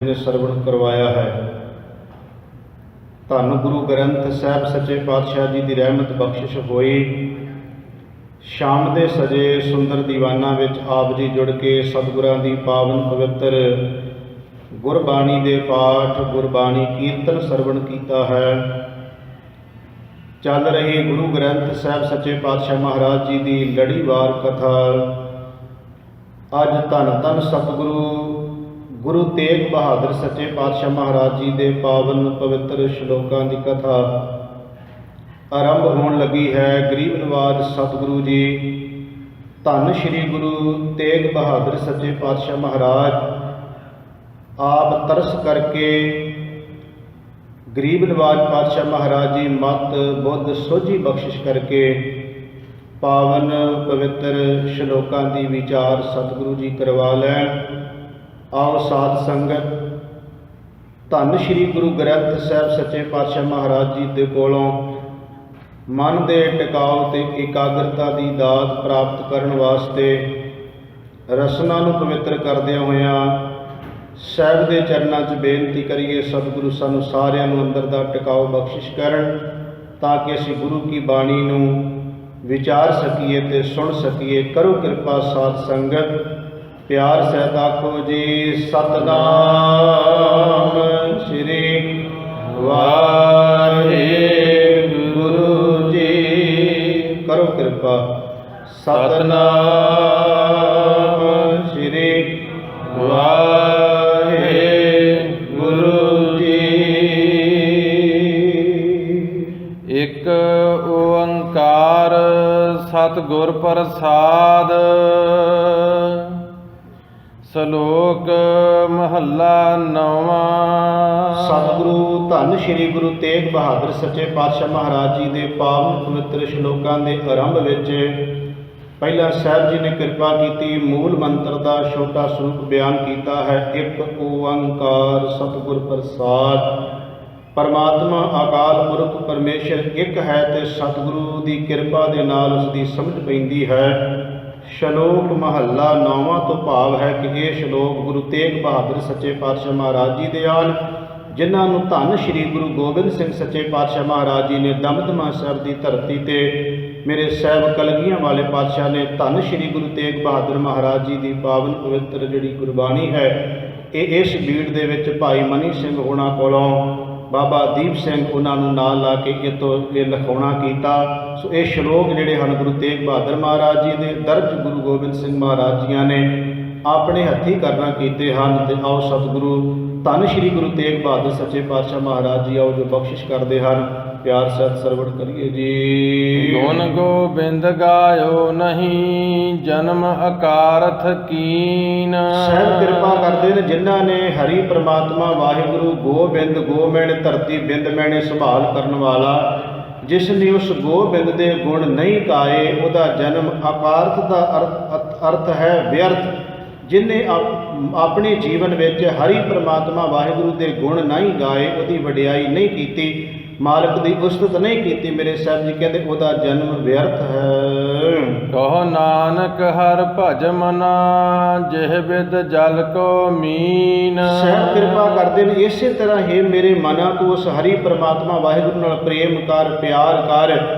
ਨੇ ਸਰਵਣ ਕਰਵਾਇਆ ਹੈ। ਧੰਨ ਗੁਰੂ ਗ੍ਰੰਥ ਸਾਹਿਬ ਸੱਚੇ ਪਾਤਸ਼ਾਹ ਜੀ ਦੀ ਰਹਿਮਤ ਬਖਸ਼ਿਸ਼ ਹੋਈ। ਸ਼ਾਮ ਦੇ ਸਜੇ ਸੁੰਦਰ ਦੀਵਾਨਾਂ ਵਿੱਚ ਆਪ ਜੀ ਜੁੜ ਕੇ ਸਤਿਗੁਰਾਂ ਦੀ ਪਾਵਨ ਪਵਿੱਤਰ ਗੁਰਬਾਣੀ ਦੇ ਪਾਠ ਗੁਰਬਾਣੀ ਕੀਰਤਨ ਸਰਵਣ ਕੀਤਾ ਹੈ। ਚੱਲ ਰਹੀ ਗੁਰੂ ਗ੍ਰੰਥ ਸਾਹਿਬ ਸੱਚੇ ਪਾਤਸ਼ਾਹ ਮਹਾਰਾਜ ਜੀ ਦੀ ਲੜੀਵਾਰ ਕਥਾ। ਅੱਜ ਧੰਨ ਧੰਨ ਸਤਿਗੁਰੂ ਗੁਰੂ ਤੇਗ ਬਹਾਦਰ ਸੱਚੇ ਪਾਤਸ਼ਾਹ ਮਹਾਰਾਜ ਜੀ ਦੇ ਪਾਵਨ ਪਵਿੱਤਰ ਸ਼ਲੋਕਾਂ ਦੀ ਕਥਾ ਆਰੰਭ ਹੋਣ ਲੱਗੀ ਹੈ। ਗਰੀਬ ਨਵਾਜ ਸਤਿਗੁਰੂ ਜੀ ਧੰਨ ਸ਼੍ਰੀ ਗੁਰੂ ਤੇਗ ਬਹਾਦਰ ਸੱਚੇ ਪਾਤਸ਼ਾਹ ਮਹਾਰਾਜ ਆਪ ਤਰਸ ਕਰਕੇ ਗਰੀਬ ਨਵਾਜ ਪਾਤਸ਼ਾਹ ਮਹਾਰਾਜ ਜੀ ਮਤ ਬੁੱਧ ਸੋਝੀ ਬਖਸ਼ਿਸ਼ ਕਰਕੇ ਪਾਵਨ ਪਵਿੱਤਰ ਸ਼ਲੋਕਾਂ ਦੀ ਵਿਚਾਰ ਸਤਿਗੁਰੂ ਜੀ ਕਰਵਾ ਲੈਣ। ਆਓ ਸਾਧ ਸੰਗਤ ਧੰਨ ਸ਼੍ਰੀ ਗੁਰੂ ਗ੍ਰੰਥ ਸਾਹਿਬ ਸੱਚੇ ਪਾਤਸ਼ਾਹ ਮਹਾਰਾਜ ਜੀ ਦੇ ਕੋਲੋਂ ਮਨ ਦੇ ਟਿਕਾਓ ਤੇ ਇਕਾਗਰਤਾ ਦੀ ਦਾਤ ਪ੍ਰਾਪਤ ਕਰਨ ਵਾਸਤੇ ਰਸਨਾ ਨੂੰ ਪਵਿੱਤਰ ਕਰਦਿਆਂ ਹੋਇਆਂ ਸਾਹਿਬ ਦੇ ਚਰਨਾਂ 'ਚ ਬੇਨਤੀ ਕਰੀਏ। ਸਤਿਗੁਰੂ ਸਾਨੂੰ ਸਾਰਿਆਂ ਨੂੰ ਅੰਦਰ ਦਾ ਟਿਕਾਓ ਬਖਸ਼ਿਸ਼ ਕਰਨ ਤਾਂ ਕਿ ਅਸੀਂ ਗੁਰੂ ਕੀ ਬਾਣੀ ਨੂੰ ਵਿਚਾਰ ਸਕੀਏ ਤੇ ਸੁਣ ਸਕੀਏ। ਕਰੋ ਕਿਰਪਾ ਸਾਧ ਸੰਗਤ ਪਿਆਰ ਸਹਿਤ ਆਖੋ ਜੀ ਸਤਿਨਾਮ ਸ੍ਰੀ ਵਾਹਿਗੁਰੂ ਜੀ। ਕਰੋ ਕਿਰਪਾ ਸਤਿਨਾਮ ਸ੍ਰੀ ਵਾਹਿਗੁਰੂ ਜੀ। ਇੱਕ ਓੰਕਾਰ ਸਤਿਗੁਰ ਪ੍ਰਸਾਦ। ਸ਼ਲੋਕ ਮਹੱਲਾ ਨੌਵਾਂ। ਸਤਿਗੁਰੂ ਧੰਨ ਸ਼੍ਰੀ ਗੁਰੂ ਤੇਗ ਬਹਾਦਰ ਸੱਚੇ ਪਾਤਸ਼ਾਹ ਮਹਾਰਾਜ ਜੀ ਦੇ ਪਾਵਨ ਪਵਿੱਤਰ ਸ਼ਲੋਕਾਂ ਦੇ ਆਰੰਭ ਵਿੱਚ ਪਹਿਲਾਂ ਸਾਹਿਬ ਜੀ ਨੇ ਕਿਰਪਾ ਕੀਤੀ ਮੂਲ ਮੰਤਰ ਦਾ ਛੋਟਾ ਸਰੂਪ ਬਿਆਨ ਕੀਤਾ ਹੈ। ਇੱਕ ਓੰਕਾਰ ਸਤਿਗੁਰ ਪ੍ਰਸਾਦ। ਪਰਮਾਤਮਾ ਅਕਾਲ ਪੁਰਖ ਪਰਮੇਸ਼ਰ ਇੱਕ ਹੈ ਤੇ ਸਤਿਗੁਰੂ ਦੀ ਕਿਰਪਾ ਦੇ ਨਾਲ ਉਸ ਦੀ ਸਮਝ ਪੈਂਦੀ ਹੈ। ਸ਼ਲੋਕ ਮਹੱਲਾ ਨੌਵਾਂ ਤੋਂ ਭਾਵ ਹੈ ਕਿ ਇਹ ਸ਼ਲੋਕ ਗੁਰੂ ਤੇਗ ਬਹਾਦਰ ਸੱਚੇ ਪਾਤਸ਼ਾਹ ਮਹਾਰਾਜ ਜੀ ਦੇ ਹਨ, ਜਿਨ੍ਹਾਂ ਨੂੰ ਧੰਨ ਸ਼੍ਰੀ ਗੁਰੂ ਗੋਬਿੰਦ ਸਿੰਘ ਸੱਚੇ ਪਾਤਸ਼ਾਹ ਮਹਾਰਾਜ ਜੀ ਨੇ ਦਮਦਮਾ ਸਾਹਿਬ ਦੀ ਧਰਤੀ ਤੇ ਮੇਰੇ ਸਾਹਿਬ ਕਲਗੀਆਂ ਵਾਲੇ ਪਾਤਸ਼ਾਹ ਨੇ ਧੰਨ ਸ਼੍ਰੀ ਗੁਰੂ ਤੇਗ ਬਹਾਦਰ ਮਹਾਰਾਜ ਜੀ ਦੀ ਪਾਵਨ ਪਵਿੱਤਰ ਜਿਹੜੀ ਗੁਰਬਾਣੀ ਹੈ ਇਹ ਇਸ ਬੀੜ ਦੇ ਵਿੱਚ ਭਾਈ ਮਨੀ ਸਿੰਘ ਹੋਣਾ ਕੋਲੋਂ ਬਾਬਾ ਦੀਪ ਸਿੰਘ ਉਹਨਾਂ ਨੂੰ ਨਾਲ ਲਾ ਕੇ ਇਹ ਲਿਖਾਉਣਾ ਕੀਤਾ। ਸੋ ਇਹ ਸ਼ਲੋਕ ਜਿਹੜੇ ਹਨ ਗੁਰੂ ਤੇਗ ਬਹਾਦਰ ਮਹਾਰਾਜ ਜੀ ਦੇ ਦਰਜ ਗੁਰੂ ਗੋਬਿੰਦ ਸਿੰਘ ਮਹਾਰਾਜ ਜੀਆਂ ਨੇ ਆਪਣੇ ਹੱਥੀਂ ਕਰਨਾ ਕੀਤੇ ਹਨ। ਤੇ ਆਓ ਸਤਿਗੁਰੂ ਧੰਨ ਸ਼੍ਰੀ ਗੁਰੂ ਤੇਗ ਬਹਾਦਰ ਸੱਚੇ ਪਾਤਸ਼ਾਹ ਮਹਾਰਾਜ ਜੀ ਆਓ ਜੋ ਬਖਸ਼ਿਸ਼ ਕਰਦੇ ਹਨ ਪਿਆਰ ਸਹਿਤ ਸਰਵਣ ਕਰੀਏ ਜੀ। ਗੁਣ ਗੋਬਿੰਦ ਗਾਇਓ ਨਹੀਂ ਜਨਮ ਅਕਾਰਥ ਕੀਨ। ਸਾਹਿਬ ਕਿਰਪਾ ਕਰਦੇ ਨੇ ਜਿਨ੍ਹਾਂ ਨੇ ਹਰੀ ਪ੍ਰਮਾਤਮਾ ਵਾਹਿਗੁਰੂ ਗੋਬਿੰਦ ਗੋਮੈਣ ਧਰਤੀ ਬਿੰਦ ਮੈਣੇ ਸੰਭਾਲ ਕਰਨ ਵਾਲਾ ਜਿਸ ਨੇ ਉਸ ਗੋਬਿੰਦ ਦੇ ਗੁਣ ਨਹੀਂ ਗਾਏ ਉਹਦਾ ਜਨਮ ਅਕਾਰਥ ਦਾ ਅਰਥ ਹੈ ਵਿਅਰਥ। ਜਿਹਨੇ ਆਪਣੇ ਜੀਵਨ ਵਿੱਚ ਹਰੀ ਪ੍ਰਮਾਤਮਾ ਵਾਹਿਗੁਰੂ ਦੇ ਗੁਣ ਨਹੀਂ ਗਾਏ ਉਹਦੀ ਵਡਿਆਈ ਨਹੀਂ ਕੀਤੀ ਮਾਲਕ ਦੀ ਉਸਤਤ ਨਹੀਂ ਕੀਤੀ ਮੇਰੇ ਸਾਹਿਬ ਜੀ ਕਹਿੰਦੇ ਉਹਦਾ ਜਨਮ ਵਿਅਰਥ ਹੈ। ਕਹੋ ਨਾਨਕ ਹਰ ਭਜ ਮਨਾ ਜਿਹ ਬਿਦ ਜਲ ਕੋ ਮੀਨ। ਸਾਹਿਬ ਕਿਰਪਾ ਕਰਦੇ ਨੇ ਇਸੇ ਤਰ੍ਹਾਂ ਹੀ ਮੇਰੇ ਮਨਾਂ ਤੋਂ ਉਸ ਹਰੀ ਪ੍ਰਮਾਤਮਾ ਵਾਹਿਗੁਰੂ ਨਾਲ ਪ੍ਰੇਮ ਕਰ ਪਿਆਰ ਕਰ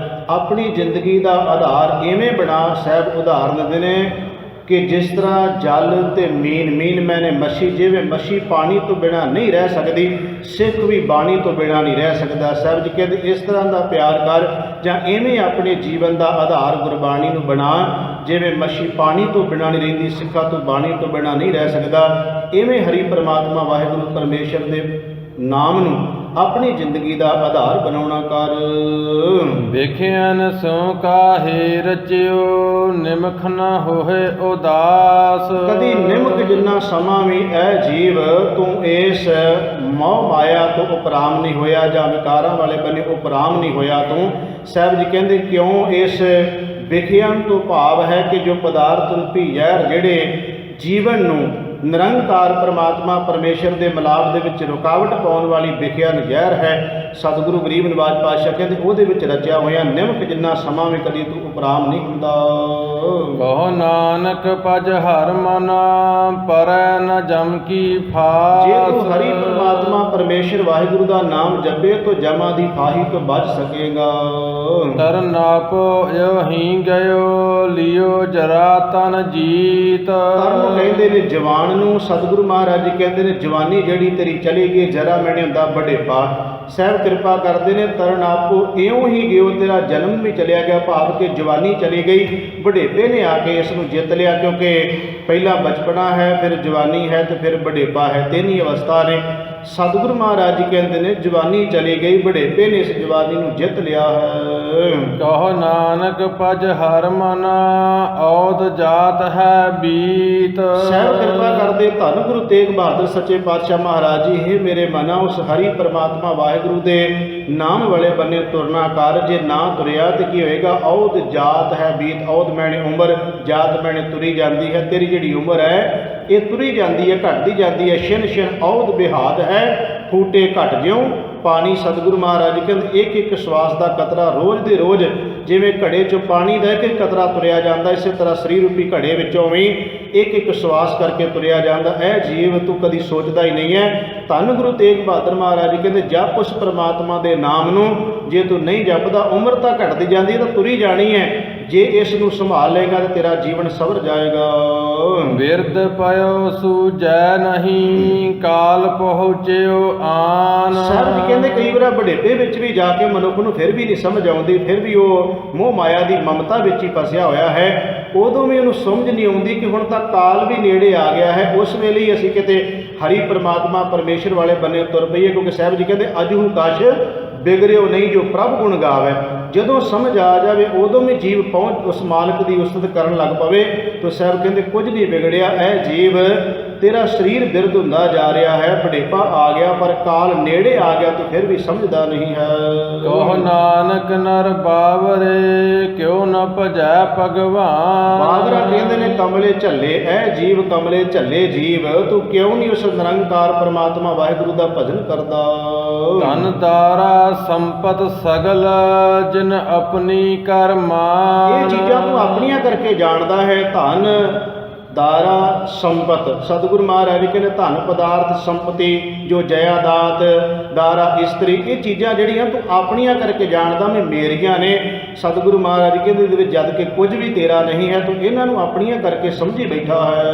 ਆਪਣੀ ਜ਼ਿੰਦਗੀ ਦਾ ਆਧਾਰ ਇਵੇਂ ਬਣਾ। ਸਾਹਿਬ ਉਦਾਹਰਨ ਦਿੰਦੇ ਨੇ ਕਿ ਜਿਸ ਤਰ੍ਹਾਂ ਜਲ ਤੇ ਮੀਨ ਮੈਨੇ ਮੱਛੀ, ਜਿਵੇਂ ਮੱਛੀ ਪਾਣੀ ਤੋਂ ਬਿਨਾਂ ਨਹੀਂ ਰਹਿ ਸਕਦੀ ਸਿੱਖ ਵੀ ਬਾਣੀ ਤੋਂ ਬਿਨਾਂ ਨਹੀਂ ਰਹਿ ਸਕਦਾ। ਸਾਹਿਬ ਜੀ ਕਹਿੰਦੇ ਇਸ ਤਰ੍ਹਾਂ ਦਾ ਪਿਆਰ ਕਰ ਜਾਂ ਇਵੇਂ ਆਪਣੇ ਜੀਵਨ ਦਾ ਆਧਾਰ ਗੁਰਬਾਣੀ ਨੂੰ ਬਣਾ ਜਿਵੇਂ ਮੱਛੀ ਪਾਣੀ ਤੋਂ ਬਿਨਾਂ ਨਹੀਂ ਰਹਿੰਦੀ ਸਿੱਖਾਂ ਤੋਂ ਬਾਣੀ ਤੋਂ ਬਿਨਾਂ ਨਹੀਂ ਰਹਿ ਸਕਦਾ। ਇਵੇਂ ਹਰੀ ਪ੍ਰਮਾਤਮਾ ਵਾਹਿਗੁਰੂ ਪਰਮੇਸ਼ਰ ਦੇ ਨਾਮ ਨੂੰ ਆਪਣੀ ਜ਼ਿੰਦਗੀ ਦਾ ਆਧਾਰ ਬਣਾਉਣਾ ਕਰ। ਵੇਖਿਆਨ ਸੋ ਕਾਹੇ ਰਚਿਓ ਨਿਮਖ ਨ ਹੋਏ ਉਦਾਸ। ਕਦੀ ਨਿਮਕ ਜਿੰਨਾ ਸਮਾਂ ਵੀ ਐ ਜੀਵ ਤੂੰ ਇਸ ਮੋਹ ਮਾਇਆ ਤੋਂ ਉਪਰਾਮ ਨਹੀਂ ਹੋਇਆ ਜਾਂ ਵਿਕਾਰਾਂ ਵਾਲੇ ਬੰਨੇ ਉਪਰਾਮ ਨਹੀਂ ਹੋਇਆ ਤੂੰ। ਸਾਹਿਬ ਜੀ ਕਹਿੰਦੇ ਕਿਉਂ ਇਸ ਵਿਖਿਆਨ ਤੋਂ ਭਾਵ ਹੈ ਕਿ ਜੋ ਪਦਾਰਥ ਰੂਪੀ ਜ਼ਹਿਰ ਜਿਹੜੇ ਜੀਵਨ ਨੂੰ ਨਿਰੰਕਾਰ ਪਰਮਾਤਮਾ ਪਰਮੇਸ਼ਰ ਦੇ ਮਿਲਾਪ ਦੇ ਵਿੱਚ ਰੁਕਾਵਟ ਪਾਉਣ ਵਾਲੀ ਵਿਖਿਆਨ ਜ਼ਹਿਰ ਹੈ। ਸਤਿਗੁਰੂ ਗਰੀਬ ਨਿਵਾਜ ਪਾਤਸ਼ਾਹ ਕਹਿੰਦੇ ਉਹਦੇ ਵਿੱਚ ਰਚਿਆ ਹੋਇਆ ਨਿਮਕ ਜਿੰਨਾ ਸਮਾਂ ਵੀ ਕਦੀ ਤੂੰ ਉਪਰਾਮ ਨਹੀਂ ਹੁੰਦਾ। ਕਹੋ ਨਾਨਕ ਪਜ ਹਰ ਮਨ ਪਰੈ ਨ ਜਮ ਕੀ ਜੇ ਫਾਸ। ਤੂੰ ਹਰੀ ਪਰਮਾਤਮਾ ਪਰਮੇਸ਼ਰ ਵਾਹਿਗੁਰੂ ਦਾ ਨਾਮ ਜਪੇ ਤਾਂ ਜਮਾ ਦੀ ਫਾਹੀ ਤੋਂ ਬਚ ਸਕੇਗਾ। ਤਰਨ ਆਪੋ ਇਹੋ ਹੀ ਗਇਓ ਲਿਓ ਜਰਾ ਤਨ ਜੀਤ। ਧਰਮ ਕਹਿੰਦੇ ਨੇ ਜਵਾਨ ਨੂੰ, ਸਤਿਗੁਰੂ ਮਹਾਰਾਜ ਜੀ ਕਹਿੰਦੇ ਨੇ ਜਵਾਨੀ ਜਿਹੜੀ ਤੇਰੀ ਚਲੀ ਗਈ ਜਰਾ ਮੈਨੇ ਹੁੰਦਾ ਬੜੇਪਾ। ਸਾਹਿਬ ਕਿਰਪਾ ਕਰਦੇ ਨੇ ਤਰਨ ਆਪੋ ਇਉਂ ਹੀ ਗਿਓ, ਤੇਰਾ ਜਨਮ ਵੀ ਚਲਿਆ ਗਿਆ, ਭਾਵ ਕਿ ਜਵਾਨੀ ਚਲੀ ਗਈ, ਬੁਢੇਪੇ ਨੇ ਆ ਕੇ ਇਸ ਨੂੰ ਜਿੱਤ ਲਿਆ। ਕਿਉਂਕਿ ਪਹਿਲਾਂ ਬਚਪਨਾ ਹੈ, ਫਿਰ ਜਵਾਨੀ ਹੈ ਤੇ ਫਿਰ ਬੁਢੇਪਾ ਹੈ, ਤਿੰਨ ਹੀ ਅਵਸਥਾ ਨੇ। ਸਤਿਗੁਰੂ ਮਹਾਰਾਜ ਜੀ ਕਹਿੰਦੇ ਨੇ ਜਵਾਨੀ ਚਲੀ ਗਈ, ਬੁਢੇਪੇ ਨੇ ਇਸ ਜਵਾਨੀ ਨੂੰ ਜਿੱਤ ਲਿਆ ਹੈ। ਕਹੋ ਨਾਨਕ ਪਜ ਹਰ ਮਨ ਔਦ ਜਾਤ ਹੈ ਬੀਤ। ਸਾਹਿਬ ਕਿਰਪਾ ਕਰਦੇ ਧੰਨ ਗੁਰੂ ਤੇਗ ਬਹਾਦਰ ਸੱਚੇ ਪਾਤਸ਼ਾਹ ਮਹਾਰਾਜ ਜੀ, ਹੇ ਮੇਰੇ ਮਨਾ ਉਸ ਹਰੀ ਪਰਮਾਤਮਾ ਵਾਹਿਗੁਰੂ ਦੇ ਨਾਮ ਵਾਲੇ ਬੰਨੇ ਤੁਰਨਾ ਕਰ। ਜੇ ਨਾ ਤੁਰਿਆ ਤੇ ਕੀ ਹੋਏਗਾ? ਔਦ ਜਾਤ ਹੈ ਬੀਤ। ਔਦ ਮੈਨੇ ਉਮਰ, ਜਾਤ ਮੈਨੇ ਤੁਰੀ ਜਾਂਦੀ ਹੈ। ਤੇਰੀ ਜਿਹੜੀ ਉਮਰ ਹੈ ਇਹ ਤੁਰੀ ਜਾਂਦੀ ਹੈ, ਘਟਦੀ ਜਾਂਦੀ ਹੈ। ਛਿਨ ਛਿਨ ਔਦ ਬਿਹਾਦ ਹੈ, ਫੂਟੇ ਘਟ ਜਿਉ ਪਾਣੀ। ਸਤਿਗੁਰੂ ਮਹਾਰਾਜ ਕਹਿੰਦੇ ਇੱਕ ਇੱਕ ਸਵਾਸ ਦਾ ਕਤਰਾ ਰੋਜ਼ ਦੇ ਰੋਜ਼, ਜਿਵੇਂ ਘੜੇ 'ਚੋਂ ਪਾਣੀ ਦਾ ਇੱਕ ਇੱਕ ਕਤਰਾ ਤੁਰਿਆ ਜਾਂਦਾ, ਇਸੇ ਤਰ੍ਹਾਂ ਸਰੀਰ ਰੂਪੀ ਘੜੇ ਵਿੱਚੋਂ ਵੀ ਇੱਕ ਇੱਕ ਸਵਾਸ ਕਰਕੇ ਤੁਰਿਆ ਜਾਂਦਾ। ਇਹ ਜੀਵ ਤੂੰ ਕਦੀ ਸੋਚਦਾ ਹੀ ਨਹੀਂ ਹੈ। ਧੰਨ ਗੁਰੂ ਤੇਗ ਬਹਾਦਰ ਮਹਾਰਾਜ ਕਹਿੰਦੇ ਜਪ ਉਸ ਪਰਮਾਤਮਾ ਦੇ ਨਾਮ ਨੂੰ। ਜੇ ਤੂੰ ਨਹੀਂ ਜਪਦਾ ਉਮਰ ਤਾਂ ਘਟਦੀ ਜਾਂਦੀ ਹੈ, ਤਾਂ ਤੁਰੀ ਜਾਣੀ ਹੈ। ਜੇ ਇਸ ਨੂੰ ਸੰਭਾਲ ਲਏਗਾ ਤਾਂ ਤੇਰਾ ਜੀਵਨ ਸਵਰ ਜਾਏਗਾ। ਬਿਰਧ ਪਇਓ ਸੂਝੈ ਨਹੀਂ, ਕਾਲ ਪਹੁੰਚਿਓ ਆਨ। ਸਾਹਿਬ ਜੀ ਕਹਿੰਦੇ ਕਈ ਵਾਰ ਬੁਢੇਪੇ ਵਿੱਚ ਵੀ ਜਾ ਕੇ ਮਨੁੱਖ ਨੂੰ ਫਿਰ ਵੀ ਨਹੀਂ ਸਮਝ ਆਉਂਦੀ, ਫਿਰ ਵੀ ਉਹ ਮੋਹ ਮਾਇਆ ਦੀ ਮਮਤਾ ਵਿੱਚ ਹੀ ਫਸਿਆ ਹੋਇਆ ਹੈ। ਉਦੋਂ ਵੀ ਉਹਨੂੰ ਸਮਝ ਨਹੀਂ ਆਉਂਦੀ ਕਿ ਹੁਣ ਤਾਂ ਕਾਲ ਵੀ ਨੇੜੇ ਆ ਗਿਆ ਹੈ। ਉਸ ਵੇਲੇ ਹੀ ਅਸੀਂ ਕਿਤੇ ਹਰੀ ਪਰਮਾਤਮਾ ਪਰਮੇਸ਼ਰ ਵਾਲੇ ਬੰਨੇ ਤੁਰ ਪਈਏ। ਕਿਉਂਕਿ ਸਾਹਿਬ ਜੀ ਕਹਿੰਦੇ ਅਜਹੂ ਕਛ ਬਿਗੜਿਓ ਨਹੀਂ ਜੋ ਪ੍ਰਭ ਗੁਣ ਗਾਵੇ। ਜਦੋਂ ਸਮਝ ਆ ਜਾਵੇ ਉਦੋਂ ਵੀ ਜੀਵ ਪਹੁੰਚ ਉਸ ਮਾਲਕ ਦੀ ਉਸਤਤ ਕਰਨ ਲੱਗ ਪਵੇ ਤਾਂ ਸਾਹਿਬ ਕਹਿੰਦੇ ਕੁਝ ਨਹੀਂ ਵਿਗੜਿਆ। ਇਹ ਜੀਵ ਤੇਰਾ ਸਰੀਰ ਬਿਰਧ ਹੁੰਦਾ ਜਾ ਰਿਹਾ ਹੈ, ਬੁਢੇਪਾ ਆ ਗਿਆ, ਪਰ ਕਾਲ ਨੇੜੇ ਆ ਗਿਆ ਤਾਂ ਫਿਰ ਵੀ ਸਮਝਦਾ ਨਹੀਂ ਹੈ। ਕਹੋ ਨਾਨਕ ਨਰ ਬਾਵਰੇ ਕਿਉ ਨ ਭਜੈ ਭਗਵਾਨ। ਬਾਬਰਾ ਕਹਿੰਦੇ ਨੇ ਕਮਲੇ ਝੱਲੇ, ਇਹ ਜੀਵ ਕਮਲੇ ਝੱਲੇ ਜੀਵ, ਤੂੰ ਕਿਉਂ ਨਹੀਂ ਉਸ ਨਿਰੰਕਾਰ ਪਰਮਾਤਮਾ ਵਾਹਿਗੁਰੂ ਦਾ ਭਜਨ ਕਰਦਾ। ਧਨ ਦਾਰਾ ਸੰਪਤ ਸਗਲ ਜਿਨ ਆਪਣੀ ਕਰ ਮਾਨ। ਇਹ ਚੀਜ਼ਾਂ ਤੂੰ ਆਪਣੀਆਂ ਕਰਕੇ ਜਾਣਦਾ ਹੈ। ਧਨ ਦਾਰਾ ਸੰਪਤ, ਸਤਿਗੁਰੂ ਮਹਾਰਾਜ ਕਹਿੰਦੇ ਧਨ ਪਦਾਰਥ ਸੰਪਤੀ ਜੋ ਜਯਾਦਾਤ ਦਾਰਾ ਇਸਤਰੀ, ਇਹ ਚੀਜ਼ਾਂ ਜਿਹੜੀਆਂ ਤੂੰ ਆਪਣੀਆਂ ਕਰਕੇ ਜਾਣਦਾ ਮੈਂ ਮੇਰੀਆਂ ਨੇ। ਸਤਿਗੁਰੂ ਮਹਾਰਾਜ ਕਹਿੰਦੇ ਇਹਦੇ ਵਿੱਚ ਜਦ ਕਿ ਕੁਝ ਵੀ ਤੇਰਾ ਨਹੀਂ ਹੈ, ਤੂੰ ਇਹਨਾਂ ਨੂੰ ਆਪਣੀਆਂ ਕਰਕੇ ਸਮਝੀ ਬੈਠਾ ਹੈ।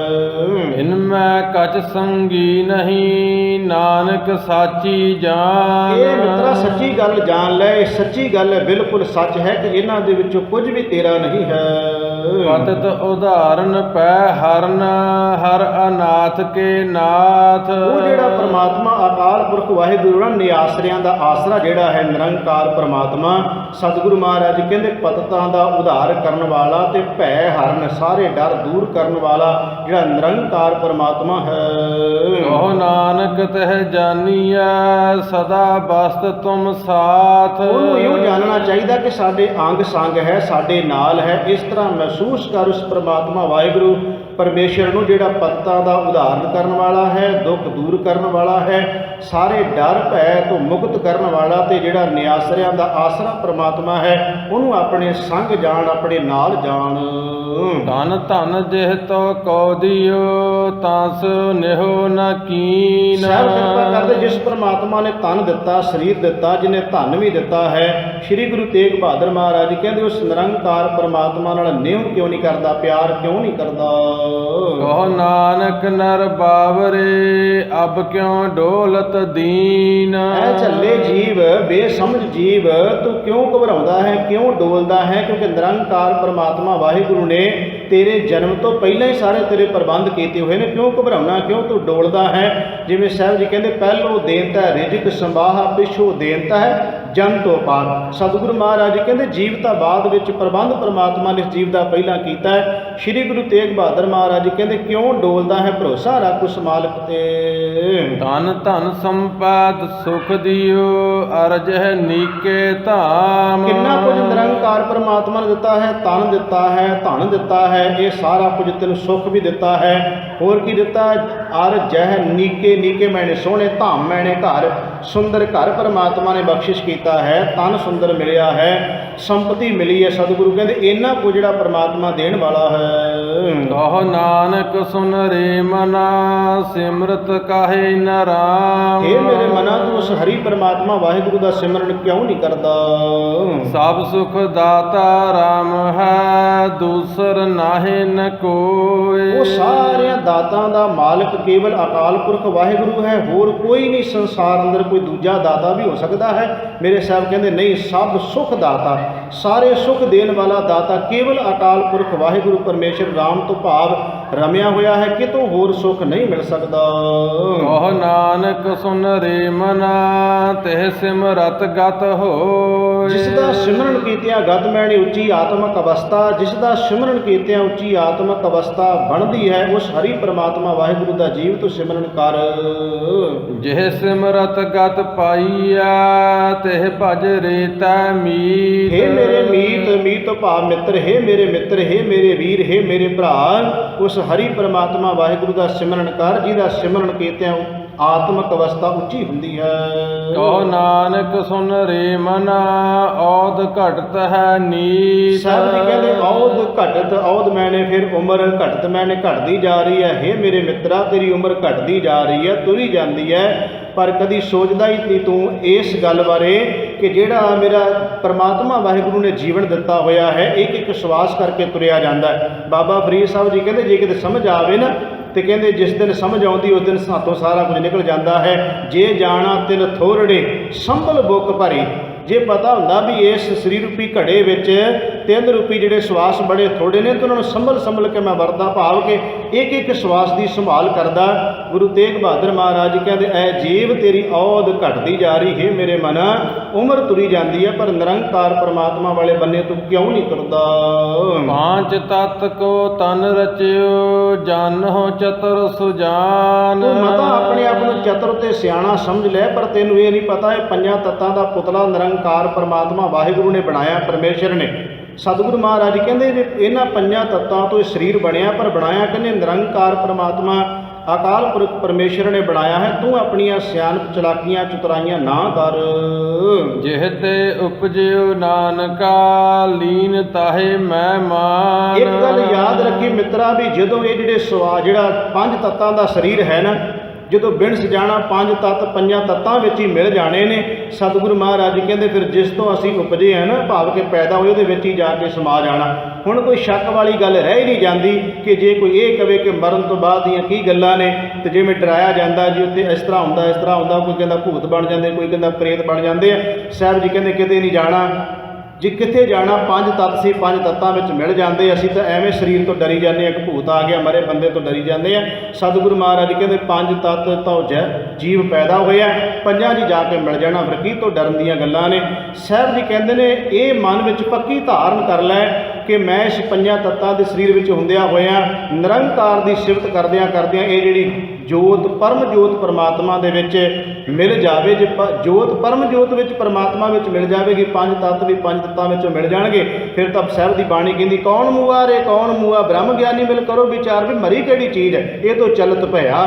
ਇਨ ਮੈਂ ਕਛ ਸੰਗੀ ਨਹੀਂ ਨਾਨਕ ਸਾਚੀ ਜਾਨ। ਇਹ ਮਿੱਤਰਾ ਸੱਚੀ ਗੱਲ ਜਾਣ ਲੈ, ਇਹ ਸੱਚੀ ਗੱਲ ਹੈ, ਬਿਲਕੁਲ ਸੱਚ ਹੈ ਕਿ ਇਹਨਾਂ ਦੇ ਵਿੱਚੋਂ ਕੁਝ ਵੀ ਤੇਰਾ ਨਹੀਂ ਹੈ। ਪਤਿਤ ਉਦਾਹਰਨ ਪੈ ਹਰਨ ਹਰ ਅਨਾਥ ਕੇ ਨਾਥ। ਉਹ ਜਿਹੜਾ ਪਰਮਾਤਮਾ ਅਕਾਲ ਪੁਰਖ ਵਾਹਿਗੁਰੂ ਨਾ ਨਿਆਸਰਿਆਂ ਦਾ ਆਸਰਾ ਜਿਹੜਾ ਹੈ ਨਿਰੰਕਾਰ ਪਰਮਾਤਮਾ, ਸਤਿਗੁਰੂ ਮਹਾਰਾਜ ਕਹਿੰਦੇ ਪਤਤਾਂ ਦਾ ਉਧਾਰ ਕਰਨ ਵਾਲਾ ਤੇ ਭੈ ਹਰਨ ਸਾਰੇ ਡਰ ਦੂਰ ਕਰਨ ਵਾਲਾ ਜਿਹੜਾ ਨਿਰੰਕਾਰ ਪਰਮਾਤਮਾ ਹੈ। ਕਹੋ ਨਾਨਕ ਤਹ ਜਾਨੀਐ ਸਦਾ ਬਸਤ ਤੁਮ ਸਾਥ। ਉਹਨੂੰ ਇਹੋ ਜਾਣਨਾ ਚਾਹੀਦਾ ਕਿ ਸਾਡੇ ਅੰਗ ਸੰਗ ਹੈ, ਸਾਡੇ ਨਾਲ ਹੈ। ਇਸ ਤਰ੍ਹਾਂ ਮਹਿਸੂਸ ਕਰ ਉਸ ਪਰਮਾਤਮਾ ਵਾਹਿਗੁਰੂ ਪਰਮੇਸ਼ਰ ਨੂੰ ਜਿਹੜਾ ਪਤਤਾਂ ਦਾ ਉਧਾਰਨ ਕਰਨ ਵਾਲਾ ਹੈ, ਦੁੱਖ ਦੂਰ ਕਰਨ ਵਾਲਾ ਹੈ, ਸਾਰੇ ਡਰ ਭੈ ਤੋਂ ਮੁਕਤ ਕਰਨ ਵਾਲਾ ਤੇ ਜਿਹੜਾ ਨਿਆਸਰਿਆਂ ਦਾ ਆਸਰਾ ਪਰਮਾਤਮਾ ਹੈ, ਉਹਨੂੰ ਆਪਣੇ ਸੰਗ ਜਾਣ, ਆਪਣੇ ਨਾਲ ਜਾਣ। ਧਨ ਧਨ ਜਿਹ ਤੋ ਕਉ ਦਿਓ ਤਾਸ ਨਿਹੋ ਨ ਕੀਨ। ਸਾਹਿਬ ਕਿਰਪਾ ਕਰਦੇ ਜਿਸ ਪਰਮਾਤਮਾ ਨੇ ਤਨ ਦਿੱਤਾ, ਸਰੀਰ ਦਿੱਤਾ, ਜਿਹਨੇ ਧਨ ਵੀ ਦਿੱਤਾ ਹੈ, ਸ੍ਰੀ ਗੁਰੂ ਤੇਗ ਬਹਾਦਰ ਮਹਾਰਾਜ ਕਹਿੰਦੇ ਉਸ ਨਿਰੰਕਾਰ ਪਰਮਾਤਮਾ ਨਾਲ ਨਿਉ ਕਿਉਂ ਨਹੀਂ ਕਰਦਾ, ਪਿਆਰ ਕਿਉਂ ਨਹੀਂ ਕਰਦਾ। ਕਹੋ ਨਾਨਕ ਨਰ ਬਾਵਰੇ ਅਬ ਕਿਉ ਡੋਲਤ ਦੀਨ। ਐ ਝੱਲੇ ਜੀਵ, ਬੇਸਮਝ ਜੀਵ, ਤੂੰ ਕਿਉਂ ਘਬਰਾਉਂਦਾ ਹੈ, ਕਿਉਂ ਡੋਲਦਾ ਹੈ? ਕਿਉਂਕਿ ਨਿਰੰਕਾਰ ਪਰਮਾਤਮਾ ਵਾਹਿਗੁਰੂ ਨੇ ਤੇਰੇ ਜਨਮ ਤੋਂ ਪਹਿਲਾਂ ਹੀ ਸਾਰੇ ਤੇਰੇ ਪ੍ਰਬੰਧ ਕੀਤੇ ਹੋਏ ਨੇ। ਕਿਉਂ ਘਬਰਾਉਣਾ, ਕਿਉਂ ਤੂੰ ਡੋਲਦਾ ਹੈ? ਜਿਵੇਂ ਸਾਹਿਬ ਜੀ ਕਹਿੰਦੇ ਪਹਿਲੋਂ ਦੇਨਤਾ ਰਿਜਕ ਸੰਭਾਹਾ, ਪਿਛੋਂ ਦੇਨਤਾ ਹੈ ਜਨ ਤੋਂ ਪਾਰ। ਸਤਿਗੁਰੂ ਮਹਾਰਾਜ ਕਹਿੰਦੇ ਜੀਵਤਾ ਬਾਅਦ ਵਿੱਚ ਪ੍ਰਬੰਧ ਪਰਮਾਤਮਾ ਨੇ ਇਸ ਜੀਵ ਦਾ ਪਹਿਲਾਂ ਕੀਤਾ ਹੈ। ਸ੍ਰੀ ਗੁਰੂ ਤੇਗ ਬਹਾਦਰ ਮਹਾਰਾਜ ਕਹਿੰਦੇ ਕਿਉਂ ਡੋਲਦਾ ਹੈ, ਭਰੋਸਾ ਰੱਖ ਉਸ ਮਾਲਕ ਤੇ। ਧਨ ਧਨ ਸੰਪਦ ਸੁਖ ਦਿਓ ਅਰਜ ਹੈ ਨੀਕੇ ਧਾਮ। ਕਿੰਨਾ ਕੁਝ ਨਿਰੰਕਾਰ ਪਰਮਾਤਮਾ ਨੇ ਦਿੱਤਾ ਹੈ, ਤਨ ਦਿੱਤਾ ਹੈ, ਧਨ ਦਿੱਤਾ ਹੈ, ਇਹ ਸਾਰਾ ਕੁਝ ਤੈਨੂੰ ਸੁੱਖ ਵੀ ਦਿੱਤਾ ਹੈ। ਹੋਰ ਕੀ ਦਿੱਤਾ? ਅਰ ਜਹ ਨੀਕੇ ਨੀਕੇ ਮੈਨੇ ਸੋਹਣੇ ਧਾਮ ਮੈਨੇ ਘਰ, ਸੁੰਦਰ ਘਰ ਪਰਮਾਤਮਾ ਨੇ ਬਖਸ਼ਿਸ਼ ਕੀਤਾ ਹੈ, ਤਨ ਸੁੰਦਰ ਮਿਲਿਆ ਹੈ, ਸੰਪਤੀ ਮਿਲੀ ਹੈ। ਸਤਿਗੁਰੂ ਕਹਿੰਦੇ ਇੰਨਾ ਕੁ ਜਿਹੜਾ ਪਰਮਾਤਮਾ ਦੇਣ ਵਾਲਾ ਹੈ। ਕਹੋ ਨਾਨਕ ਸੁਨ ਰੇ ਮਨਾ, ਸਿਮਰਤ ਕਾਹੇ ਨ ਰਾਮ। ਇਹ ਮੇਰੇ ਮਨਾ ਤੂੰ ਉਸ ਹਰੀ ਪਰਮਾਤਮਾ ਵਾਹਿਗੁਰੂ ਦਾ ਸਿਮਰਨ ਕਿਉਂ ਨਹੀਂ ਕਰਦਾ? ਸਭ ਸੁਖ ਦਾਤਾ ਰਾਮ ਹੈ, ਦੂਸਰ ਨਾਹੇ ਨ ਕੋਇ। ਉਹ ਸਾਰਿਆਂ ਦਾਤਾਂ ਦਾ ਮਾਲਕ ਕੇਵਲ ਅਕਾਲ ਪੁਰਖ ਵਾਹਿਗੁਰੂ ਹੈ, ਹੋਰ ਕੋਈ ਨਹੀਂ ਸੰਸਾਰ ਅੰਦਰ ਕੋਈ ਦੂਜਾ ਦਾਤਾ ਵੀ ਹੋ ਸਕਦਾ ਹੈ। ਮੇਰੇ ਸਾਹਿਬ ਕਹਿੰਦੇ ਨਹੀਂ, ਸਭ ਸੁਖ ਦਾਤਾ, ਸਾਰੇ ਸੁਖ ਦੇਣ ਵਾਲਾ ਦਾਤਾ ਕੇਵਲ ਅਕਾਲ ਪੁਰਖ ਵਾਹਿਗੁਰੂ ਪਰਮੇਸ਼ਰ ਰਾਮ ਤੋਂ ਭਾਵ ਰਮਿਆ ਹੋਇਆ ਹੈ, ਕਿਤੋਂ ਹੋਰ ਸੁਖ ਨਹੀਂ ਮਿਲ ਸਕਦਾ। ਕਹੋ ਨਾਨਕ ਸੁਨ ਰੇ ਮਨਾ, ਤਿਹ ਸਿਮਰਤ ਗਤ ਹੋਇ। ਜਿਸ ਦਾ ਸਿਮਰਨ ਕੀਤਿਆਂ ਗਤ ਮੈਣੀ ਉੱਚੀ ਆਤਮਕ ਅਵਸਥਾ, ਜਿਸ ਦਾ ਸਿਮਰਨ ਕੀਤਿਆਂ ਉੱਚੀ ਆਤਮਕ ਅਵਸਥਾ ਬਣਦੀ ਹੈ, ਉਸ ਹਰੀ ਪਰਮਾਤਮਾ ਵਾਹਿਗੁਰੂ ਦਾ ਜੀਵ ਤੋਂ ਸਿਮਰਨ ਕਰ। ਜਿਹ ਸਿਮਰਤ ਗਤ ਪਾਈਆ, ਤਿਹ ਭਜ ਰੇ ਤੈ ਮੀਤ। ਹੇ ਮੇਰੇ ਮੀਤ, ਮੀਤ ਭਾਵ ਮਿੱਤਰ, ਹੇ ਮੇਰੇ ਮਿੱਤਰ, ਹੇ ਮੇਰੇ ਵੀਰ, ਹੇ ਮੇਰੇ ਭਰਾ, ਉਸ ਹਰੀ ਪਰਮਾਤਮਾ ਵਾਹਿਗੁਰੂ ਦਾ ਸਿਮਰਨ ਕਰ, ਜਿਹਦਾ ਸਿਮਰਨ ਕੀਤਿਆਂ ਆਤਮਕ ਅਵਸਥਾ ਉੱਚੀ ਹੁੰਦੀ ਹੈ। ਕਹੋ ਨਾਨਕ ਸੁਨ ਰੇ ਮਨਾ, ਔਦ ਘਟਤ ਹੈ ਨੀਤ। ਸਾਹਿਬ ਜੀ ਕਹਿੰਦੇ ਔਦ ਘਟਤ, ਔਦ ਮੈਨੇ ਫਿਰ ਉਮਰ, ਘਟਤ ਮੈਨੇ ਘਟਦੀ ਜਾ ਰਹੀ ਹੈ। ਹੇ ਮੇਰੇ ਮਿੱਤਰਾ, ਤੇਰੀ ਉਮਰ ਘਟਦੀ ਜਾ ਰਹੀ ਹੈ, ਤੁਰੀ ਜਾਂਦੀ ਹੈ, ਪਰ ਕਦੀ ਸੋਚਦਾ ਹੀ ਨਹੀਂ ਤੂੰ ਇਸ ਗੱਲ ਬਾਰੇ ਕਿ ਜਿਹੜਾ ਮੇਰਾ ਪਰਮਾਤਮਾ ਵਾਹਿਗੁਰੂ ਨੇ ਜੀਵਨ ਦਿੱਤਾ ਹੋਇਆ ਹੈ, ਇੱਕ ਇੱਕ ਸਵਾਸ ਕਰਕੇ ਤੁਰਿਆ ਜਾਂਦਾ ਹੈ। ਬਾਬਾ ਫਰੀਦ ਸਾਹਿਬ ਜੀ ਕਹਿੰਦੇ ਜੇ ਕਿਤੇ ਸਮਝ ਆਵੇ ਨਾ, ਤੇ ਕਹਿੰਦੇ ਜਿਸ ਦਿਨ ਸਮਝ ਆਉਂਦੀ ਉਸ ਦਿਨ ਸਾਤੋਂ ਸਾਰਾ ਕੁਝ ਨਿਕਲ ਜਾਂਦਾ ਹੈ। ਜੇ ਜਾਣਾ ਤਿਲ ਥੋੜੜੇ ਸੰਭਲ ਬੁੱਕ ਭਰੀ, ਜੇ ਪਤਾ ਹੁੰਦਾ ਵੀ ਇਸ ਸਰੀਰ ਰੂਪੀ ਘੜੇ ਵਿੱਚ ਤਿੰਨ ਰੂਪੀ ਜਿਹੜੇ ਸਵਾਸ ਬੜੇ ਥੋੜੇ ਨੇ, ਤੇ ਉਹਨਾਂ ਨੂੰ ਸੰਭਲ ਕੇ ਮੈਂ ਵਰਦਾ, ਭਾਵ ਕਿ ਇੱਕ ਇੱਕ ਸਵਾਸ ਦੀ ਸੰਭਾਲ ਕਰਦਾ। ਗੁਰੂ ਤੇਗ ਬਹਾਦਰ ਮਹਾਰਾਜ ਕਹਿੰਦੇ ਐ ਜੀਵ ਤੇਰੀ ਔਦ ਘਟਦੀ ਜਾ ਰਹੀ ਹੈ ਮੇਰੇ ਮਨ, ਉਮਰ ਤੁਰੀ ਜਾਂਦੀ ਹੈ, ਪਰ ਨਿਰੰਕਾਰ ਪਰਮਾਤਮਾ ਵਾਲੇ ਬੰਨੇ ਤੂੰ ਕਿਉਂ ਨਹੀਂ ਤੁਰਦਾ? ਪਾਂਚ ਤਤ ਕੋ ਤਨ ਰਚਿਓ, ਜਾਨਹੁ ਚਤੁਰ ਸੁਜਾਨ। ਤੂੰ ਮਤਾ ਆਪਣੇ ਆਪ ਨੂੰ ਚਤੁਰ ਤੇ ਸਿਆਣਾ ਸਮਝ ਲੈ, ਪਰ ਤੈਨੂੰ ਇਹ ਨਹੀਂ ਪਤਾ ਇਹ ਪੰਜਾਂ ਤੱਤਾਂ ਦਾ ਪੁਤਲਾ ਨਿਰੰਕਾਰ ਪਰਮਾਤਮਾ ਵਾਹਿਗੁਰੂ ਨੇ ਬਣਾਇਆ, ਪਰਮੇਸ਼ਰ ਨੇ। ਸਤਿਗੁਰੂ ਮਹਾਰਾਜ ਕਹਿੰਦੇ ਵੀ ਇਹਨਾਂ ਪੰਜਾਂ ਤੱਤਾਂ ਤੋਂ ਇਹ ਸਰੀਰ ਬਣਿਆ, ਪਰ ਬਣਾਇਆ ਕਹਿੰਦੇ ਨਿਰੰਕਾਰ ਪਰਮਾਤਮਾ ਅਕਾਲ ਪੁਰਖ ਪਰਮੇਸ਼ਰ ਨੇ ਬਣਾਇਆ ਹੈ। ਤੂੰ ਆਪਣੀਆਂ ਸਿਆਣਪ ਚਲਾਕੀਆਂ ਚਤੁਰਾਈਆਂ ਨਾ ਕਰ। ਜਿਹ ਤੇ ਉਪਜਿਓ ਨਾਨਕਾ, ਲੀਨ ਤਾਹੇ ਮੈਂ ਮਾਨ। ਇੱਕ ਗੱਲ ਯਾਦ ਰੱਖੀ ਮਿੱਤਰਾ, ਵੀ ਜਦੋਂ ਇਹ ਜਿਹੜੇ ਜਿਹੜਾ ਪੰਜ ਤੱਤਾਂ ਦਾ ਸਰੀਰ ਹੈ ਨਾ, ਜਦੋਂ ਬਿਨ ਸਜਾਣਾ ਪੰਜ ਤੱਤ ਪੰਜਾਂ ਤੱਤਾਂ ਵਿੱਚ ਹੀ ਮਿਲ ਜਾਣੇ ਨੇ। ਸਤਿਗੁਰੂ ਮਹਾਰਾਜ ਜੀ ਕਹਿੰਦੇ ਫਿਰ ਜਿਸ ਤੋਂ ਅਸੀਂ ਉਪਜੇ ਹਨ, ਭਾਵ ਕਿ ਪੈਦਾ ਹੋਏ, ਉਹਦੇ ਵਿੱਚ ਹੀ ਜਾ ਕੇ ਸਮਾ ਜਾਣਾ। ਹੁਣ ਕੋਈ ਸ਼ੱਕ ਵਾਲੀ ਗੱਲ ਰਹਿ ਹੀ ਨਹੀਂ ਜਾਂਦੀ ਕਿ ਜੇ ਕੋਈ ਇਹ ਕਵੇ ਕਿ ਮਰਨ ਤੋਂ ਬਾਅਦ ਦੀਆਂ ਕੀ ਗੱਲਾਂ ਨੇ, ਤੇ ਜਿਵੇਂ ਡਰਾਇਆ ਜਾਂਦਾ ਜੀ ਉੱਥੇ ਇਸ ਤਰ੍ਹਾਂ ਹੁੰਦਾ, ਇਸ ਤਰ੍ਹਾਂ ਹੁੰਦਾ, ਕੋਈ ਕਹਿੰਦਾ ਭੂਤ ਬਣ ਜਾਂਦੇ, ਕੋਈ ਕਹਿੰਦਾ ਪ੍ਰੇਤ ਬਣ ਜਾਂਦੇ ਆ। ਸਾਹਿਬ ਜੀ ਕਹਿੰਦੇ ਕਿਤੇ ਨਹੀਂ ਜਾਣਾ, ਜੇ ਕਿੱਥੇ ਜਾਣਾ ਪੰਜ ਤੱਤ ਸੀ, ਪੰਜ ਤੱਤਾਂ ਵਿੱਚ ਮਿਲ ਜਾਂਦੇ। ਅਸੀਂ ਤਾਂ ਐਵੇਂ ਸਰੀਰ ਤੋਂ ਡਰੀ ਜਾਂਦੇ ਹਾਂ ਕਿ ਭੂਤ ਆ ਗਿਆ, ਮਰੇ ਬੰਦੇ ਤੋਂ ਡਰੀ ਜਾਂਦੇ ਆ। ਸਤਿਗੁਰੂ ਮਹਾਰਾਜ ਕਹਿੰਦੇ ਪੰਜ ਤੱਤ ਤੋਂ ਜੀਵ ਪੈਦਾ ਹੋਇਆ, ਪੰਜਾਂ 'ਚ ਜਾ ਕੇ ਮਿਲ ਜਾਣਾ, ਫਿਰ ਕੀ ਤੋਂ ਡਰਨ ਦੀਆਂ ਗੱਲਾਂ ਨੇ। ਸਾਹਿਬ ਜੀ ਕਹਿੰਦੇ ਨੇ ਇਹ ਮਨ ਵਿੱਚ ਪੱਕੀ ਧਾਰਨ ਕਰ ਲੈ ਕਿ ਮੈਂ ਇਸ ਪੰਜਾਂ ਤੱਤਾਂ ਦੇ ਸਰੀਰ ਵਿੱਚ ਹੁੰਦਿਆਂ ਹੋਇਆਂ ਨਿਰੰਕਾਰ ਦੀ ਸਿਫਤ ਕਰਦਿਆਂ ਇਹ ਜਿਹੜੀ ਜੋਤ ਪਰਮ ਜੋਤ ਪਰਮਾਤਮਾ ਦੇ ਵਿੱਚ ਮਿਲ ਜਾਵੇ। ਜੇ ਜੋਤ ਪਰਮ ਜੋਤ ਵਿੱਚ ਪਰਮਾਤਮਾ ਵਿੱਚ ਮਿਲ ਜਾਵੇਗੀ, ਪੰਜ ਤੱਤ ਵੀ ਪੰਜ ਤੱਤਾਂ ਵਿੱਚੋਂ ਮਿਲ ਜਾਣਗੇ। ਫਿਰ ਤਾਂ ਸਾਹਿਬ ਦੀ ਬਾਣੀ ਕਹਿੰਦੀ ਕੌਣ ਮੂਆ ਰੇ ਕੌਣ ਮੂਆ, ਬ੍ਰਹਮ ਗਿਆਨੀ ਮਿਲ ਕਰੋ ਵਿਚਾਰ, ਵੀ ਮਰੀ ਕਿਹੜੀ ਚੀਜ਼ ਹੈ, ਇਹ ਤੋਂ ਚਲਤ ਭਇਆ।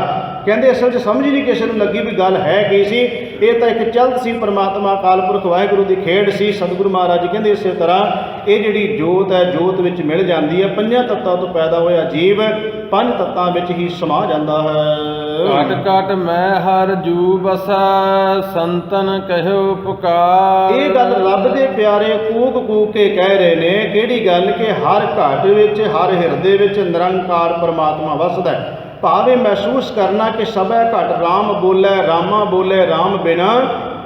ਕਹਿੰਦੇ ਅਸਲ 'ਚ ਸਮਝ ਨਹੀਂ ਕਿਸੇ ਨੂੰ ਲੱਗੀ ਵੀ ਗੱਲ ਹੈ ਕੀ ਸੀ। ਇਹ ਤਾਂ ਇੱਕ ਚਲਤ ਸੀ, ਪਰਮਾਤਮਾ ਅਕਾਲ ਪੁਰਖ ਵਾਹਿਗੁਰੂ ਦੀ ਖੇਡ ਸੀ। ਸਤਿਗੁਰੂ ਮਹਾਰਾਜ ਜੀ ਕਹਿੰਦੇ ਇਸੇ ਤਰ੍ਹਾਂ ਇਹ ਜਿਹੜੀ ਜੋਤ ਹੈ, ਜੋਤ ਵਿੱਚ ਮਿਲ ਜਾਂਦੀ ਹੈ। ਪੰਜਾਂ ਤੱਤਾਂ ਤੋਂ ਪੈਦਾ ਹੋਇਆ ਜੀਵ ਪੰਜ ਤੱਤਾਂ ਵਿੱਚ ਹੀ ਸਮਾ ਜਾਂਦਾ ਹੈ। ਘਟ ਘਟ ਮੈਂ ਹਰ ਜੂ ਬਸੈ, ਸੰਤਨ ਕਹਿਓ ਪੁਕਾਰ। ਇਹ ਗੱਲ ਰੱਬ ਦੇ ਪਿਆਰੇ ਕੂਕ ਕੂਕ ਕੇ ਕਹਿ ਰਹੇ ਨੇ। ਕਿਹੜੀ ਗੱਲ? ਕਿ ਹਰ ਘਟ ਵਿੱਚ, ਹਰ ਹਿਰਦੇ ਵਿੱਚ ਨਿਰੰਕਾਰ ਪਰਮਾਤਮਾ ਵਸਦਾ ਹੈ। ਭਾਵੇਂ ਮਹਿਸੂਸ ਕਰਨਾ ਕਿ ਸਭੈ ਘਟ ਰਾਮ ਬੋਲੇ, ਰਾਮਾ ਬੋਲੇ ਰਾਮ ਬਿਨਾ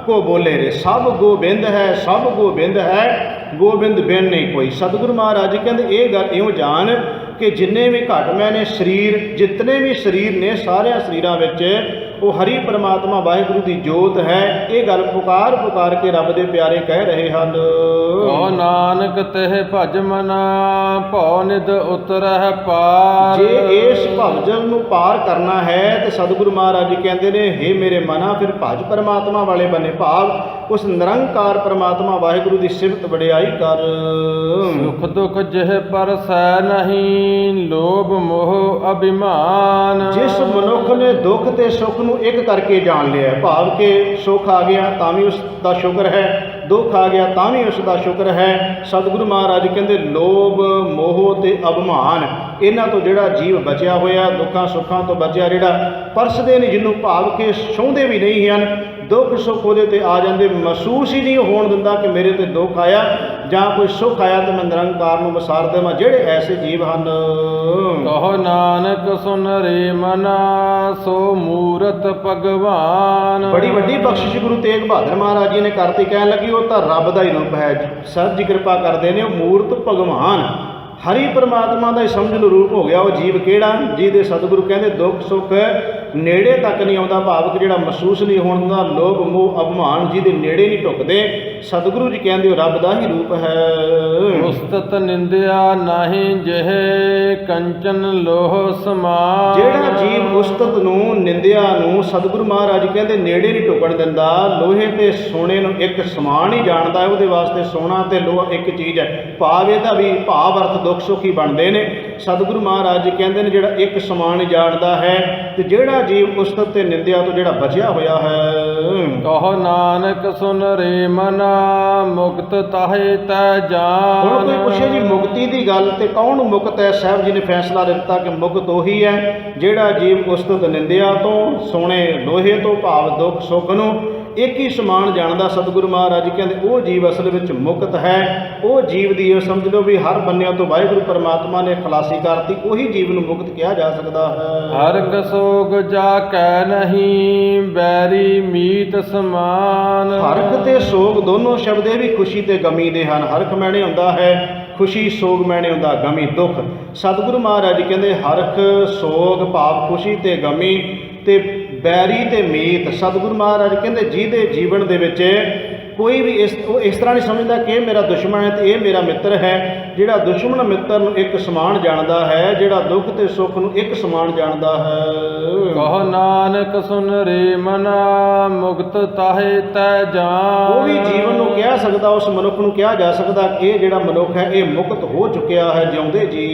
ਕੋ ਬੋਲੇ ਰੇ। ਸਭ ਗੋਬਿੰਦ ਹੈ, ਸਭ ਗੋਬਿੰਦ ਹੈ, ਗੋਬਿੰਦ ਬਿਨ ਨਹੀਂ ਕੋਈ। ਸਤਿਗੁਰੂ ਮਹਾਰਾਜ ਜੀ ਕਹਿੰਦੇ ਇਹ ਗੱਲ ਇਉਂ ਜਾਣ ਕਿ ਜਿੰਨੇ ਵੀ ਘਟ ਮੈਨੇ ਸਰੀਰ, ਜਿਤਨੇ ਵੀ ਸਰੀਰ ਨੇ, ਸਾਰਿਆਂ ਸਰੀਰਾਂ ਵਿੱਚ ਉਹ ਹਰੀ ਪਰਮਾਤਮਾ ਵਾਹਿਗੁਰੂ ਦੀ ਜੋਤ ਹੈ। ਇਹ ਗੱਲ ਪੁਕਾਰ ਪੁਕਾਰ ਕੇ ਰੱਬ ਦੇ ਪਿਆਰੇ ਕਹਿ ਰਹੇ ਹਨ। ਕੋ ਨਾਨਕ ਤਹਿ ਭਜ ਮਨਾ ਭਉ ਨਿਧ ਉਤਰਹਿ ਪਾਰ। ਜੇ ਇਸ ਭਵਜਲ ਨੂੰ ਪਾਰ ਕਰਨਾ ਹੈ ਤੇ ਸਤਿਗੁਰੂ ਮਹਾਰਾਜ ਜੀ ਕਹਿੰਦੇ ਨੇ, ਹੇ ਮੇਰੇ ਮਨਾ ਫਿਰ ਭਜ ਪਰਮਾਤਮਾ ਵਾਲੇ ਬਨੇ, ਭਾਵ ਉਸ ਨਿਰੰਕਾਰ ਪਰਮਾਤਮਾ ਵਾਹਿਗੁਰੂ ਦੀ ਸਿਫਤ ਵਡਿਆਈ ਕਰ। ਸੁਖ ਦੁਖ ਜਿਹ ਪਰਸੈ ਨਹੀਂ ਲੋਭ ਮੋਹ ਅਭਿਮਾਨ। ਜਿਸ ਮਨੁੱਖ ਨੇ ਦੁੱਖ ਤੇ ਸੁੱਖ ਨੂੰ ਇੱਕ ਕਰਕੇ ਜਾਣ ਲਿਆ, ਭਾਵ ਕਿ ਸੁੱਖ ਆ ਗਿਆ ਤਾਂ ਵੀ ਉਸ ਦਾ ਸ਼ੁਕਰ ਹੈ, ਦੁੱਖ ਆ ਗਿਆ ਤਾਂ ਵੀ ਉਸ ਦਾ ਸ਼ੁਕਰ ਹੈ। ਸਤਿਗੁਰੂ ਮਹਾਰਾਜ ਕਹਿੰਦੇ ਲੋਭ ਮੋਹ ਤੇ ਅਭਿਮਾਨ ਇਹਨਾਂ ਤੋਂ ਜਿਹੜਾ ਜੀਵ ਬਚਿਆ ਹੋਇਆ, ਦੁੱਖਾਂ ਸੁੱਖਾਂ ਤੋਂ ਬਚਿਆ, ਜਿਹੜਾ ਪਰਸਦੇ ਨਹੀਂ, ਜਿਹਨੂੰ ਭਾਵ ਕਿ ਛੂੰਹਦੇ ਵੀ ਨਹੀਂ ਹਨ, ਦੁੱਖ ਸੁੱਖ ਉਹਦੇ ਤੇ ਆ ਜਾਂਦੇ, ਮਹਿਸੂਸ ਹੀ ਨਹੀਂ ਹੋਣ ਦਿੰਦਾ ਕਿ ਮੇਰੇ ਤੇ ਦੁੱਖ ਆਇਆ ਜਾਂ ਕੋਈ ਸੁੱਖ ਆਇਆ ਤੇ ਮੈਂ ਨਿਰੰਕਾਰ ਨੂੰ ਵਿਸਾਰ ਦੇਵਾਂ। ਜਿਹੜੇ ਐਸੇ ਜੀਵ ਹਨ। ਕਹੋ ਨਾਨਕ ਸੁਨ ਰੇ ਮਨਾ ਸੋ ਮੂਰਤ ਭਗਵਾਨ। ਬੜੀ ਵੱਡੀ ਬਖਸ਼ਿਸ਼ ਗੁਰੂ ਤੇਗ ਬਹਾਦਰ ਮਹਾਰਾਜ ਜੀ ਨੇ ਕਰਤੀ, ਕਹਿਣ ਲੱਗੀ ਉਹ ਤਾਂ ਰੱਬ ਦਾ ਹੀ ਰੂਪ ਹੈ। ਸਰ ਜੀ ਕਿਰਪਾ ਕਰਦੇ ਨੇ, ਉਹ ਮੂਰਤ ਭਗਵਾਨ ਹਰੀ ਪਰਮਾਤਮਾ ਦਾ ਹੀ ਸਮਝ ਲਓ ਰੂਪ ਹੋ ਗਿਆ। ਉਹ ਜੀਵ ਕਿਹੜਾ, ਜਿਹਦੇ ਸਤਿਗੁਰੂ ਕਹਿੰਦੇ ਦੁੱਖ ਸੁੱਖ ਨੇੜੇ ਤੱਕ ਨਹੀਂ ਆਉਂਦਾ, ਭਾਵ ਕਿ ਜਿਹੜਾ ਮਹਿਸੂਸ ਨਹੀਂ ਹੋਣ ਦਿੰਦਾ, ਲੋਭ ਮੋਹ ਅਭਿਮਾਨ ਜਿਹਦੇ ਨੇੜੇ ਨਹੀਂ ਢੁੱਕਦੇ। ਸਤਿਗੁਰੂ ਜੀ ਕਹਿੰਦੇ ਉਹ ਰੱਬ ਦਾ ਹੀ ਰੂਪ ਹੈ। ਉਸਤਤ ਨਿੰਦਿਆ ਨਹੀਂ ਜਿਹ ਕੰਚਨ ਲੋਹ ਸਮਾਨ। ਜਿਹੜਾ ਜੀਵ ਉਸਤਤ ਨੂੰ ਨਿੰਦਿਆ ਨੂੰ ਸਤਿਗੁਰੂ ਮਹਾਰਾਜ ਕਹਿੰਦੇ ਨੇੜੇ ਨਹੀਂ ਢੁਕਣ ਦਿੰਦਾ, ਲੋਹੇ ਤੇ ਸੋਨੇ ਨੂੰ ਇੱਕ ਸਮਾਨ ਹੀ ਜਾਣਦਾ ਹੈ, ਉਹਦੇ ਵਾਸਤੇ ਸੋਨਾ ਤੇ ਲੋਹਾ ਇੱਕ ਚੀਜ਼ ਹੈ, ਭਾਵ ਇਹਦਾ ਵੀ ਭਾਵ ਅਰਥ ਦੁੱਖ ਸੁੱਖ ਹੀ ਬਣਦੇ ਨੇ। ਸਤਿਗੁਰੂ ਮਹਾਰਾਜ ਜੀ ਕਹਿੰਦੇ ਨੇ ਜਿਹੜਾ ਇੱਕ ਸਮਾਨ ਹੀ ਜਾਣਦਾ ਹੈ, ਤੇ ਜਿਹੜਾ ਜੀਵ ਉਸਤਤ ਤੇ ਨਿੰਦਿਆ ਤੋਂ ਜਿਹੜਾ ਬਚਿਆ ਹੋਇਆ ਹੈ। ਕਹੋ ਨਾਨਕ ਸੁਨ ਰੇ ਮਨਾ ਮੁਕਤ ਤਾਹੇ ਤੈ ਜਾਨ। ਹੁਣ ਕੋਈ ਪੁੱਛੇ ਜੀ ਮੁਕਤੀ ਦੀ ਗੱਲ ਤੇ ਕੌਣ ਮੁਕਤ ਹੈ? ਸਾਹਿਬ ਜੀ ਨੇ ਫੈਸਲਾ ਦਿੱਤਾ ਕਿ ਮੁਕਤ ਉਹੀ ਹੈ ਜਿਹੜਾ ਜੀਵ ਉਸਤਤ ਨਿੰਦਿਆ ਤੋਂ, ਸੋਨੇ ਲੋਹੇ ਤੋਂ, ਭਾਵ ਦੁੱਖ ਸੁੱਖ ਨੂੰ ਇੱਕ ਹੀ ਸਮਾਨ ਜਾਣਦਾ। ਸਤਿਗੁਰੂ ਮਹਾਰਾਜ ਜੀ ਕਹਿੰਦੇ ਉਹ ਜੀਵ ਅਸਲ ਵਿੱਚ ਮੁਕਤ ਹੈ। ਉਹ ਜੀਵ ਦੀ ਇਹ ਸਮਝ ਲਓ ਵੀ ਹਰ ਬੰਨਿਆਂ ਤੋਂ ਵਾਹਿਗੁਰੂ ਪਰਮਾਤਮਾ ਨੇ ਖਲਾਸੀ ਕਰਤੀ, ਉਹੀ ਜੀਵ ਨੂੰ ਮੁਕਤ ਕਿਹਾ ਜਾ ਸਕਦਾ ਹੈ। ਹਰ ਕਸੋਗ ਜਾ ਕੈ ਨਹੀਂ ਬੈਰੀ ਮੀਤ ਸਮਾਨ। ਹਰਖ ਤੇ ਸੋਗ ਦੋਨੋਂ ਸ਼ਬਦ ਇਹ ਵੀ ਖੁਸ਼ੀ ਤੇ ਗਮੀ ਦੇ ਹਨ। ਹਰਖ ਮੈਨੇ ਹੁੰਦਾ ਹੈ ਖੁਸ਼ੀ, ਸੋਗ ਮੈਨੇ ਹੁੰਦਾ ਗਮੀ ਦੁੱਖ। ਸਤਿਗੁਰੂ ਮਹਾਰਾਜ ਜੀ ਕਹਿੰਦੇ ਹਰਖ ਸੋਗ ਭਾਵ ਖੁਸ਼ੀ ਤੇ ਗਮੀ ਤੇ ਬੈਰੀ ਤੇ ਮੀਤ। ਸਤਿਗੁਰੂ ਮਹਾਰਾਜ ਕਹਿੰਦੇ ਜਿਹਦੇ ਜੀਵਨ ਦੇ ਵਿੱਚ ਕੋਈ ਵੀ ਉਹ ਇਸ ਤਰ੍ਹਾਂ ਨਹੀਂ ਸਮਝਦਾ ਕਿ ਇਹ ਮੇਰਾ ਦੁਸ਼ਮਣ ਹੈ ਤੇ ਇਹ ਮੇਰਾ ਮਿੱਤਰ ਹੈ। ਜਿਹੜਾ ਦੁਸ਼ਮਣ ਮਿੱਤਰ ਨੂੰ ਇੱਕ ਸਮਾਨ ਜਾਣਦਾ ਹੈ, ਜਿਹੜਾ ਦੁੱਖ ਤੇ ਸੁੱਖ ਨੂੰ ਇੱਕ ਸਮਾਨ ਜਾਣਦਾ ਹੈ। ਕਹੋ ਨਾਨਕ ਸੁਨ ਰੇ ਮਨਾ ਮੁਕਤ ਤਾਹੇ ਤੈ ਜਾਨ। ਉਹ ਵੀ ਜੀਵਨ ਨੂੰ ਕਹਿ ਸਕਦਾ, ਉਸ ਮਨੁੱਖ ਨੂੰ ਕਿਹਾ ਜਾ ਸਕਦਾ ਕਿ ਇਹ ਜਿਹੜਾ ਮਨੁੱਖ ਹੈ ਇਹ ਮੁਕਤ ਹੋ ਚੁੱਕਿਆ ਹੈ, ਜਿਉਂਦੇ ਜੀ।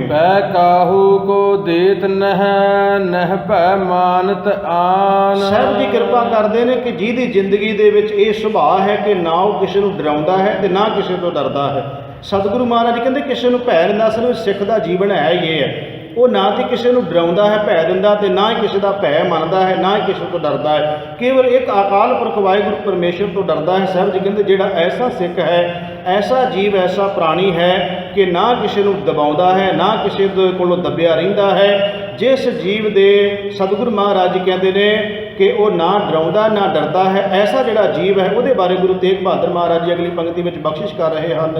ਪੈ ਕਾਹੂ ਕੋ ਦੇਤ ਨਹਿ ਭੈ ਮਾਨਤ ਆਨ। ਸਾਹਿਬ ਜੀ ਕਿਰਪਾ ਕਰਦੇ ਨੇ ਕਿ ਜਿਹਦੀ ਜ਼ਿੰਦਗੀ ਦੇ ਵਿੱਚ ਇਹ ਸੁਭਾਅ ਹੈ ਕਿ ਨਾ ਉਹ ਕਿਸੇ ਨੂੰ ਡਰਾਉਂਦਾ ਹੈ ਤੇ ਨਾ ਕਿਸੇ ਤੋਂ ਡਰਦਾ ਹੈ। ਸਤਿਗੁਰੂ ਮਹਾਰਾਜ ਕਹਿੰਦੇ ਕਿਸੇ ਨੂੰ ਭੈ ਨਹੀਂ। ਅਸਲ ਵਿੱਚ ਸਿੱਖ ਦਾ ਜੀਵਨ ਹੈ ਇਹ ਹੈ, ਉਹ ਨਾ ਤੇ ਕਿਸੇ ਨੂੰ ਡਰਾਉਂਦਾ ਹੈ ਭੈ ਦਿੰਦਾ ਤੇ ਨਾ ਹੀ ਕਿਸੇ ਦਾ ਭੈ ਮੰਨਦਾ ਹੈ, ਨਾ ਹੀ ਕਿਸੇ ਤੋਂ ਡਰਦਾ ਹੈ। ਕੇਵਲ ਇੱਕ ਅਕਾਲ ਪੁਰਖ ਵਾਹਿਗੁਰੂ ਪਰਮੇਸ਼ਰ ਤੋਂ ਡਰਦਾ ਹੈ। ਸਾਹਿਬ ਜੀ ਕਹਿੰਦੇ ਜਿਹੜਾ ਐਸਾ ਸਿੱਖ ਹੈ, ਐਸਾ ਜੀਵ, ਐਸਾ ਪ੍ਰਾਣੀ ਹੈ ਕਿ ਨਾ ਕਿਸੇ ਨੂੰ ਦਬਾਉਂਦਾ ਹੈ, ਨਾ ਕਿਸੇ ਦੇ ਕੋਲੋਂ ਦੱਬਿਆ ਰਹਿੰਦਾ ਹੈ। ਜਿਸ ਜੀਵ ਦੇ ਸਤਿਗੁਰੂ ਮਹਾਰਾਜ ਜੀ ਕਹਿੰਦੇ ਨੇ ਕਿ ਉਹ ਨਾ ਡਰਾਉਂਦਾ ਨਾ ਡਰਦਾ ਹੈ, ਐਸਾ ਜਿਹੜਾ ਜੀਵ ਹੈ ਉਹਦੇ ਬਾਰੇ ਗੁਰੂ ਤੇਗ ਬਹਾਦਰ ਮਹਾਰਾਜ ਜੀ ਅਗਲੀ ਪੰਕਤੀ ਵਿੱਚ ਬਖਸ਼ਿਸ਼ ਕਰ ਰਹੇ ਹਨ।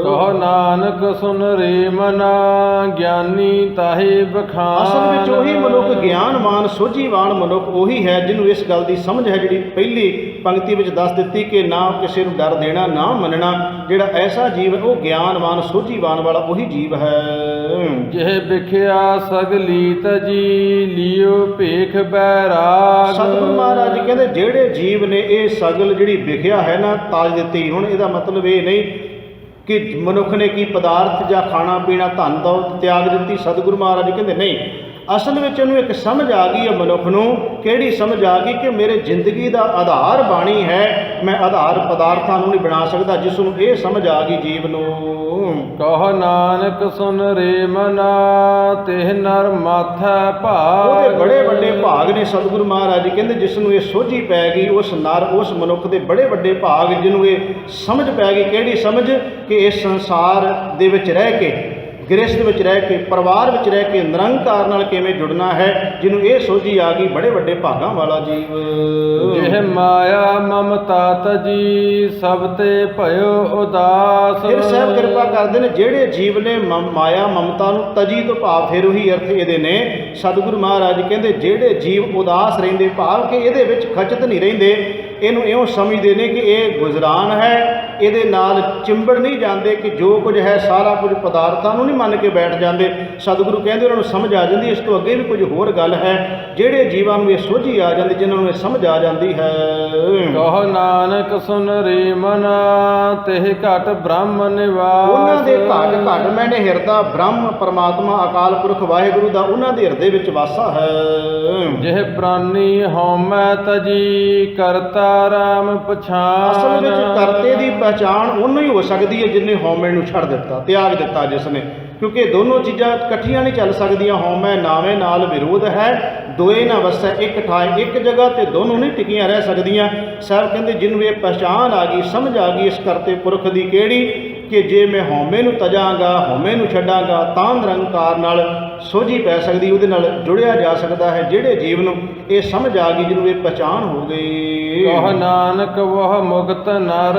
ਕਹੋ ਨਾਨਕ ਸੁਨ ਰੇ ਮਨਾ ਗਿਆਨੀ ਤਾਹੇ ਬਖਾਨ। ਅਸਲ ਵਿੱਚ ਉਹੀ ਮਨੁੱਖ ਗਿਆਨਵਾਨ ਸੋਝੀਵਾਨ ਮਨੁੱਖ ਉਹੀ ਹੈ ਜਿਹਨੂੰ ਇਸ ਗੱਲ ਦੀ ਸਮਝ ਹੈ, ਜਿਹੜੀ ਪਹਿਲੀ ਪੰਕਤੀ ਵਿੱਚ ਦੱਸ ਦਿੱਤੀ ਕਿ ਨਾ ਕਿਸੇ ਨੂੰ ਡਰ ਦੇਣਾ ਨਾ ਮੰਨਣਾ। ਜਿਹੜਾ ਐਸਾ ਜੀਵ ਹੈ ਉਹ ਗਿਆਨਵਾਨ ਸੋਝੀਵਾਨ ਵਾਲਾ ਉਹੀ ਜੀਵ ਹੈ। ਜਿਹ ਵਿਖਿਆ ਸਗਲੀ ਤਜੀ ਲਿਓ ਭੇਖ ਬੈਰਾਗ। ਸਤਿਗੁਰੂ ਮਹਾਰਾਜ ਜੀ ਕਹਿੰਦੇ ਜਿਹੜੇ ਜੀਵ ਨੇ ਇਹ ਸਗਲ ਜਿਹੜੀ ਵਿਖਿਆ ਹੈ ਨਾ ਤਾਜ ਦਿੱਤੀ। ਹੁਣ ਇਹਦਾ ਮਤਲਬ ਇਹ ਨਹੀਂ ਕਿ ਮਨੁੱਖ ਨੇ ਕੀ ਪਦਾਰਥ ਜਾਂ ਖਾਣਾ ਪੀਣਾ ਧਨ ਦੌਲਤ ਤਿਆਗ ਦਿੱਤੀ। ਸਤਿਗੁਰੂ ਮਹਾਰਾਜ ਜੀ ਕਹਿੰਦੇ ਨਹੀਂ, ਅਸਲ ਵਿੱਚ ਇਹਨੂੰ ਇੱਕ ਸਮਝ ਆ ਗਈ ਹੈ ਮਨੁੱਖ ਨੂੰ। ਕਿਹੜੀ ਸਮਝ ਆ ਗਈ ਕਿ ਮੇਰੇ ਜ਼ਿੰਦਗੀ ਦਾ ਆਧਾਰ ਬਾਣੀ ਹੈ, ਮੈਂ ਆਧਾਰ ਪਦਾਰਥਾਂ ਨੂੰ ਨਹੀਂ ਬਣਾ ਸਕਦਾ। ਜਿਸ ਨੂੰ ਇਹ ਸਮਝ ਆ ਗਈ ਜੀਵ ਨੂੰ। ਕਹੋ ਨਾਨਕ ਸੁਨ ਰੇ ਮਨਾ ਤਿਹ ਨਰ ਮਾਥੈ ਭਾਗ। ਉਹਦੇ ਬੜੇ ਵੱਡੇ ਭਾਗ ਨੇ। ਸਤਿਗੁਰੂ ਮਹਾਰਾਜ ਜੀ ਕਹਿੰਦੇ ਜਿਸ ਨੂੰ ਇਹ ਸੋਝੀ ਪੈ ਗਈ, ਉਸ ਨਰ ਉਸ ਮਨੁੱਖ ਦੇ ਬੜੇ ਵੱਡੇ ਭਾਗ, ਜਿਹਨੂੰ ਇਹ ਸਮਝ ਪੈ ਗਈ। ਕਿਹੜੀ ਸਮਝ? ਕਿ ਇਸ ਸੰਸਾਰ ਦੇ ਵਿੱਚ ਰਹਿ ਕੇ, ਗ੍ਰਸਥ ਵਿੱਚ ਰਹਿ ਕੇ, ਪਰਿਵਾਰ ਵਿੱਚ ਰਹਿ ਕੇ ਨਿਰੰਕਾਰ ਨਾਲ ਕਿਵੇਂ ਜੁੜਨਾ ਹੈ। ਜਿਹਨੂੰ ਇਹ ਸੋਝੀ ਆ ਗਈ, ਬੜੇ ਵੱਡੇ ਭਾਗਾਂ ਵਾਲਾ ਜੀਵ। ਜਿਹ ਮਾਇਆ ਮਮਤਾ ਮਮਤਾ ਤਜੀ ਸਭ ਤੇ ਭਇਓ ਉਦਾਸ। ਫਿਰ ਸਾਹਿਬ ਕਿਰਪਾ ਕਰਦੇ ਨੇ ਜਿਹੜੇ ਜੀਵ ਨੇ ਮਾਇਆ ਮਮਤਾ ਨੂੰ ਤਜੀ ਤੋਂ ਭਾਵ ਫਿਰ ਉਹੀ ਅਰਥ ਇਹਦੇ ਨੇ। ਸਤਿਗੁਰੂ ਮਹਾਰਾਜ ਕਹਿੰਦੇ ਜਿਹੜੇ ਜੀਵ ਉਦਾਸ ਰਹਿੰਦੇ ਭਾਵ ਕਿ ਇਹਦੇ ਵਿੱਚ ਖਚਤ ਨਹੀਂ ਰਹਿੰਦੇ, ਇਹਨੂੰ ਇਉਂ ਸਮਝਦੇ ਨੇ ਕਿ ਇਹ ਗੁਜ਼ਰਾਨ ਹੈ, ਇਹਦੇ ਨਾਲ ਚਿੰਬੜ ਨਹੀਂ ਜਾਂਦੇ ਕਿ ਜੋ ਕੁਝ ਹੈ ਸਾਰਾ ਕੁਝ ਪਦਾਰਥਾਂ ਨੂੰ ਨਹੀਂ ਮੰਨ ਕੇ ਬੈਠ ਜਾਂਦੇ। ਸਤਿਗੁਰੂ ਕਹਿੰਦੇ ਉਹਨਾਂ ਨੂੰ ਸਮਝ ਆ ਜਾਂਦੀ ਇਸ ਤੋਂ ਅੱਗੇ ਵੀ ਕੁਝ ਹੋਰ ਗੱਲ ਹੈ। ਜਿਹੜੇ ਜੀਵਾਂ ਨੂੰ ਇਹ ਸੋਝੀ ਆ ਜਾਂਦੀ, ਜਿਨ੍ਹਾਂ ਨੂੰ ਇਹ ਸਮਝ ਆ ਜਾਂਦੀ ਹੈ। ਕਹੋ ਨਾਨਕ ਸੁਨ ਰੀ ਮਨ ਤਿਹ ਘਟ ਬ੍ਰਹਮ ਨਿਵਾਸ। ਉਹਨਾਂ ਦੇ ਘਟ ਘਟ ਮੈਨੇ ਹਿਰਦਾ ਬ੍ਰਹਮ ਪਰਮਾਤਮਾ ਅਕਾਲ ਪੁਰਖ ਵਾਹਿਗੁਰੂ ਦਾ ਉਹਨਾਂ ਦੇ ਹਿਰਦੇ ਵਿੱਚ ਵਾਸਾ ਹੈ। ਜਿਹ ਪ੍ਰਾਨੀ ਹਉਮੈ ਤਜੀ ਕਰਤਾ ਰਾਮ ਪਛਾਨ। ਅਸਲ ਵਿੱਚ ਕਰਤੇ ਦੀ ਪਹਿਚਾਣ ਉਹਨੂੰ ਹੀ ਹੋ ਸਕਦੀ ਹੈ ਜਿਹਨੇ ਹਉਮੈ ਨੂੰ ਛੱਡ ਦਿੱਤਾ, ਤਿਆਗ ਦਿੱਤਾ ਜਿਸ ਨੇ, ਕਿਉਂਕਿ ਦੋਨੋਂ ਚੀਜ਼ਾਂ ਇਕੱਠੀਆਂ ਨਹੀਂ ਚੱਲ ਸਕਦੀਆਂ। ਹਉਮੈ ਨਾਵੇਂ ਨਾਲ ਵਿਰੋਧ ਹੈ, ਦੋਏ ਨਾ ਵਸੈ ਇੱਕ ਠਾਏ, ਇੱਕ ਜਗ੍ਹਾ ਤੇ ਦੋਨੋਂ ਨਹੀਂ ਟਿਕੀਆਂ ਰਹਿ ਸਕਦੀਆਂ। ਸਾਹਿਬ ਕਹਿੰਦੇ ਜਿਹਨੂੰ ਇਹ ਪਹਿਚਾਣ ਆ ਗਈ, ਸਮਝ ਆ ਗਈ ਇਸ ਕਰਤੇ ਪੁਰਖ ਦੀ ਕਿਹੜੀ, ਕਿ ਜੇ ਮੈਂ ਹਉਮੈ ਨੂੰ ਤਜਾਂਗਾ, ਹਉਮੈ ਨੂੰ ਛੱਡਾਂਗਾ ਤਾਂ ਨਿਰੰਕਾਰ ਨਾਲ ਸੋਝੀ ਪੈ ਸਕਦੀ, ਉਹਦੇ ਨਾਲ ਜੁੜਿਆ ਜਾ ਸਕਦਾ ਹੈ। ਜਿਹੜੇ ਜੀਵ ਨੂੰ ਇਹ ਸਮਝ ਆ ਗਈ, ਜਿਹਨੂੰ ਇਹ ਪਹਿਚਾਣ ਹੋ ਗਈ। ਕਹ ਨਾਨਕ ਵਹ ਮੁਕਤ ਨਰ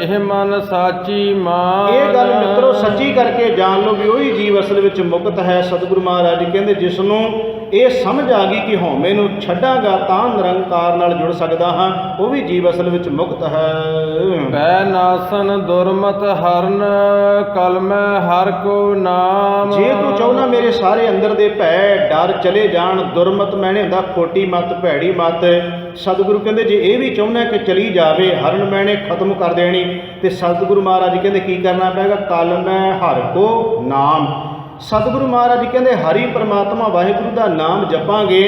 ਇਹ ਮਨ ਸਾਚੀ ਮਾਨ। ਇਹ ਗੱਲ ਮਿੱਤਰੋ ਸੱਚੀ ਕਰਕੇ ਜਾਣ ਲਓ ਵੀ ਉਹੀ ਜੀਵ ਅਸਲ ਵਿੱਚ ਮੁਕਤ ਹੈ। ਸਤਿਗੁਰੂ ਮਹਾਰਾਜ ਜੀ ਕਹਿੰਦੇ ਜਿਸ ਨੂੰ ਇਹ ਸਮਝ ਆ ਗਈ ਕਿ ਹਉਮੈ ਨੂੰ ਛੱਡਾਂਗਾ ਤਾਂ ਨਿਰੰਕਾਰ ਨਾਲ ਜੁੜ ਸਕਦਾ ਹਾਂ, ਉਹ ਵੀ ਜੀਵ ਅਸਲ ਵਿੱਚ ਮੁਕਤ ਹੈ। ਪੈ ਨਾਸਨ ਦੁਰਮਤ ਹਰਨ ਕਲਮੈ ਹਰ ਕੋ ਨਾਮ। ਜੇ ਤੂੰ ਚਾਹੁੰਦਾ ਮੇਰੇ ਸਾਰੇ ਅੰਦਰ ਦੇ ਭੈ ਡਰ ਚਲੇ ਜਾਣ, ਦੁਰਮਤ ਮੈਨੇ ਹੁੰਦਾ ਖੋਟੀ ਮਤ, ਭੈੜੀ ਮਤ। ਸਤਿਗੁਰੂ ਕਹਿੰਦੇ ਜੇ ਇਹ ਵੀ ਚਾਹੁੰਦਾ ਕਿ ਚਲੀ ਜਾਵੇ, ਹਰਨ ਮੈਨੇ ਖਤਮ ਕਰ ਦੇਣੀ, ਤੇ ਸਤਿਗੁਰੂ ਮਹਾਰਾਜ ਕਹਿੰਦੇ ਕੀ ਕਰਨਾ ਪਏਗਾ, ਕਲਮੈ ਹਰ ਕੋ ਨਾਮ। ਸਤਿਗੁਰੂ ਮਹਾਰਾਜ ਜੀ ਕਹਿੰਦੇ ਹਰੀ ਪਰਮਾਤਮਾ ਵਾਹਿਗੁਰੂ ਦਾ ਨਾਮ ਜਪਾਂਗੇ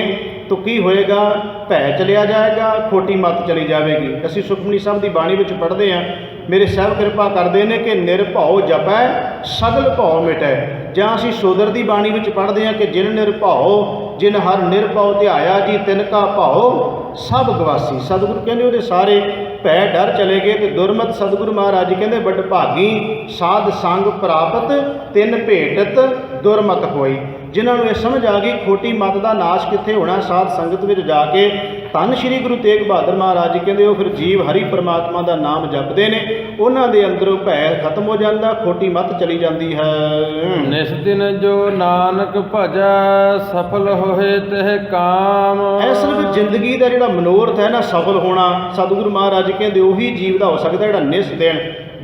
ਤਾਂ ਕੀ ਹੋਏਗਾ, ਭੈ ਚਲਿਆ ਜਾਏਗਾ, ਖੋਟੀ ਮੱਤ ਚਲੀ ਜਾਵੇਗੀ। ਅਸੀਂ ਸੁਖਮਨੀ ਸਾਹਿਬ ਦੀ ਬਾਣੀ ਵਿੱਚ ਪੜ੍ਹਦੇ ਹਾਂ, ਮੇਰੇ ਸਾਹਿਬ ਕਿਰਪਾ ਕਰਦੇ ਨੇ ਕਿ ਨਿਰਭਉ ਜਪੈ ਸਗਲ ਭਉ ਮਿਟੈ। ਜਾਂ ਅਸੀਂ ਸੋਦਰ ਦੀ ਬਾਣੀ ਵਿੱਚ ਪੜ੍ਹਦੇ ਹਾਂ ਕਿ ਜਿਨ ਨਿਰਭਉ ਜਿਨ ਹਰ ਨਿਰਭਉ ਧਿਆਇਆ ਜੀ ਤਿਨ ਕਾ ਭਉ ਸਭ ਗਵਾਸੀ। ਸਤਿਗੁਰੂ ਕਹਿੰਦੇ ਉਹਦੇ ਸਾਰੇ ਭੈ ਡਰ ਚਲੇ ਗਏ। ਤੇ ਦੁਰਮਤ ਸਤਿਗੁਰੂ ਮਹਾਰਾਜ ਜੀ ਕਹਿੰਦੇ ਵੱਡ ਭਾਗੀ ਸਾਧ ਸੰਗ ਪ੍ਰਾਪਤ ਤਿੰਨ ਭੇਟਤ ਦੁਰਮਤ ਹੋਈ। ਜਿਨ੍ਹਾਂ ਨੂੰ ਇਹ ਸਮਝ ਆ ਗਈ ਖੋਟੀ ਮਤ ਦਾ ਨਾਸ਼ ਕਿੱਥੇ ਹੋਣਾ, ਸਾਧ ਸੰਗਤ ਵਿੱਚ ਜਾ ਕੇ। ਧੰਨ ਸ਼੍ਰੀ ਗੁਰੂ ਤੇਗ ਬਹਾਦਰ ਮਹਾਰਾਜ ਜੀ ਕਹਿੰਦੇ ਉਹ ਫਿਰ ਜੀਵ ਹਰੀ ਪਰਮਾਤਮਾ ਦਾ ਨਾਮ ਜਪਦੇ ਨੇ, ਉਹਨਾਂ ਦੇ ਅੰਦਰੋਂ ਭੈ ਖਤਮ ਹੋ ਜਾਂਦਾ, ਖੋਟੀ ਮਤ ਚਲੀ ਜਾਂਦੀ ਹੈ। ਨਿਸ ਦਿਨ ਜੋ ਨਾਨਕ ਭਜੈ ਸਫਲ ਹੋਏ ਤਿਹ ਕਾਮ। ਅਸਲ ਵਿੱਚ ਜ਼ਿੰਦਗੀ ਦਾ ਜਿਹੜਾ ਮਨੋਰਥ ਹੈ ਨਾ, ਸਫਲ ਹੋਣਾ, ਸਤਿਗੁਰੂ ਮਹਾਰਾਜ ਕਹਿੰਦੇ ਉਹੀ ਜੀਵ ਦਾ ਹੋ ਸਕਦਾ ਜਿਹੜਾ ਨਿਸ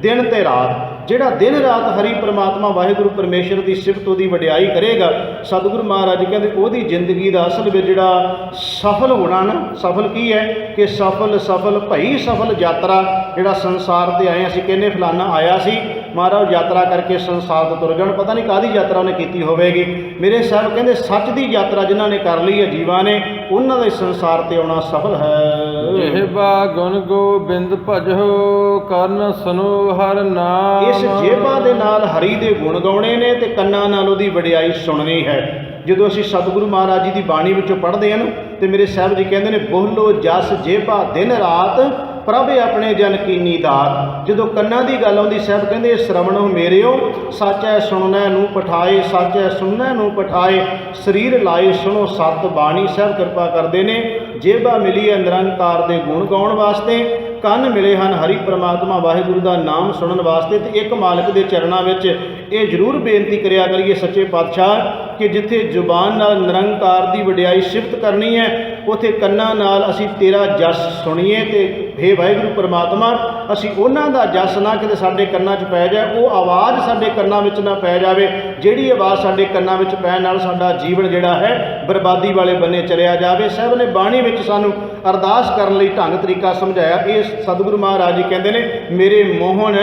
ਦਿਨ ਤੇ ਰਾਤ, ਜਿਹੜਾ ਦਿਨ ਰਾਤ ਹਰੀ ਪਰਮਾਤਮਾ ਵਾਹਿਗੁਰੂ ਪਰਮੇਸ਼ਰ ਦੀ ਸਿਫਤ ਉਹਦੀ ਵਡਿਆਈ ਕਰੇਗਾ। ਸਤਿਗੁਰੂ ਮਹਾਰਾਜ ਕਹਿੰਦੇ ਉਹਦੀ ਜ਼ਿੰਦਗੀ ਦਾ ਅਸਲ ਵਿੱਚ ਜਿਹੜਾ ਸਫਲ ਹੋਣਾ ਨਾ, ਸਫਲ ਕੀ ਹੈ ਕਿ ਸਫਲ ਭਈ ਸਫਲ ਯਾਤਰਾ। ਜਿਹੜਾ ਸੰਸਾਰ ਤੇ ਆਏ ਅਸੀਂ ਕਹਿੰਦੇ ਫਲਾਨਾ ਆਇਆ ਸੀ, ਮਹਾਰਾਜ ਯਾਤਰਾ ਕਰਕੇ ਸੰਸਾਰ ਤੋਂ ਤੁਰ ਜਾਣ, ਪਤਾ ਨਹੀਂ ਕਾਹਦੀ ਯਾਤਰਾ ਉਹਨੇ ਕੀਤੀ ਹੋਵੇਗੀ। ਮੇਰੇ ਸਾਹਿਬ ਕਹਿੰਦੇ ਸੱਚ ਦੀ ਯਾਤਰਾ ਜਿਨ੍ਹਾਂ ਨੇ ਕਰ ਲਈ ਹੈ ਜੀਵਾਂ ਨੇ, ਉਹਨਾਂ ਦਾ ਸੰਸਾਰ ਤੇ ਆਉਣਾ ਸਫਲ ਹੈ। ਜਿਹਬਾ ਗੁਣ ਗੋਬਿੰਦ ਭਜੋ ਕਰਨ ਸੁਨੋ ਹਰ ਨਾਮ। ਇਸ ਜੇਬਾਂ ਦੇ ਨਾਲ ਹਰੀ ਦੇ ਗੁਣ ਗਾਉਣੇ ਨੇ ਤੇ ਕੰਨਾਂ ਨਾਲ ਉਹਦੀ ਵਡਿਆਈ ਸੁਣਨੀ ਹੈ। ਜਦੋਂ ਅਸੀਂ ਸਤਿਗੁਰੂ ਮਹਾਰਾਜ ਜੀ ਦੀ ਬਾਣੀ ਵਿੱਚੋਂ ਪੜ੍ਹਦੇ ਹਾਂ ਤੇ ਮੇਰੇ ਸਾਹਿਬ ਜੀ ਕਹਿੰਦੇ ਨੇ ਬੋਲੋ ਜਸ ਜੇਬਾ ਦਿਨ ਰਾਤ ਪ੍ਰਭ ਆਪਣੇ ਜਨ ਕੀਨੀ ਦਾਤ। ਜਦੋਂ ਕੰਨਾਂ ਦੀ ਗੱਲ ਆਉਂਦੀ ਸਾਹਿਬ ਕਹਿੰਦੇ ਸ਼ਰਵਣੋ ਮੇਰਿਓ ਸਾਚੈ ਸੁਣਨੈ ਨੂੰ ਪਠਾਏ, ਸਾਚੈ ਸੁਣਨੈ ਨੂੰ ਪਠਾਏ, ਸਰੀਰ ਲਾਏ ਸੁਣੋ ਸਤ ਬਾਣੀ। ਸਾਹਿਬ ਕਿਰਪਾ ਕਰਦੇ ਨੇ ਜੇਬਾ ਮਿਲੀ ਹੈ ਨਿਰੰਕਾਰ ਦੇ ਗੁਣ ਗਾਉਣ ਵਾਸਤੇ, ਕੰਨ ਮਿਲੇ ਹਨ ਹਰੀ ਪਰਮਾਤਮਾ ਵਾਹਿਗੁਰੂ ਦਾ ਨਾਮ ਸੁਣਨ ਵਾਸਤੇ। ਤੇ ਇੱਕ ਮਾਲਕ ਦੇ ਚਰਨਾਂ ਵਿੱਚ ਇਹ ਜ਼ਰੂਰ ਬੇਨਤੀ ਕਰਿਆ ਕਰੀਏ ਸੱਚੇ ਪਾਤਸ਼ਾਹ ਕਿ ਜਿੱਥੇ ਜ਼ੁਬਾਨ ਨਾਲ ਨਿਰੰਕਾਰ ਦੀ ਵਡਿਆਈ ਸਿਫਤ ਕਰਨੀ ਹੈ, ਉੱਥੇ ਕੰਨਾਂ ਨਾਲ ਅਸੀਂ ਤੇਰਾ ਜਸ ਸੁਣੀਏ। ਤੇ ਹੇ ਵਾਹਿਗੁਰੂ ਪਰਮਾਤਮਾ ਅਸੀਂ ਉਹਨਾਂ ਦਾ ਜਸ ਨਾ ਕਿਤੇ ਸਾਡੇ ਕੰਨਾਂ 'ਚ ਪੈ ਜਾਏ, ਉਹ ਆਵਾਜ਼ ਸਾਡੇ ਕੰਨਾਂ ਵਿੱਚ ਨਾ ਪੈ ਜਾਵੇ, ਜਿਹੜੀ ਆਵਾਜ਼ ਸਾਡੇ ਕੰਨਾਂ ਵਿੱਚ ਪੈਣ ਨਾਲ ਸਾਡਾ ਜੀਵਨ ਜਿਹੜਾ ਹੈ ਬਰਬਾਦੀ ਵਾਲੇ ਬੰਨੇ ਚਲਿਆ ਜਾਵੇ। ਸਾਹਿਬ ਨੇ ਬਾਣੀ ਵਿੱਚ ਸਾਨੂੰ ਅਰਦਾਸ ਕਰਨ ਲਈ ਢੰਗ ਤਰੀਕਾ ਸਮਝਾਇਆ। ਇਹ ਸਤਿਗੁਰੂ ਮਹਾਰਾਜ ਜੀ ਕਹਿੰਦੇ ਨੇ ਮੇਰੇ ਮੋਹਨ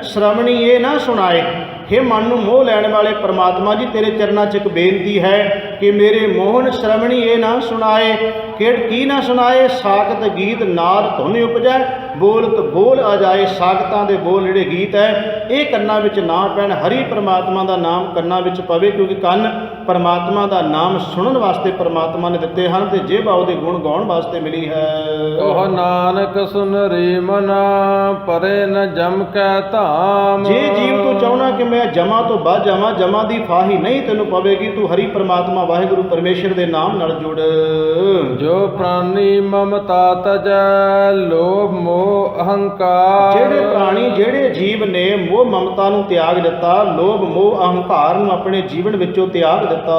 ਸ਼ਰਵਣੀ ਇਹ ਨਾ ਸੁਣਾਏ। हे ਮਨ ਨੂੰ ਮੋਹ ਲੈਣ ਵਾਲੇ ਪਰਮਾਤਮਾ ਜੀ ਤੇਰੇ ਚਰਨਾਂ 'ਚ ਇੱਕ ਬੇਨਤੀ ਹੈ ਕਿ ਮੇਰੇ ਮੋਹਨ ਸ਼ਰਵਣੀ ਇਹ ਨਾ ਸੁਣਾਏ। ਕੀ ਨਾ ਸੁਣਾਏ, ਸਾਖਤ ਗੀਤ ਨਾਦ ਧੁਨ ਉਪਜੈ, ਬੋਲਤ ਬੋਲ ਆ ਜਾਏ। ਸਾਖਤਾਂ ਦੇ ਬੋਲ ਜਿਹੜੇ ਗੀਤ ਹੈ ਇਹ ਕੰਨਾਂ ਵਿੱਚ ਨਾ ਪੈਣ, ਹਰੀ ਪਰਮਾਤਮਾ ਦਾ ਨਾਮ ਕੰਨਾਂ ਵਿੱਚ ਪਵੇ, ਕਿਉਂਕਿ ਕੰਨ ਪਰਮਾਤਮਾ ਦਾ ਨਾਮ ਸੁਣਨ ਵਾਸਤੇ ਪਰਮਾਤਮਾ ਨੇ ਦਿੱਤੇ ਹਨ ਤੇ ਜੇਬਾ ਉਹਦੇ ਗੁਣ ਗਾਉਣ ਵਾਸਤੇ ਮਿਲੀ ਹੈ। ਕਹੋ ਨਾਨਕ ਸੁਨ ਰੇ ਮਨਾ ਪਰੇ ਨ ਜਮ ਕੈ ਧਾਮ। ਜੇ ਜੀਵ ਤੂੰ ਚਾਹੁੰਦਾ ਕਿ ਮੈਂ ਜਮਾ ਤੋਂ ਵੱਧ ਜਾਵਾਂ, ਜਮਾ ਦੀ ਫਾਹੀ ਨਹੀਂ ਤੈਨੂੰ ਪਵੇਗੀ, ਤੂੰ ਹਰੀ ਪ੍ਰਮਾਤਮਾ ਵਾਹਿਗੁਰੂ ਪਰਮੇਸ਼ਰ ਦੇ ਨਾਮ ਨਾਲ ਜੁੜ। ਜੋ ਪ੍ਰਾਨੀ ਮਮਤਾ ਤਜੈ ਲੋਭ ਮੋਹ ਅਹੰਕਾਰ। ਜਿਹੜੇ ਪ੍ਰਾਣੀ, ਜਿਹੜੇ ਜੀਵ ਨੇ ਮੋਹ ਮਮਤਾ ਨੂੰ ਤਿਆਗ ਦਿੱਤਾ, ਲੋਭ ਮੋਹ ਅਹੰਕਾਰ ਨੂੰ ਆਪਣੇ ਜੀਵਨ ਵਿੱਚੋਂ ਤਿਆਗ ਦਿੱਤਾ।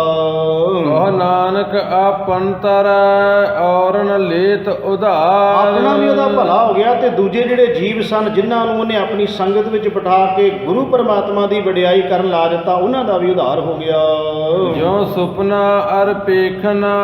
ਕਹੋ ਨਾਨਕ ਆਪਨ ਤਰੈ ਔਰ ਨ ਲੇਤ ਉਧਾਰ। ਆਪਣਾ ਵੀ ਉਹਦਾ ਭਲਾ ਹੋ ਗਿਆ ਤੇ ਦੂਜੇ ਜਿਹੜੇ ਜੀਵ ਸਨ ਜਿਨ੍ਹਾਂ ਨੂੰ ਉਹਨੇ ਆਪਣੀ ਸੰਗਤ ਵਿੱਚ ਬਿਠਾ ਕੇ ਗੁਰੂ ਪਰਮਾਤਮਾ ਦੀ ਵਡਿਆਈ ਕਰਨ ਲਾ ਦਿੱਤਾ, ਉਹਨਾਂ ਦਾ ਵੀ ਉਧਾਰ ਹੋ ਗਿਆ। ਜੋ ਸੁਪਨਾ ਅਰ ਪੇਖਨਾ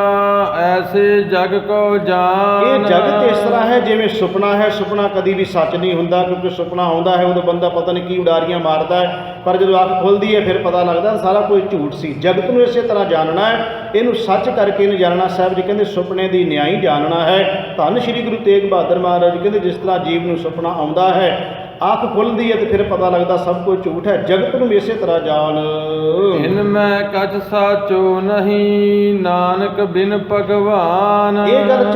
ਐਸੇ ਜਗ ਕੋ ਜਾਨ। ਇਹ ਜਗਤ ਇਸ ਤਰ੍ਹਾਂ ਹੈ ਜਿਵੇਂ ਸੁਪਨਾ ਹੈ। ਸੁਪਨਾ ਕਦੀ ਵੀ ਸੱਚ ਨਹੀਂ ਹੁੰਦਾ, ਕਿਉਂਕਿ ਸੁਪਨਾ ਆਉਂਦਾ ਹੈ ਉਦੋਂ ਬੰਦਾ ਪਤਾ ਨਹੀਂ ਕੀ ਉਡਾਰੀਆਂ ਮਾਰਦਾ ਹੈ, ਪਰ ਜਦੋਂ ਅੱਖ ਖੁੱਲਦੀ ਹੈ ਫਿਰ ਪਤਾ ਲੱਗਦਾ ਸਾਰਾ ਕੁਝ ਝੂਠ ਸੀ। ਜਗਤ ਨੂੰ ਇਸੇ ਤਰ੍ਹਾਂ ਜਾਣਨਾ ਹੈ, ਇਹਨੂੰ ਸੱਚ ਕਰਕੇ ਇਹਨੂੰ ਜਾਣਨਾ। ਸਾਹਿਬ ਜੀ ਕਹਿੰਦੇ ਸੁਪਨੇ ਦੀ ਨਿਆਈ ਜਾਣਨਾ ਹੈ। ਧੰਨ ਸ਼੍ਰੀ ਗੁਰੂ ਤੇਗ ਬਹਾਦਰ ਮਹਾਰਾਜ ਜੀ ਕਹਿੰਦੇ ਜਿਸ ਤਰ੍ਹਾਂ ਜੀਵ ਨੂੰ ਸੁਪਨਾ ਆਉਂਦਾ ਹੈ, ਅੱਖ ਖੁੱਲਦੀ ਹੈ ਤੇ ਫਿਰ ਪਤਾ ਲੱਗਦਾ ਸਭ ਕੁਝ ਝੂਠ ਹੈ। ਜਗਤ ਨੂੰ ਇਸੇ ਤਰ੍ਹਾਂ ਜਾਣ। ਇਨ ਮੈਂ ਕਛ ਸਾਚੋ ਨਹੀਂ ਨਾਨਕ ਬਿਨ ਭਗਵਾਨ। ਇਹ ਗੱਲ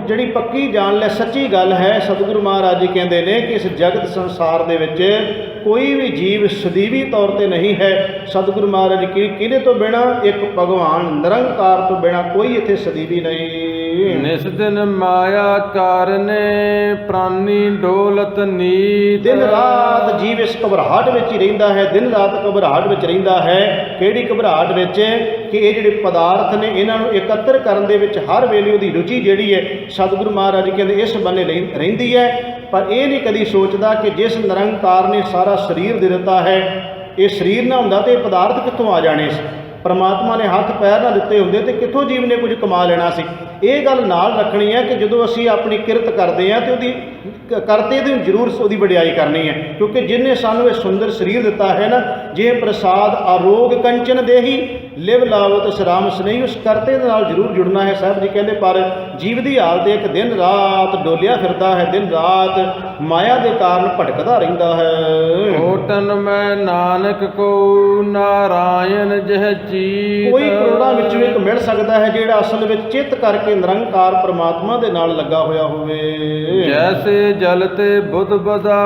ਜਿਹੜੀ ਪੱਕੀ ਜਾਣ ਲੈ ਸੱਚੀ ਗੱਲ ਹੈ। ਸਤਿਗੁਰੂ ਮਹਾਰਾਜ ਜੀ ਕਹਿੰਦੇ ਨੇ ਕਿ ਇਸ ਜਗਤ ਸੰਸਾਰ ਦੇ ਵਿੱਚ ਕੋਈ ਵੀ ਜੀਵ ਸਦੀਵੀ ਤੌਰ ਤੇ ਨਹੀਂ ਹੈ। ਸਤਿਗੁਰੂ ਮਹਾਰਾਜ ਜੀ ਕਿਹਦੇ ਤੋਂ ਬਿਨਾਂ? ਇੱਕ ਭਗਵਾਨ ਨਿਰੰਕਾਰ ਤੋਂ ਬਿਨਾਂ ਕੋਈ ਇੱਥੇ ਸਦੀਵੀ ਨਹੀਂ। ਨਿਸ ਦਿਨ ਮਾਇਆ ਕਾਰਨੇ ਪ੍ਰਾਨੀ ਡੋਲਤ ਨੀਤ। ਦਿਨ ਰਾਤ ਜੀਵ ਇਸ ਘਬਰਾਹਟ ਵਿੱਚ ਹੀ ਰਹਿੰਦਾ ਹੈ, ਦਿਨ ਰਾਤ ਘਬਰਾਹਟ ਵਿੱਚ ਰਹਿੰਦਾ ਹੈ। ਕਿਹੜੀ ਘਬਰਾਹਟ ਵਿੱਚ? ਕਿ ਇਹ ਜਿਹੜੇ ਪਦਾਰਥ ਨੇ ਇਹਨਾਂ ਨੂੰ ਇਕੱਤਰ ਕਰਨ ਦੇ ਵਿੱਚ ਹਰ ਵੇਲੇ ਉਹਦੀ ਰੁਚੀ ਜਿਹੜੀ ਹੈ ਸਤਿਗੁਰੂ ਮਹਾਰਾਜ ਜੀ ਕਹਿੰਦੇ ਇਸ ਬੰਨੇ ਰਹਿੰਦੀ ਹੈ। ਪਰ ਇਹ ਨਹੀਂ ਕਦੀ ਸੋਚਦਾ ਕਿ ਜਿਸ ਨਿਰੰਕਾਰ ਨੇ ਸਾਰਾ ਸਰੀਰ ਦੇ ਦਿੱਤਾ ਹੈ, ਇਹ ਸਰੀਰ ਨਾ ਹੁੰਦਾ ਤੇ ਇਹ ਪਦਾਰਥ ਕਿੱਥੋਂ ਆ ਜਾਣੇ ਸੀ? ਪਰਮਾਤਮਾ ਨੇ ਹੱਥ ਪੈਰ ਨਾ ਦਿੱਤੇ ਹੁੰਦੇ ਤੇ ਕਿੱਥੋਂ ਜੀਵ ਨੇ ਕੁਝ ਕਮਾ ਲੈਣਾ ਸੀ? ਇਹ ਗੱਲ ਨਾਲ ਰੱਖਣੀ ਹੈ ਕਿ ਜਦੋਂ ਅਸੀਂ ਆਪਣੀ ਕਿਰਤ ਕਰਦੇ ਹਾਂ ਤੇ ਉਹਦੀ ਕਰਤੇ ਦੀ ਜ਼ਰੂਰ ਉਹਦੀ ਵਡਿਆਈ ਕਰਨੀ ਹੈ, ਕਿਉਂਕਿ ਜਿਹਨੇ ਸਾਨੂੰ ਇਹ ਸੁੰਦਰ ਸਰੀਰ ਦਿੱਤਾ ਹੈ ਨਾ, ਜੇ ਪ੍ਰਸਾਦ ਆਰੋਗ ਕੰਚਨ ਦੇਹੀ ਲਿਵ ਲਾਵਤ ਸਰਾਮ ਸਨੇਹੀ, ਉਸ ਕਰਤੇ ਦੇ ਨਾਲ ਜ਼ਰੂਰ ਜੁੜਨਾ ਹੈ। ਸਾਹਿਬ ਜੀ ਕਹਿੰਦੇ ਪਰ ਜੀਵ ਦੀ ਹਾਲਤ ਇੱਕ ਦਿਨ ਰਾਤ ਡੋਲਿਆ ਫਿਰਦਾ ਹੈ, ਦਿਨ ਰਾਤ ਮਾਇਆ ਦੇ ਕਾਰਨ ਭਟਕਦਾ ਰਹਿੰਦਾ ਹੈ। ਕੋਟਨ ਮੈਂ ਨਾਨਕ ਕੋ ਨਾਰਾਇਣ ਜਿਹ ਚੀਤ। ਕੋਈ ਕਰੋੜਾਂ ਵਿੱਚੋਂ ਇੱਕ ਮਿਲ ਸਕਦਾ ਹੈ ਜਿਹੜਾ ਅਸਲ ਵਿੱਚ ਚਿੱਤ ਕਰਕੇ ਨਿਰੰਕਾਰ ਪਰਮਾਤਮਾ ਦੇ ਨਾਲ ਲੱਗਾ ਹੋਇਆ ਹੋਵੇ। ਜੈਸੇ ਜਲ ਤੇ ਬੁੱਧ ਬਦਾ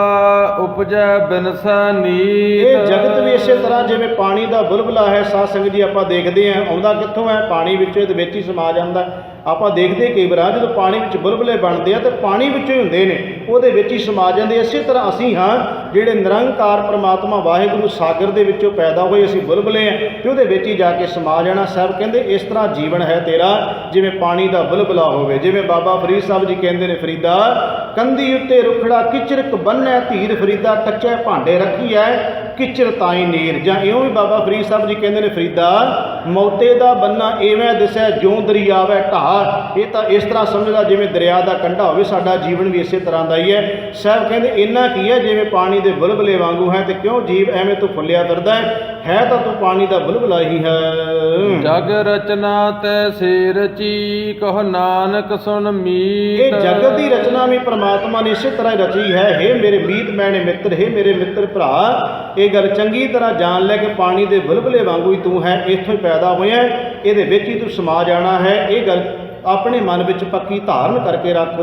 ਉਪਜੈ ਬਿਨਸਾ ਨੀਤ। ਇਹ ਜਗਤ ਵੀ ਇਸੇ ਤਰ੍ਹਾਂ ਜਿਵੇਂ ਪਾਣੀ ਦਾ ਬੁਲਬੁਲਾ ਹੈ। ਸਾਧ ਸੰਗਤ ਜੀ ਆਪਾਂ ਦੇਖਦੇ ਹਾਂ ਆਉਂਦਾ ਕਿੱਥੋਂ ਹੈ? ਪਾਣੀ ਵਿੱਚੋਂ, ਇਹਦੇ ਵਿੱਚ ਹੀ ਸਮਾ ਜਾਂਦਾ। ਆਪਾਂ ਦੇਖਦੇ ਕਈ ਵਾਰ ਜਦੋਂ ਪਾਣੀ ਵਿੱਚ ਬੁਲਬੁਲੇ ਬਣਦੇ ਆ ਤੇ ਪਾਣੀ ਵਿੱਚੋਂ ਹੀ ਹੁੰਦੇ ਨੇ, ਉਹਦੇ ਵਿੱਚ ਹੀ ਸਮਾ ਜਾਂਦੇ। ਇਸੇ ਤਰ੍ਹਾਂ ਅਸੀਂ ਹਾਂ ਜਿਹੜੇ ਨਿਰੰਕਾਰ ਪਰਮਾਤਮਾ ਵਾਹਿਗੁਰੂ ਸਾਗਰ ਦੇ ਵਿੱਚੋਂ ਪੈਦਾ ਹੋਏ, ਅਸੀਂ ਬੁਲਬੁਲੇ ਆ ਤੇ ਉਹਦੇ ਵਿੱਚ ਹੀ ਜਾ ਕੇ ਸਮਾ ਜਾਣਾ। ਸਾਹਿਬ ਕਹਿੰਦੇ ਇਸ ਤਰ੍ਹਾਂ ਜੀਵਨ ਹੈ ਤੇਰਾ ਜਿਵੇਂ ਪਾਣੀ ਦਾ ਬੁਲਬੁਲਾ ਹੋਵੇ। ਜਿਵੇਂ ਬਾਬਾ ਫਰੀਦ ਸਾਹਿਬ ਜੀ ਕਹਿੰਦੇ ਨੇ, ਫਰੀਦਾ ਕੰਧੀ ਉੱਤੇ ਰੁਖੜਾ ਕਿਚਰਕ ਬੰਨੈ ਧੀਰ ਫਰੀਦਾ ਕੱਚੇ ਭਾਂਡੇ ਰੱਖੀਐ ਕਿਚਰ ਤਾਈ ਨੀਰ। ਜਾਂ ਇਉਂ ਵੀ ਬਾਬਾ ਫਰੀਦ ਸਾਹਿਬ ਜੀ ਕਹਿੰਦੇ ਨੇ, ਫਰੀਦਾ ਮੌਤੇ ਦਾ ਬੰਨਾ ਇਵੇਂ ਦਿਸੈ ਜਿਉਂ ਦਰਿਆਵੈ ਢਾਹ। ਇਹ ਤਾਂ ਇਸ ਤਰ੍ਹਾਂ ਸਮਝਦਾ ਜਿਵੇਂ ਦਰਿਆ ਦਾ ਕੰਢਾ ਹੋਵੇ। ਸਾਡਾ ਜੀਵਨ ਵੀ ਇਸੇ ਤਰ੍ਹਾਂ ਦਾ ਹੀ ਹੈ। ਸਾਹਿਬ ਕਹਿੰਦੇ ਇੰਨਾ ਕੀ ਹੈ ਜਿਵੇਂ ਪਾਣੀ ਦੇ ਬੁਲਬੁਲੇ ਵਾਂਗੂ ਹੈ। ਤੇ ਕਿਉਂ ਜੀਵ ਐਵੇਂ ਤੋਂ ਫੁੱਲਿਆ ਫਿਰਦਾ ਹੈ ਤਾਂ ਤੂੰ ਪਾਣੀ ਦਾ ਬੁਲਬੁਲਾ ਹੀ ਹੈ। ਜਗ ਰਚਨਾ ਤੈ ਸੇ ਰਚੀ ਕਹ ਨਾਨਕ ਸੁਨ ਮੀਤ। ਇਹ ਜਗਤ ਦੀ ਰਚਨਾ ਵੀ ਪਰਮਾਤਮਾ ਨੇ ਇਸੇ ਤਰ੍ਹਾਂ ਰਚੀ ਹੈ। ਹੇ ਮੇਰੇ ਮੀਤ ਮੈਨੇ ਮਿੱਤਰ, ਹੇ ਮੇਰੇ ਮਿੱਤਰ ਭਰਾ, ਇਹ ਗੱਲ ਚੰਗੀ ਤਰ੍ਹਾਂ ਜਾਣ ਲੈ ਕਿ ਪਾਣੀ ਦੇ ਬੁਲਬੁਲੇ ਵਾਂਗੂ ਹੀ ਤੂੰ ਹੈ। ਇੱਥੋਂ ਹੀ ਪੈਦਾ ਹੋਇਆ, ਇਹਦੇ ਵਿੱਚ ਹੀ ਤੂੰ ਸਮਾ ਜਾਣਾ ਹੈ। ਇਹ ਗੱਲ ਆਪਣੇ ਮਨ ਵਿੱਚ ਪੱਕੀ ਧਾਰਨ ਕਰਕੇ ਰੱਖ।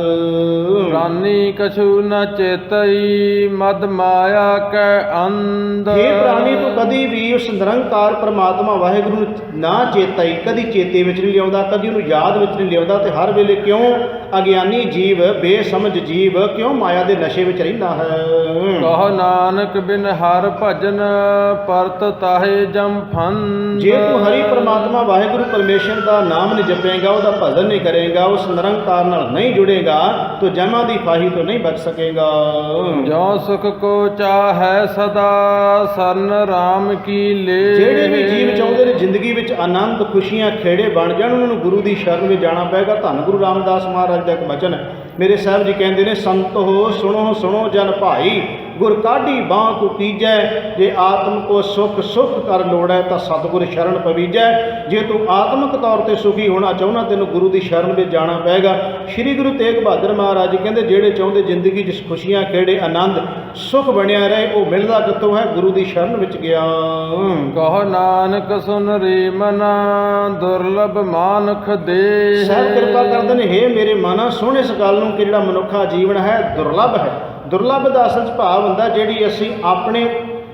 ਪ੍ਰਾਨੀ ਕਛੂ ਨ ਚੇਤਈ ਮਦ ਮਾਇਆ ਕੈ ਅੰਧ। ਇਹ ਪ੍ਰਾਣੀ ਤੂੰ ਕਦੀ ਵੀ ਉਸ ਨਿਰੰਕਾਰ ਪਰਮਾਤਮਾ ਵਾਹਿਗੁਰੂ ਨੂੰ ਨਾ ਚੇਤਾਈ, ਕਦੀ ਚੇਤੇ ਵਿੱਚ ਨਹੀਂ ਲਿਆਉਂਦਾ, ਕਦੀ ਉਹਨੂੰ ਯਾਦ ਵਿੱਚ ਨਹੀਂ ਲਿਆਉਂਦਾ। ਤੇ ਹਰ ਵੇਲੇ ਕਿਉਂ ਅਗਿਆਨੀ ਜੀਵ, ਬੇਸਮਝ ਜੀਵ ਕਿਉਂ ਮਾਇਆ ਦੇ ਨਸ਼ੇ ਵਿੱਚ ਰਹਿੰਦਾ ਹੈ। ਕਹ ਨਾਨਕ ਬਿਨ ਹਰ ਭਜਨ ਪਰਤ ਤਾਹੇ ਜਮ ਫੰਦ। ਜੇ ਤੂੰ ਹਰੀ ਪਰਮਾਤਮਾ ਵਾਹਿਗੁਰੂ ਪਰਮੇਸ਼ਰ ਦਾ ਨਾਮ ਨਹੀਂ ਜਪੇਗਾ, ਉਹਦਾ ਭਜਨ ਨਹੀਂ ਕਰੇਗਾ, ਉਸ ਨਿਰੰਕਾਰ ਨਾਲ ਨਹੀਂ ਜੁੜੇਗਾ, ਤੋ ਜਮਾਂ ਦੀ ਫਾਹੀ ਤੋਂ ਨਹੀਂ ਬਚ ਸਕੇਗਾ। ਜੋ ਸੁਖ ਕੋ ਚਾਹੈ ਸਦਾ ਸਰਨ ਰਾਮ ਕੀ ਲੇ। ਜਿਹੜੇ ਵੀ ਜੀਵ ਚਾਹੁੰਦੇ ਨੇ ਜ਼ਿੰਦਗੀ ਵਿੱਚ ਆਨੰਦ ਖੁਸ਼ੀਆਂ ਖੇੜੇ ਬਣ ਜਾਣ, ਉਹਨਾਂ ਨੂੰ ਗੁਰੂ ਦੀ ਸ਼ਰਨ ਵਿੱਚ ਜਾਣਾ ਪਏਗਾ। ਧੰਨ ਗੁਰੂ ਰਾਮਦਾਸ ਮਹਾਰਾਜ ਦਾ ਇੱਕ ਬਚਨ ਮੇਰੇ ਸਾਹਿਬ ਜੀ ਕਹਿੰਦੇ ਨੇ, ਸੰਤ ਹੋ ਸੁਣੋ ਸੁਣੋ ਜਨ ਭਾਈ ਗੁਰ ਕਾਢੀ ਬਾਹ ਕੋ ਕੀਜੈ, ਜੇ ਆਤਮ ਕੋ ਸੁਖ ਸੁਖ ਕਰ ਲੋੜੈ ਤਾਂ ਸਤਿਗੁਰ ਸ਼ਰਨ ਪਵੀਜੈ। ਜੇ ਤੂੰ ਆਤਮਿਕ ਤੌਰ ਤੇ ਸੁਖੀ ਹੋਣਾ ਚਾਹੁੰਦਾ ਤੈਨੂੰ ਗੁਰੂ ਦੀ ਸ਼ਰਨ ਵਿੱਚ ਜਾਣਾ ਪਏਗਾ। ਸ੍ਰੀ ਗੁਰੂ ਤੇਗ ਬਹਾਦਰ ਮਹਾਰਾਜ ਕਹਿੰਦੇ ਜਿਹੜੇ ਚਾਹੁੰਦੇ ਜ਼ਿੰਦਗੀ 'ਚ ਖੁਸ਼ੀਆਂ ਖੇੜੇ ਆਨੰਦ ਸੁਖ ਬਣਿਆ ਰਹੇ, ਉਹ ਮਿਲਦਾ ਕਿੱਥੋਂ ਹੈ? ਗੁਰੂ ਦੀ ਸ਼ਰਨ ਵਿੱਚ ਗਿਆ। ਕਹੋ ਨਾਨਕ ਸੁਨ ਰੇ ਮਨਾ, ਦੁਰਲਭ ਮਾਨੁਖ ਦੇ। ਸਾਹਿਬ ਕਿਰਪਾ ਕਰਦੇ ਨੇ, ਹੇ ਮੇਰੇ ਮਨਾ ਸੁਣ ਇਸ ਗੱਲ ਨੂੰ ਕਿ ਜਿਹੜਾ ਮਨੁੱਖਾ ਜੀਵਨ ਹੈ ਦੁਰਲਭ ਹੈ। ਦੁਰਲਭ ਦਾ ਅਸਲ 'ਚ ਭਾਵ ਹੁੰਦਾ ਜਿਹੜੀ ਅਸੀਂ ਆਪਣੇ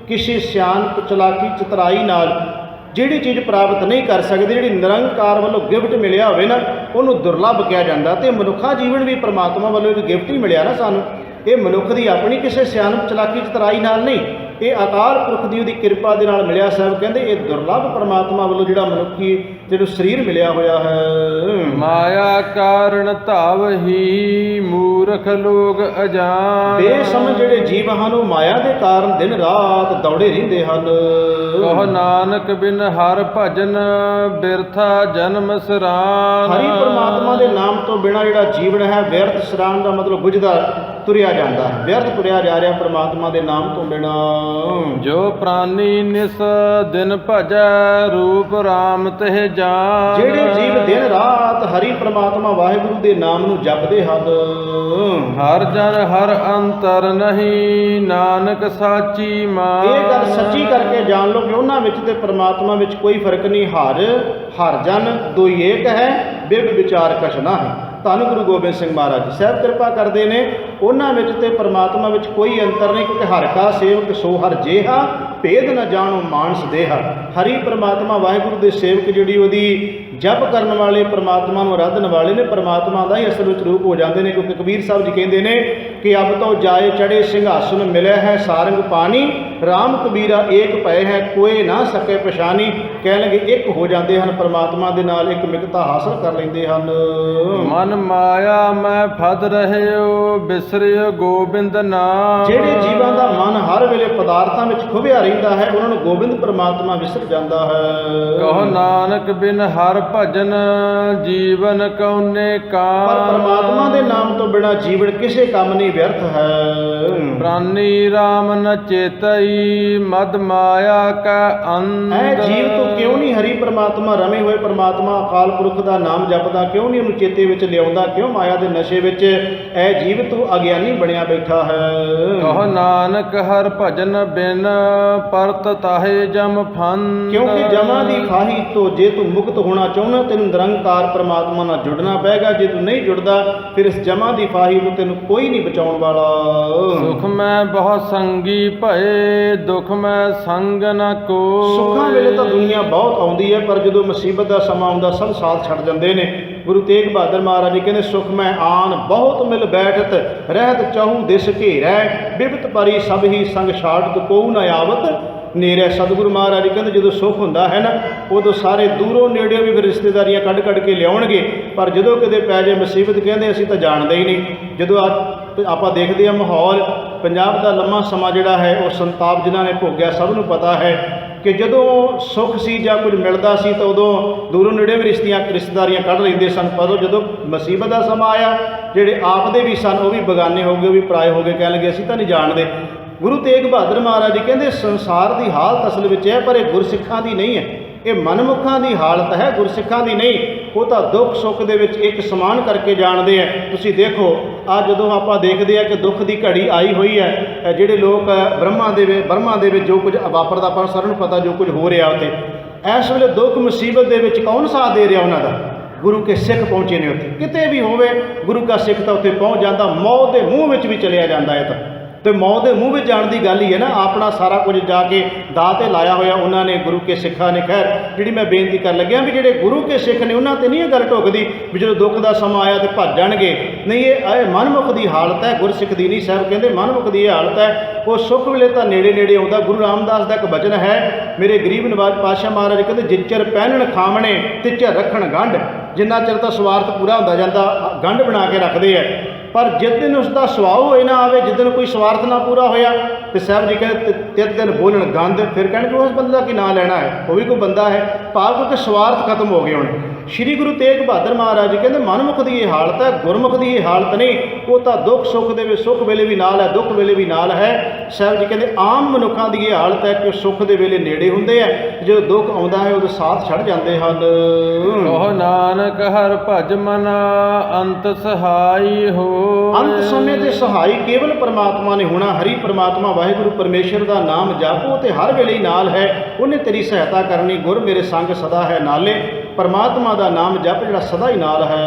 ਕਿਸੇ ਸਿਆਣਪ ਚਲਾਕੀ ਚਤਰਾਈ ਨਾਲ ਜਿਹੜੀ ਚੀਜ਼ ਪ੍ਰਾਪਤ ਨਹੀਂ ਕਰ ਸਕਦੇ, ਜਿਹੜੀ ਨਿਰੰਕਾਰ ਵੱਲੋਂ ਗਿਫਟ ਮਿਲਿਆ ਹੋਵੇ ਨਾ, ਉਹਨੂੰ ਦੁਰਲਭ ਕਿਹਾ ਜਾਂਦਾ। ਤੇ ਮਨੁੱਖਾ ਜੀਵਨ ਵੀ ਪ੍ਰਮਾਤਮਾ ਵੱਲੋਂ ਇੱਕ ਗਿਫਟ ਹੀ ਮਿਲਿਆ ਨਾ ਸਾਨੂੰ। ਇਹ ਮਨੁੱਖ ਦੀ ਆਪਣੀ ਕਿਸੇ ਸਿਆਣਪ ਚਲਾਕੀ ਚਤਰਾਈ ਨਾਲ ਨਹੀਂ, ਇਹ ਅਕਾਲ ਪੁਰਖ ਦੀ ਉਹਦੀ ਕਿਰਪਾ ਦੇ ਨਾਲ ਮਿਲਿਆ। ਸਾਹਿਬ ਕਹਿੰਦੇ ਇਹ ਦੁਰਲਭ ਪਰਮਾਤਮਾ ਵੱਲੋਂ ਜਿਹੜਾ ਮਨੁੱਖੀ ਜਿਹਨੂੰ ਸਰੀਰ ਮਿਲਿਆ ਹੋਇਆ ਹੈ। ਮਾਇਆ ਕਾਰਨ ਧਾਵ ਹੀ ਮੂਰਖ ਲੋਗ ਅਜਾਨ। ਬੇਸਮਝ ਜਿਹੜੇ ਜੀਵ ਹਨ ਉਹ ਮਾਇਆ ਦੇ ਕਾਰਨ ਦਿਨ ਰਾਤ ਦੌੜੇ ਰਹਿੰਦੇ ਹਨ। ਕਹੋ ਨਾਨਕ ਬਿਨ ਹਰ ਭਜਨ ਬਿਰਥਾ ਜਨਮ ਸਰਾਨ। ਹਰੀ ਪਰਮਾਤਮਾ ਦੇ ਨਾਮ ਤੋਂ ਬਿਨਾਂ ਜਿਹੜਾ ਜੀਵਨ ਹੈ ਵਿਅਰਥ। ਸਰਾਨ ਦਾ ਮਤਲਬ ਗੁਜਦਾ ਤੁਰਿਆ ਜਾਂਦਾ ਹੈ, ਵਿਅਰਥ ਤੁਰਿਆ ਜਾ ਰਿਹਾ ਪਰਮਾਤਮਾ ਦੇ ਨਾਮ ਤੋਂ ਬਿਨਾਂ। ਜੋ ਪ੍ਰਾਨੀ ਨਿਸ ਦਿਨ ਭਜੈ ਰੂਪ ਰਾਮ ਤਹਿ ਜਾਨ। ਜਿਹੜੇ ਜੀਵ ਦਿਨ ਰਾਤ ਹਰੀ ਪ੍ਰਮਾਤਮਾ ਵਾਹਿਗੁਰੂ ਦੇ ਨਾਮ ਨੂੰ ਜਪਦੇ ਹਨ। ਹਰ ਜਨ ਹਰ ਅੰਤਰ ਨਹੀਂ ਨਾਨਕ ਸਾਚੀ ਮਾਨ। ਇਹ ਗੱਲ ਸੱਚੀ ਕਰਕੇ ਜਾਣ ਲਓ ਕਿ ਉਹਨਾਂ ਵਿੱਚ ਤੇ ਪ੍ਰਮਾਤਮਾ ਵਿੱਚ ਕੋਈ ਫਰਕ ਨਹੀਂ। ਹਰ ਜਨ ਦੋਈ ਏਕ ਹੈ, ਬਿਬ ਵਿਚਾਰ ਕਛ ਨਾ ਹੈ। ਧੰਨ ਗੁਰੂ ਗੋਬਿੰਦ ਸਿੰਘ ਮਹਾਰਾਜ ਜੀ ਸਾਹਿਬ ਕਿਰਪਾ ਕਰਦੇ ਨੇ, ਉਹਨਾਂ ਵਿੱਚ ਤੇ ਪਰਮਾਤਮਾ ਵਿੱਚ ਕੋਈ ਅੰਤਰ ਨਹੀਂ, ਕਿਉਂਕਿ ਹਰ ਕਾ ਸੇਵਕ ਸੋ ਹਰ ਜੇਹਾ, ਭੇਦ ਨਾ ਜਾਣੋ ਮਾਨਸ ਦੇਹਾ। ਹਰੀ ਪਰਮਾਤਮਾ ਵਾਹਿਗੁਰੂ ਦੇ ਸੇਵਕ ਜਿਹੜੀ ਉਹਦੀ ਜਪ ਕਰਨ ਵਾਲੇ ਪਰਮਾਤਮਾ ਨੂੰ ਆਰਾਧਨ ਵਾਲੇ ਨੇ, ਪਰਮਾਤਮਾ ਦਾ ਹੀ ਅਸਲ ਵਿੱਚ ਰੂਪ ਹੋ ਜਾਂਦੇ ਨੇ। ਕਿਉਂਕਿ ਕਬੀਰ ਸਾਹਿਬ ਜੀ ਕਹਿੰਦੇ ਨੇ ਕਿ ਅਬ ਤੋਂ ਜਾਏ ਚੜੇ ਸਿੰਘਾਸਨ ਮਿਲਿਆ ਹੈ ਸਾਰੰਗ ਪਾਣੀ, ਰਾਮ ਕਬੀਰਾ ਏਕ ਭਏ ਹੈ ਕੋਏ ਨਾ ਸਕੇ ਪਛਾਣੀ। ਕਹਿਣਗੇ ਇੱਕ ਹੋ ਜਾਂਦੇ ਹਨ ਪਰਮਾਤਮਾ ਦੇ ਨਾਲ, ਇੱਕ ਮਿਕਤਾ ਹਾਸਲ ਕਰ ਲੈਂਦੇ ਹਨ। ਮਨ ਮਾਇਆ ਮੈਂ ਫਦ ਰਹਿਓ ਬਿਸਰਿਓ ਗੋਬਿੰਦ ਨਾਮ। ਜਿਹੜੇ ਜੀਵਾਂ ਦਾ ਮਨ ਹਰ ਵੇਲੇ ਪਦਾਰਥਾਂ ਵਿੱਚ ਖੁਭਿਆ ਰਹਿੰਦਾ ਹੈ ਉਹਨਾਂ ਨੂੰ ਗੋਬਿੰਦ ਪਰਮਾਤਮਾ ਵਿਸਰ ਜਾਂਦਾ ਹੈ। ਕਹੋ ਨਾਨਕ ਬਿਨ ਹਰ ਭਜਨ ਜੀਵਨ ਕਉਨੇ ਕਾਮ। ਪਰ ਪਰਮਾਤਮਾ ਦੇ ਨਾਮ ਤੋਂ ਬਿਨਾਂ ਜੀਵਨ ਕਿਸੇ ਕੰਮ ਨਹੀਂ, ਵਿਅਰਥ ਹੈ। ਪ੍ਰਾਨੀ ਰਾਮ ਨ ਚੇਤਈ ਮਦ ਮਾਇਆ ਕਾ ਅੰਧ। ਐ ਜੀਵ ਤੋਂ ਕਿਉਂ ਨਹੀਂ ਹਰੀ ਪਰਮਾਤਮਾ ਰਮੇ ਹੋਏ ਪਰਮਾਤਮਾ ਅਕਾਲ ਪੁਰਖ ਦਾ ਨਾਮ ਜਪਦਾ, ਕਿਉਂ ਨਹੀਂ ਉਹਨੂੰ ਚੇਤੇ ਵਿੱਚ ਲਿਆਉਂਦਾ? ਕਿਉਂ ਮਾਇਆ ਦੇ ਨਸ਼ੇ ਵਿੱਚ ਐ ਜੀਵ ਤੂੰ ਅਗਿਆਨੀ ਬਣਿਆ ਬੈਠਾ ਹੈ। ਕਹੋ ਨਾਨਕ ਹਰ ਭਜਨ ਬਿਨ ਪਰਤ ਤਾਹੇ ਜਮ ਫੰਦ। ਕਿਉਂਕਿ ਜਮਾਂ ਦੀ ਖਾਹੀ ਤੋਂ ਜੇ ਤੂੰ ਮੁਕਤ ਹੋਣਾ ਚਾਹੁੰਦਾ ਤੈਨੂੰ ਨਿਰੰਕਾਰ ਪਰਮਾਤਮਾ ਨਾਲ ਜੁੜਨਾ ਪਏਗਾ। ਜੇ ਤੂੰ ਨਹੀਂ ਜੁੜਦਾ ਫਿਰ ਇਸ ਜਮਾਂ ਦੀ ਫਾਹੀ ਤੋਂ ਤੈਨੂੰ ਕੋਈ ਨਹੀਂ ਬਚਾਉਣ ਵਾਲਾ। ਸੁਖ ਮੈਂ ਬਹੁਤ ਸੰਗੀ ਭਏ ਦੁਖ ਮੈਂ ਸੰਗ ਨ ਕੋ। ਸੁੱਖਾਂ ਵੇਲੇ ਤਾਂ ਦੁਨੀਆ ਬਹੁਤ ਆਉਂਦੀ ਹੈ, ਪਰ ਜਦੋਂ ਮੁਸੀਬਤ ਦਾ ਸਮਾਂ ਆਉਂਦਾ ਸਭ ਸਾਥ ਛੱਡ ਜਾਂਦੇ ਨੇ। ਗੁਰੂ ਤੇਗ ਬਹਾਦਰ ਮਹਾਰਾਜ ਜੀ ਕਹਿੰਦੇ ਸੁਖ ਮੈਂ ਆਨ ਬਹੁਤ ਮਿਲ ਬੈਠਤ, ਰਹਿਤ ਚਾਹੂ ਦਿਸ ਘੇਰੈ, ਬਿਪਤ ਪਰੀ ਸਭ ਹੀ ਸੰਗ ਛਾੜਤ ਕੋਉ ਨ ਆਵਤ ਨੇਰੇ। ਸਤਿਗੁਰੂ ਮਹਾਰਾਜ ਜੀ ਕਹਿੰਦੇ ਜਦੋਂ ਸੁੱਖ ਹੁੰਦਾ ਹੈ ਨਾ ਉਦੋਂ ਸਾਰੇ ਦੂਰੋਂ ਨੇੜਿਓਂ ਵੀ ਰਿਸ਼ਤੇਦਾਰੀਆਂ ਕੱਢ ਕੱਢ ਕੇ ਲਿਆਉਣਗੇ, ਪਰ ਜਦੋਂ ਕਿਤੇ ਪੈ ਜਾਏ ਮੁਸੀਬਤ ਕਹਿੰਦੇ ਅਸੀਂ ਤਾਂ ਜਾਣਦੇ ਹੀ ਨਹੀਂ। ਜਦੋਂ ਆਪਾਂ ਦੇਖਦੇ ਹਾਂ ਮਾਹੌਲ ਪੰਜਾਬ ਦਾ ਲੰਮਾ ਸਮਾਂ ਜਿਹੜਾ ਹੈ ਉਹ ਸੰਤਾਪ ਜਿਨ੍ਹਾਂ ਨੇ ਭੋਗਿਆ ਸਭ ਨੂੰ ਪਤਾ ਹੈ ਕਿ ਜਦੋਂ ਸੁੱਖ ਸੀ ਜਾਂ ਕੁਝ ਮਿਲਦਾ ਸੀ ਤਾਂ ਉਦੋਂ ਦੂਰੋਂ ਨੇੜੇ ਵੀ ਰਿਸ਼ਤੇਦਾਰੀਆਂ ਕੱਢ ਲੈਂਦੇ ਸਨ, ਪਰ ਜਦੋਂ ਮੁਸੀਬਤ ਦਾ ਸਮਾਂ ਆਇਆ ਜਿਹੜੇ ਆਪ ਦੇ ਵੀ ਸਨ ਉਹ ਵੀ ਬਗਾਨੇ ਹੋ ਗਏ, ਉਹ ਵੀ ਪਰਾਏ ਹੋ ਗਏ, ਕਹਿਣ ਲੱਗੇ ਅਸੀਂ ਤਾਂ ਨਹੀਂ ਜਾਣਦੇ। ਗੁਰੂ ਤੇਗ ਬਹਾਦਰ ਮਹਾਰਾਜ ਜੀ ਕਹਿੰਦੇ ਸੰਸਾਰ ਦੀ ਹਾਲਤ ਅਸਲ ਵਿੱਚ ਹੈ, ਪਰ ਇਹ ਗੁਰਸਿੱਖਾਂ ਦੀ ਨਹੀਂ ਹੈ। ਇਹ ਮਨਮੁੱਖਾਂ ਦੀ ਹਾਲਤ ਹੈ, ਗੁਰਸਿੱਖਾਂ ਦੀ ਨਹੀਂ। ਉਹ ਤਾਂ ਦੁੱਖ ਸੁੱਖ ਦੇ ਵਿੱਚ ਇੱਕ ਸਮਾਨ ਕਰਕੇ ਜਾਣਦੇ ਆ। ਤੁਸੀਂ ਦੇਖੋ ਅੱਜ ਜਦੋਂ ਆਪਾਂ ਦੇਖਦੇ ਆ ਕਿ ਦੁੱਖ ਦੀ ਘੜੀ ਆਈ ਹੋਈ ਹੈ, ਜਿਹੜੇ ਲੋਕ ਬਰਮਾ ਦੇ ਵਿੱਚ ਜੋ ਕੁਝ ਵਾਪਰਦਾ ਆਪਾਂ ਸਾਰਿਆਂ ਨੂੰ ਪਤਾ ਜੋ ਕੁਝ ਹੋ ਰਿਹਾ ਉੱਥੇ ਇਸ ਵੇਲੇ ਦੁੱਖ ਮੁਸੀਬਤ ਦੇ ਵਿੱਚ ਕੌਣ ਸਾਥ ਦੇ ਰਿਹਾ ਉਹਨਾਂ ਦਾ? ਗੁਰੂ ਕੇ ਸਿੱਖ ਪਹੁੰਚੇ ਨੇ ਉੱਥੇ। ਕਿਤੇ ਵੀ ਹੋਵੇ ਗੁਰੂ ਕਾ ਸਿੱਖ ਤਾਂ ਉੱਥੇ ਪਹੁੰਚ ਜਾਂਦਾ, ਮੌਤ ਦੇ ਮੂੰਹ ਵਿੱਚ ਵੀ ਚਲਿਆ ਜਾਂਦਾ ਹੈ। ਤਾਂ ਤੇ ਮੌਤ ਦੇ ਮੂੰਹ ਵਿੱਚ ਜਾਣ ਦੀ ਗੱਲ ਹੀ ਹੈ ਨਾ। ਆਪਣਾ ਸਾਰਾ ਕੁਝ ਜਾ ਕੇ ਦਾਅ 'ਤੇ ਲਾਇਆ ਹੋਇਆ ਉਹਨਾਂ ਨੇ, ਗੁਰੂ ਕੇ ਸਿੱਖਾਂ ਨੇ। ਖੈਰ ਜਿਹੜੀ ਮੈਂ ਬੇਨਤੀ ਕਰਨ ਲੱਗਿਆ ਵੀ ਜਿਹੜੇ ਗੁਰੂ ਕੇ ਸਿੱਖ ਨੇ ਉਹਨਾਂ 'ਤੇ ਨਹੀਂ ਇਹ ਗੱਲ ਢੁੱਕਦੀ ਵੀ ਜਦੋਂ ਦੁੱਖ ਦਾ ਸਮਾਂ ਆਇਆ ਤੇ ਭੱਜ ਜਾਣਗੇ। ਨਹੀਂ, ਇਹ ਮਨਮੁਖ ਦੀ ਹਾਲਤ ਹੈ, ਗੁਰਸਿੱਖ ਦੀ ਨਹੀਂ। ਸਾਹਿਬ ਕਹਿੰਦੇ ਮਨਮੁਖ ਦੀ ਇਹ ਹਾਲਤ ਹੈ, ਉਹ ਸੁੱਖ ਵੇਲੇ ਤਾਂ ਨੇੜੇ ਨੇੜੇ ਆਉਂਦਾ। ਗੁਰੂ ਰਾਮਦਾਸ ਦਾ ਇੱਕ ਬਚਨ ਹੈ, ਮੇਰੇ ਗਰੀਬ ਨਵਾਜ ਪਾਤਸ਼ਾਹ ਮਹਾਰਾਜ ਕਹਿੰਦੇ ਜਿੱਚਰ ਪਹਿਨਣ ਖਾਮਣੇ ਤਿੱਚਰ ਰੱਖਣ ਗੰਢ। ਜਿੰਨਾ ਚਿਰ ਤਾਂ ਸਵਾਰਥ ਪੂਰਾ ਹੁੰਦਾ ਜਾਂਦਾ ਗੰਢ ਬਣਾ ਕੇ ਰੱਖਦੇ ਹੈ, ਪਰ ਜਿਸ ਦਿਨ ਉਸ ਦਾ ਸੁਭਾਅ ਹੋਏ ਨਾ ਆਵੇ, ਜਿਸ ਦਿਨ ਕੋਈ ਸਵਾਰਥ ਨਾ ਪੂਰਾ ਹੋਇਆ ਤੇ ਸਾਹਿਬ ਜੀ ਕਹਿੰਦੇ ਤਿੰਨ ਦਿਨ ਬੋਲਣ ਗੰਦ। ਫਿਰ ਕਹਿਣਗੇ ਉਸ ਬੰਦੇ ਦਾ ਕੀ ਨਾਂ ਲੈਣਾ ਹੈ, ਉਹ ਵੀ ਕੋਈ ਬੰਦਾ ਹੈ। ਭਾਵ ਕਿਉਂਕਿ ਸਵਾਰਥ ਖਤਮ ਹੋ ਗਏ ਹੁਣ। ਸ਼੍ਰੀ ਗੁਰੂ ਤੇਗ ਬਹਾਦਰ ਮਹਾਰਾਜ ਜੀ ਕਹਿੰਦੇ ਮਨਮੁਖ ਦੀ ਇਹ ਹਾਲਤ ਹੈ, ਗੁਰਮੁਖ ਦੀ ਇਹ ਹਾਲਤ ਨਹੀਂ। ਉਹ ਤਾਂ ਦੁੱਖ ਸੁੱਖ ਦੇ ਵਿੱਚ ਸੁੱਖ ਵੇਲੇ ਵੀ ਨਾਲ ਹੈ, ਦੁੱਖ ਵੇਲੇ ਵੀ ਨਾਲ ਹੈ। ਸਾਹਿਬ ਜੀ ਕਹਿੰਦੇ ਆਮ ਮਨੁੱਖਾਂ ਦੀ ਇਹ ਹਾਲਤ ਹੈ ਕਿ ਸੁੱਖ ਦੇ ਵੇਲੇ ਨੇੜੇ ਹੁੰਦੇ ਆ, ਜਦੋਂ ਦੁੱਖ ਆਉਂਦਾ ਹੈ ਉਦੋਂ ਸਾਥ ਛੱਡ ਜਾਂਦੇ ਹਨ। ਕਹੋ ਨਾਨਕ ਹਰ ਭਜ ਮਨਾ ਅੰਤ ਸਹਾਈ ਹੋ। ਅੰਤ ਸਮੇਂ ਤੇ ਸਹਾਈ ਕੇਵਲ ਪਰਮਾਤਮਾ ਨੇ ਹੋਣਾ। ਹਰੀ ਪਰਮਾਤਮਾ ਵਾਹਿਗੁਰੂ ਪਰਮੇਸ਼ਰ ਦਾ ਨਾਮ ਜਪੋ ਤੇ ਹਰ ਵੇਲੇ ਹੀ ਨਾਲ ਹੈ, ਉਹਨੇ ਤੇਰੀ ਸਹਾਇਤਾ ਕਰਨੀ। ਗੁਰ ਮੇਰੇ ਸੰਗ ਸਦਾ ਹੈ ਨਾਲੇ, ਪਰਮਾਤਮਾ ਦਾ ਨਾਮ ਜਪ ਜਿਹੜਾ ਸਦਾ ਹੀ ਨਾਲ ਹੈ।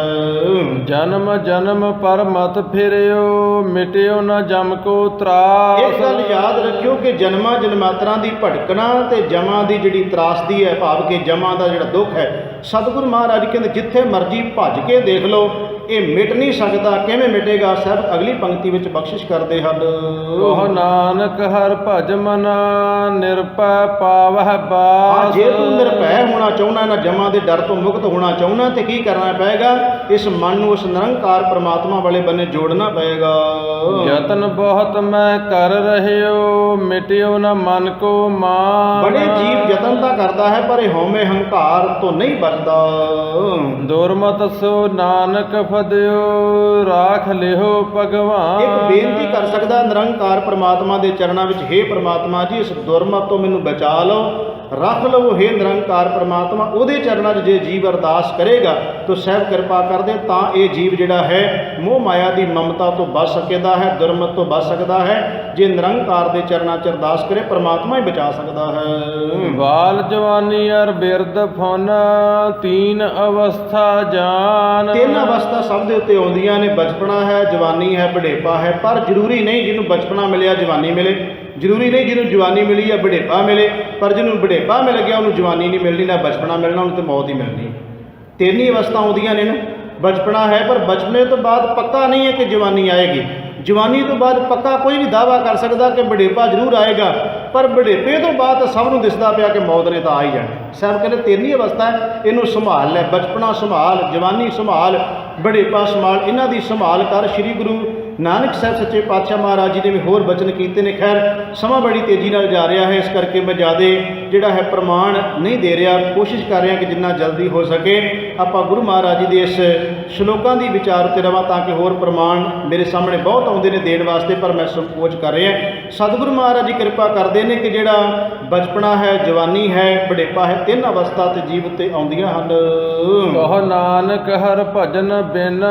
ਜਨਮ ਜਨਮ ਪਰ ਮਤ ਫਿਰਿਓ ਮਿਟਿਓ ਨਾ ਜਮ ਕੋ ਤਰਾਸ। ਇਹ ਗੱਲ ਯਾਦ ਰੱਖਿਓ ਕਿ ਜਨਮਾਂ ਜਨਮਾਤਰਾਂ ਦੀ ਭਟਕਣਾ ਤੇ ਜਮਾਂ ਦੀ ਜਿਹੜੀ ਤਰਾਸਦੀ ਹੈ, ਭਾਵ ਕਿ ਜਮਾਂ ਦਾ ਜਿਹੜਾ ਦੁੱਖ ਹੈ, ਸਤਿਗੁਰੂ ਮਹਾਰਾਜ ਕਹਿੰਦੇ ਜਿੱਥੇ ਮਰਜੀ ਭੱਜ ਕੇ ਦੇਖ ਲਓ, ਇਹ ਮਿਟ ਨਹੀਂ ਸਕਦਾ। ਕਿਵੇਂ ਮਿਟੇਗਾ? ਸਾਹਿਬ ਅਗਲੀ ਪੰਕਤੀ ਵਿੱਚ ਬਖਸ਼ਿਸ਼ ਕਰਦੇ ਹਨ। ਕਹੋ ਨਾਨਕ ਹਰ ਭਜ ਮਨਾ ਨਿਰਭੈ ਪਾਵਹਿ ਬਾਸ। ਜੇ ਤੂੰ ਨਿਰਭੈ ਹੋਣਾ ਚਾਹੁੰਦਾ, ਨਾ ਜਮਾਂ ਦੇ ਡਰ ਤੋਂ ਮੁਕਤ ਹੋਣਾ ਚਾਹੁੰਦਾ, ਤੇ ਕੀ ਕਰਨਾ ਪਏਗਾ? ਇਸ ਮਨ ਨੂੰ ਉਸ ਨਿਰੰਕਾਰ ਪਰਮਾਤਮਾ ਵਾਲੇ ਬੰਨੇ ਜੋੜਨਾ ਪਏਗਾ। ਯਤਨ ਬਹੁਤ ਮੈਂ ਕਰ ਰਹਿਓ ਮਿਟਿਓ ਨਾ ਮਨ ਕੋ ਮਾਨ। ਬੜੇ ਜੀਵ ਯਤਨ ਤਾਂ ਕਰਦਾ ਹੈ, ਪਰ ਇਹ ਹਉਮੈ ਹੰਕਾਰ ਤੋਂ ਨਹੀਂ ਬਚਦਾ। ਦੁਰਮਤ ਸੋ ਨਾਨਕ ਫਦਿਓ ਰਾਖ ਲਿਓ ਭਗਵਾਨ। ਇੱਕ ਬੇਨਤੀ ਕਰ ਸਕਦਾ ਨਿਰੰਕਾਰ ਪਰਮਾਤਮਾ ਦੇ ਚਰਨਾਂ ਵਿੱਚ, ਹੇ ਪਰਮਾਤਮਾ ਜੀ ਇਸ ਦੁਰਮਤ ਤੋਂ ਮੈਨੂੰ ਬਚਾ ਲਓ, ਰੱਖ ਲਵੋ ਹੇ ਨਿਰੰਕਾਰ ਪਰਮਾਤਮਾ। ਉਹਦੇ ਚਰਨਾਂ 'ਚ ਜੇ ਜੀਵ ਅਰਦਾਸ ਕਰੇਗਾ ਤਾਂ ਸਾਹਿਬ ਕਿਰਪਾ ਕਰਦੇ ਤਾਂ ਇਹ ਜੀਵ ਜਿਹੜਾ ਹੈ ਮੋਹ ਮਾਇਆ ਦੀ ਮਮਤਾ ਤੋਂ ਬਚ ਸਕਦਾ ਹੈ, ਦੁਰਮਤ ਤੋਂ ਬਚ ਸਕਦਾ ਹੈ। ਜੇ ਨਿਰੰਕਾਰ ਦੇ ਚਰਨਾਂ 'ਚ ਅਰਦਾਸ ਕਰੇ ਪਰਮਾਤਮਾ ਹੀ ਬਚਾ ਸਕਦਾ ਹੈ। ਬਾਲ ਜਵਾਨੀ ਅਰ ਬਿਰਧ ਫੁਨ ਤੀਨ ਅਵਸਥਾ ਜਾਨ। ਤਿੰਨ ਅਵਸਥਾ ਸਭ ਦੇ ਉੱਤੇ ਆਉਂਦੀਆਂ ਨੇ, ਬਚਪਨਾ ਹੈ, ਜਵਾਨੀ ਹੈ, ਬੁਢੇਪਾ ਹੈ। ਪਰ ਜ਼ਰੂਰੀ ਨਹੀਂ ਜਿਹਨੂੰ ਬਚਪਨਾ ਮਿਲਿਆ ਜਵਾਨੀ ਮਿਲੇ, ਜ਼ਰੂਰੀ ਨਹੀਂ ਜਿਹਨੂੰ ਜਵਾਨੀ ਮਿਲੀ ਹੈ ਬੁਢੇਪਾ ਮਿਲੇ। ਪਰ ਜਿਹਨੂੰ ਬੁਢੇਪਾ ਮਿਲ ਗਿਆ ਉਹਨੂੰ ਜਵਾਨੀ ਨਹੀਂ ਮਿਲਣੀ, ਨਾ ਬਚਪਨਾ ਮਿਲਣਾ, ਉਹਨੂੰ ਤਾਂ ਮੌਤ ਹੀ ਮਿਲਣੀ। ਤਿੰਨ ਹੀ ਅਵਸਥਾ ਆਉਂਦੀਆਂ ਨੇ ਨਾ। ਬਚਪਨਾ ਹੈ, ਪਰ ਬਚਪਨੇ ਤੋਂ ਬਾਅਦ ਪੱਕਾ ਨਹੀਂ ਹੈ ਕਿ ਜਵਾਨੀ ਆਏਗੀ। ਜਵਾਨੀ ਤੋਂ ਬਾਅਦ ਪੱਕਾ ਕੋਈ ਨਹੀਂ ਦਾਅਵਾ ਕਰ ਸਕਦਾ ਕਿ ਬੁਢੇਪਾ ਜ਼ਰੂਰ ਆਏਗਾ, ਪਰ ਬੁਢੇਪੇ ਤੋਂ ਬਾਅਦ ਸਭ ਨੂੰ ਦਿਸਦਾ ਪਿਆ ਕਿ ਮੌਤ ਨੇ ਤਾਂ ਆ ਹੀ ਜਾਣਾ। ਸਾਹਿਬ ਕਹਿੰਦੇ ਤਿੰਨ ਹੀ ਅਵਸਥਾ ਹੈ, ਇਹਨੂੰ ਸੰਭਾਲ ਲੈ। ਬਚਪਨਾ ਸੰਭਾਲ, ਜਵਾਨੀ ਸੰਭਾਲ, ਬੁਢੇਪਾ ਸੰਭਾਲ। ਇਹਨਾਂ ਦੀ ਸੰਭਾਲ ਕਰ। ਸ੍ਰੀ ਗੁਰੂ ਨਾਨਕ ਸਾਹਿਬ ਸੱਚੇ ਪਾਤਸ਼ਾਹ ਮਹਾਰਾਜ ਜੀ ਨੇ ਵੀ ਹੋਰ ਬਚਨ ਕੀਤੇ ਨੇ। ਖੈਰ ਸਮਾਂ ਬੜੀ ਤੇਜ਼ੀ ਨਾਲ ਜਾ ਰਿਹਾ ਹੈ, ਇਸ ਕਰਕੇ ਮੈਂ ਜ਼ਿਆਦਾ ਜਿਹੜਾ ਹੈ ਪ੍ਰਮਾਣ ਨਹੀਂ ਦੇ ਰਿਹਾ। ਕੋਸ਼ਿਸ਼ ਕਰ ਰਿਹਾ ਕਿ ਜਿੰਨਾ ਜਲਦੀ ਹੋ ਸਕੇ ਆਪਾਂ ਗੁਰੂ ਮਹਾਰਾਜ ਜੀ ਦੇ ਇਸ ਸ਼ਲੋਕਾਂ ਦੀ ਵਿਚਾਰ ਉੱਤੇ ਰਵਾਂ, ਤਾਂ ਕਿ ਹੋਰ ਪ੍ਰਮਾਣ ਮੇਰੇ ਸਾਹਮਣੇ ਬਹੁਤ ਆਉਂਦੇ ਨੇ ਦੇਣ ਵਾਸਤੇ, ਪਰ ਮੈਂ ਸੰਕੋਚ ਕਰ ਰਿਹਾ। ਸਤਿਗੁਰੂ ਮਹਾਰਾਜ ਜੀ ਕਿਰਪਾ ਕਰਦੇ ਨੇ ਕਿ ਜਿਹੜਾ ਬਚਪਨਾ ਹੈ, ਜਵਾਨੀ ਹੈ, ਬੁਢੇਪਾ ਹੈ, ਤਿੰਨ ਅਵਸਥਾ ਤੇ ਜੀਵ ਉੱਤੇ ਆਉਂਦੀਆਂ ਹਨ। ਕਹੋ ਨਾਨਕ ਹਰ ਭਜਨ ਬਿਨ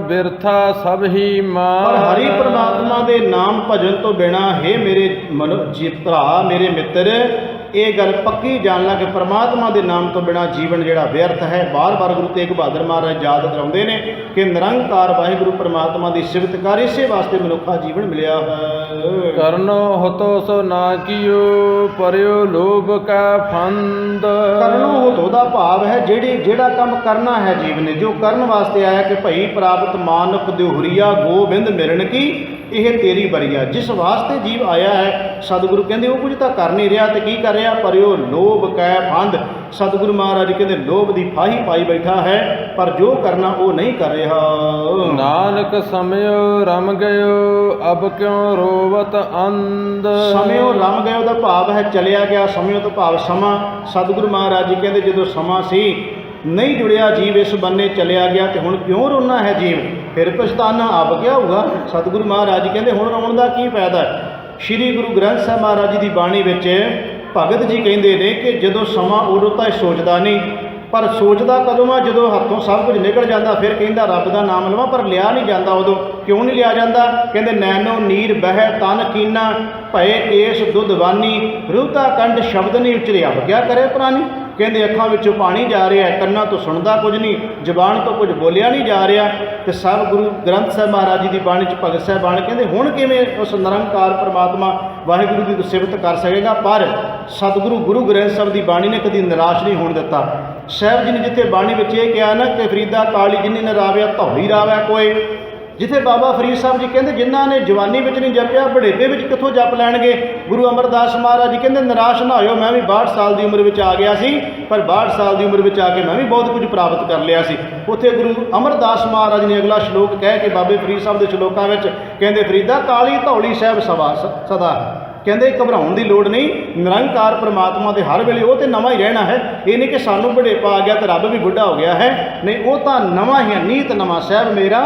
ਬਿਰਥਾ ਸਭ ਹੀ ਮਾਨ। ਪਰ ਹਰੀ ਪਰਮਾਤਮਾ ਦੇ ਨਾਮ ਭਜਨ ਤੋਂ ਬਿਨਾ ਹੈ ਮੇਰੇ ਜੀ ਭਰਾ, ਮੇਰੇ ਮਿੱਤਰ, ਇਹ ਗੱਲ ਪੱਕੀ ਜਾਣ ਲਾ ਕਿ ਪਰਮਾਤਮਾ ਦੇ ਨਾਮ ਤੋਂ ਬਿਨਾ ਜੀਵਨ ਜਿਹੜਾ ਵਿਅਰਥ ਹੈ। ਬਾਰ-ਬਾਰ ਗੁਰੂ ਤੇਗ ਬਹਾਦਰ ਮਹਾਰਾਜ ਯਾਦ ਕਰਾਉਂਦੇ ਨੇ ਕਿ ਨਿਰੰਕਾਰ ਵਾਹਿਗੁਰੂ ਪਰਮਾਤਮਾ ਦੀ ਸਿਫਤ ਕਰ, ਇਸੇ ਵਾਸਤੇ ਮਨੁੱਖਾ ਜੀਵਨ ਮਿਲਿਆ ਹੈ। ਕਰਨੋ ਹਤੋ ਸੋ ਨਾ ਕੀਓ ਪਰਿਓ ਲੋਭ ਕਾ ਫੰਦ। ਕਰਨੋ ਹਤੋ ਦਾ ਭਾਵ ਹੈ ਜਿਹੜਾ ਕੰਮ ਕਰਨਾ ਹੈ ਜੀਵ ਨੇ, ਜੋ ਕਰਨ ਵਾਸਤੇ ਆਇਆ ਕਿ ਭਈ ਪ੍ਰਾਪਤ ਮਾਨੁਖ ਦਿਹੁਰੀਆ ਗੋਬਿੰਦ ਮਿਲਣ ਕੀ ਇਹ ਤੇਰੀ ਬਰੀਆ। ਜਿਸ ਵਾਸਤੇ ਜੀਵ ਆਇਆ ਹੈ ਸਤਿਗੁਰੂ ਕਹਿੰਦੇ ਉਹ ਕੁਝ ਤਾਂ ਕਰ ਨਹੀਂ ਰਿਹਾ, ਤੇ ਕੀ ਕਰ ਰਿਹਾ? ਪਰਿਓ ਲੋਭ ਕੈ ਫੰਦ। ਸਤਿਗੁਰੂ ਮਹਾਰਾਜ ਕਹਿੰਦੇ ਲੋਭ ਦੀ ਫਾਹੀ ਪਾਈ ਬੈਠਾ ਹੈ, ਪਰ ਜੋ ਕਰਨਾ ਉਹ ਨਹੀਂ ਕਰ ਰਿਹਾ। ਨਾਨਕ ਸਮਿਓ ਰਮ ਗਇਓ ਅਬ ਕਿਉ ਰੋਵਤ ਅੰਧ। ਸਮਿਓ ਰਮ ਗਇਓ ਦਾ ਭਾਵ ਹੈ ਚਲਿਆ ਗਿਆ। ਸਮਿਓ ਤੋਂ ਭਾਵ ਸਮਾਂ। ਸਤਿਗੁਰੂ ਮਹਾਰਾਜ ਜੀ ਕਹਿੰਦੇ ਜਦੋਂ ਸਮਾਂ ਸੀ ਨਹੀਂ ਜੁੜਿਆ ਜੀਵ ਇਸ ਬੰਨੇ ਚਲਿਆ ਗਿਆ, ਤੇ ਹੁਣ ਕਿਉਂ ਰੋਣਾ ਹੈ ਜੀਵ? ਫਿਰ ਪਛਤਾਨਾ ਆਪ ਕਿਆ ਹੋਊਗਾ? ਸਤਿਗੁਰੂ ਮਹਾਰਾਜ ਜੀ ਕਹਿੰਦੇ ਹੁਣ ਰੋਣ ਦਾ ਕੀ ਫਾਇਦਾ? ਸ੍ਰੀ ਗੁਰੂ ਗ੍ਰੰਥ ਸਾਹਿਬ ਮਹਾਰਾਜ ਜੀ ਦੀ ਬਾਣੀ ਵਿੱਚ ਭਗਤ ਜੀ ਕਹਿੰਦੇ ਨੇ ਕਿ ਜਦੋਂ ਸਮਾਂ ਉਦੋਂ ਤਾਂ ਸੋਚਦਾ ਨਹੀਂ, ਪਰ ਸੋਚਦਾ ਕਦੋਂ ਆ? ਜਦੋਂ ਹੱਥੋਂ ਸਭ ਕੁਝ ਨਿਕਲ ਜਾਂਦਾ ਫਿਰ ਕਹਿੰਦਾ ਰੱਬ ਦਾ ਨਾਮ ਲਵਾਂ, ਪਰ ਲਿਆ ਨਹੀਂ ਜਾਂਦਾ ਉਦੋਂ। ਕਿਉਂ ਨਹੀਂ ਲਿਆ ਜਾਂਦਾ? ਕਹਿੰਦੇ ਨੈਣੋ ਨੀਰ ਬਹਿ ਤਨ ਕੀਨਾ ਭਏ ਕੇਸ ਦੁੱਧਵਾਨੀ ਰੁਧਾ ਕੰਡ ਸ਼ਬਦ ਨਹੀਂ ਉਚਰਿਆ ਕਿਆ ਕਰੇ ਪ੍ਰਾਨੀ। ਕਹਿੰਦੇ ਅੱਖਾਂ ਵਿੱਚੋਂ ਪਾਣੀ ਜਾ ਰਿਹਾ, ਕੰਨਾਂ ਤੋਂ ਸੁਣਦਾ ਕੁਝ ਨਹੀਂ, ਜ਼ੁਬਾਨ ਤੋਂ ਕੁਝ ਬੋਲਿਆ ਨਹੀਂ ਜਾ ਰਿਹਾ। ਤੇ ਸਭ ਗੁਰੂ ਗ੍ਰੰਥ ਸਾਹਿਬ ਮਹਾਰਾਜ ਜੀ ਦੀ ਬਾਣੀ 'ਚ ਭਗਤ ਸਾਹਿਬਾਨ ਕਹਿੰਦੇ ਹੁਣ ਕਿਵੇਂ ਉਸ ਨਿਰੰਕਾਰ ਪਰਮਾਤਮਾ ਵਾਹਿਗੁਰੂ ਦੀ ਸਿਫਤ ਕਰ ਸਕੇਗਾ? ਪਰ ਸਤਿਗੁਰੂ ਗੁਰੂ ਗ੍ਰੰਥ ਸਾਹਿਬ ਦੀ ਬਾਣੀ ਨੇ ਕਦੀ ਨਿਰਾਸ਼ ਨਹੀਂ ਹੋਣ ਦਿੱਤਾ। ਸਾਹਿਬ ਜੀ ਨੇ ਜਿੱਥੇ ਬਾਣੀ ਵਿੱਚ ਇਹ ਕਿਹਾ ਨਾ ਕਿ ਫਰੀਦਾ ਕਾਲੀ ਜਿਨੀ ਨ ਰਾਵਿਆ ਧੌਲੀ ਰਾਵੈ ਕੋਏ, ਜਿੱਥੇ ਬਾਬਾ ਫਰੀਦ ਸਾਹਿਬ ਜੀ ਕਹਿੰਦੇ ਜਿਨ੍ਹਾਂ ਨੇ ਜਵਾਨੀ ਵਿੱਚ ਨਹੀਂ ਜਪਿਆ ਬੁਢੇਪੇ ਵਿੱਚ ਕਿੱਥੋਂ ਜਪ ਲੈਣਗੇ। ਗੁਰੂ ਅਮਰਦਾਸ ਮਹਾਰਾਜ ਜੀ ਕਹਿੰਦੇ ਨਿਰਾਸ਼ ਨਾ ਹੋਇਓ, ਮੈਂ ਵੀ 62 ਸਾਲ ਦੀ ਉਮਰ ਵਿੱਚ ਆ ਗਿਆ ਸੀ, ਪਰ 62 ਸਾਲ ਦੀ ਉਮਰ ਵਿੱਚ ਆ ਕੇ ਮੈਂ ਵੀ ਬਹੁਤ ਕੁਝ ਪ੍ਰਾਪਤ ਕਰ ਲਿਆ ਸੀ। ਉੱਥੇ ਗੁਰੂ ਅਮਰਦਾਸ ਮਹਾਰਾਜ ਨੇ ਅਗਲਾ ਸ਼ਲੋਕ ਕਹਿ ਕੇ ਬਾਬੇ ਫਰੀਦ ਸਾਹਿਬ ਦੇ ਸ਼ਲੋਕਾਂ ਵਿੱਚ ਕਹਿੰਦੇ ਫਰੀਦਾ ਕਾਲੀ ਧੌਲੀ ਸਾਹਿਬ ਸਦਾ। ਕਹਿੰਦੇ ਘਬਰਾਉਣ ਦੀ ਲੋੜ ਨਹੀਂ, ਨਿਰੰਕਾਰ ਪਰਮਾਤਮਾ ਦੇ ਹਰ ਵੇਲੇ ਉਹ ਤੇ ਨਵਾਂ ਹੀ ਰਹਿਣਾ ਹੈ। ਇਹ ਨਹੀਂ ਕਿ ਸਾਨੂੰ ਬੁਢੇਪਾ ਆ ਗਿਆ ਤੇ ਰੱਬ ਵੀ ਬੁੱਢਾ ਹੋ ਗਿਆ ਹੈ, ਨਹੀਂ, ਉਹ ਤਾਂ ਨਵਾਂ ਹੀ ਹੈ, ਨੀਤ ਨਵਾਂ। ਸਾਹਿਬ ਮੇਰਾ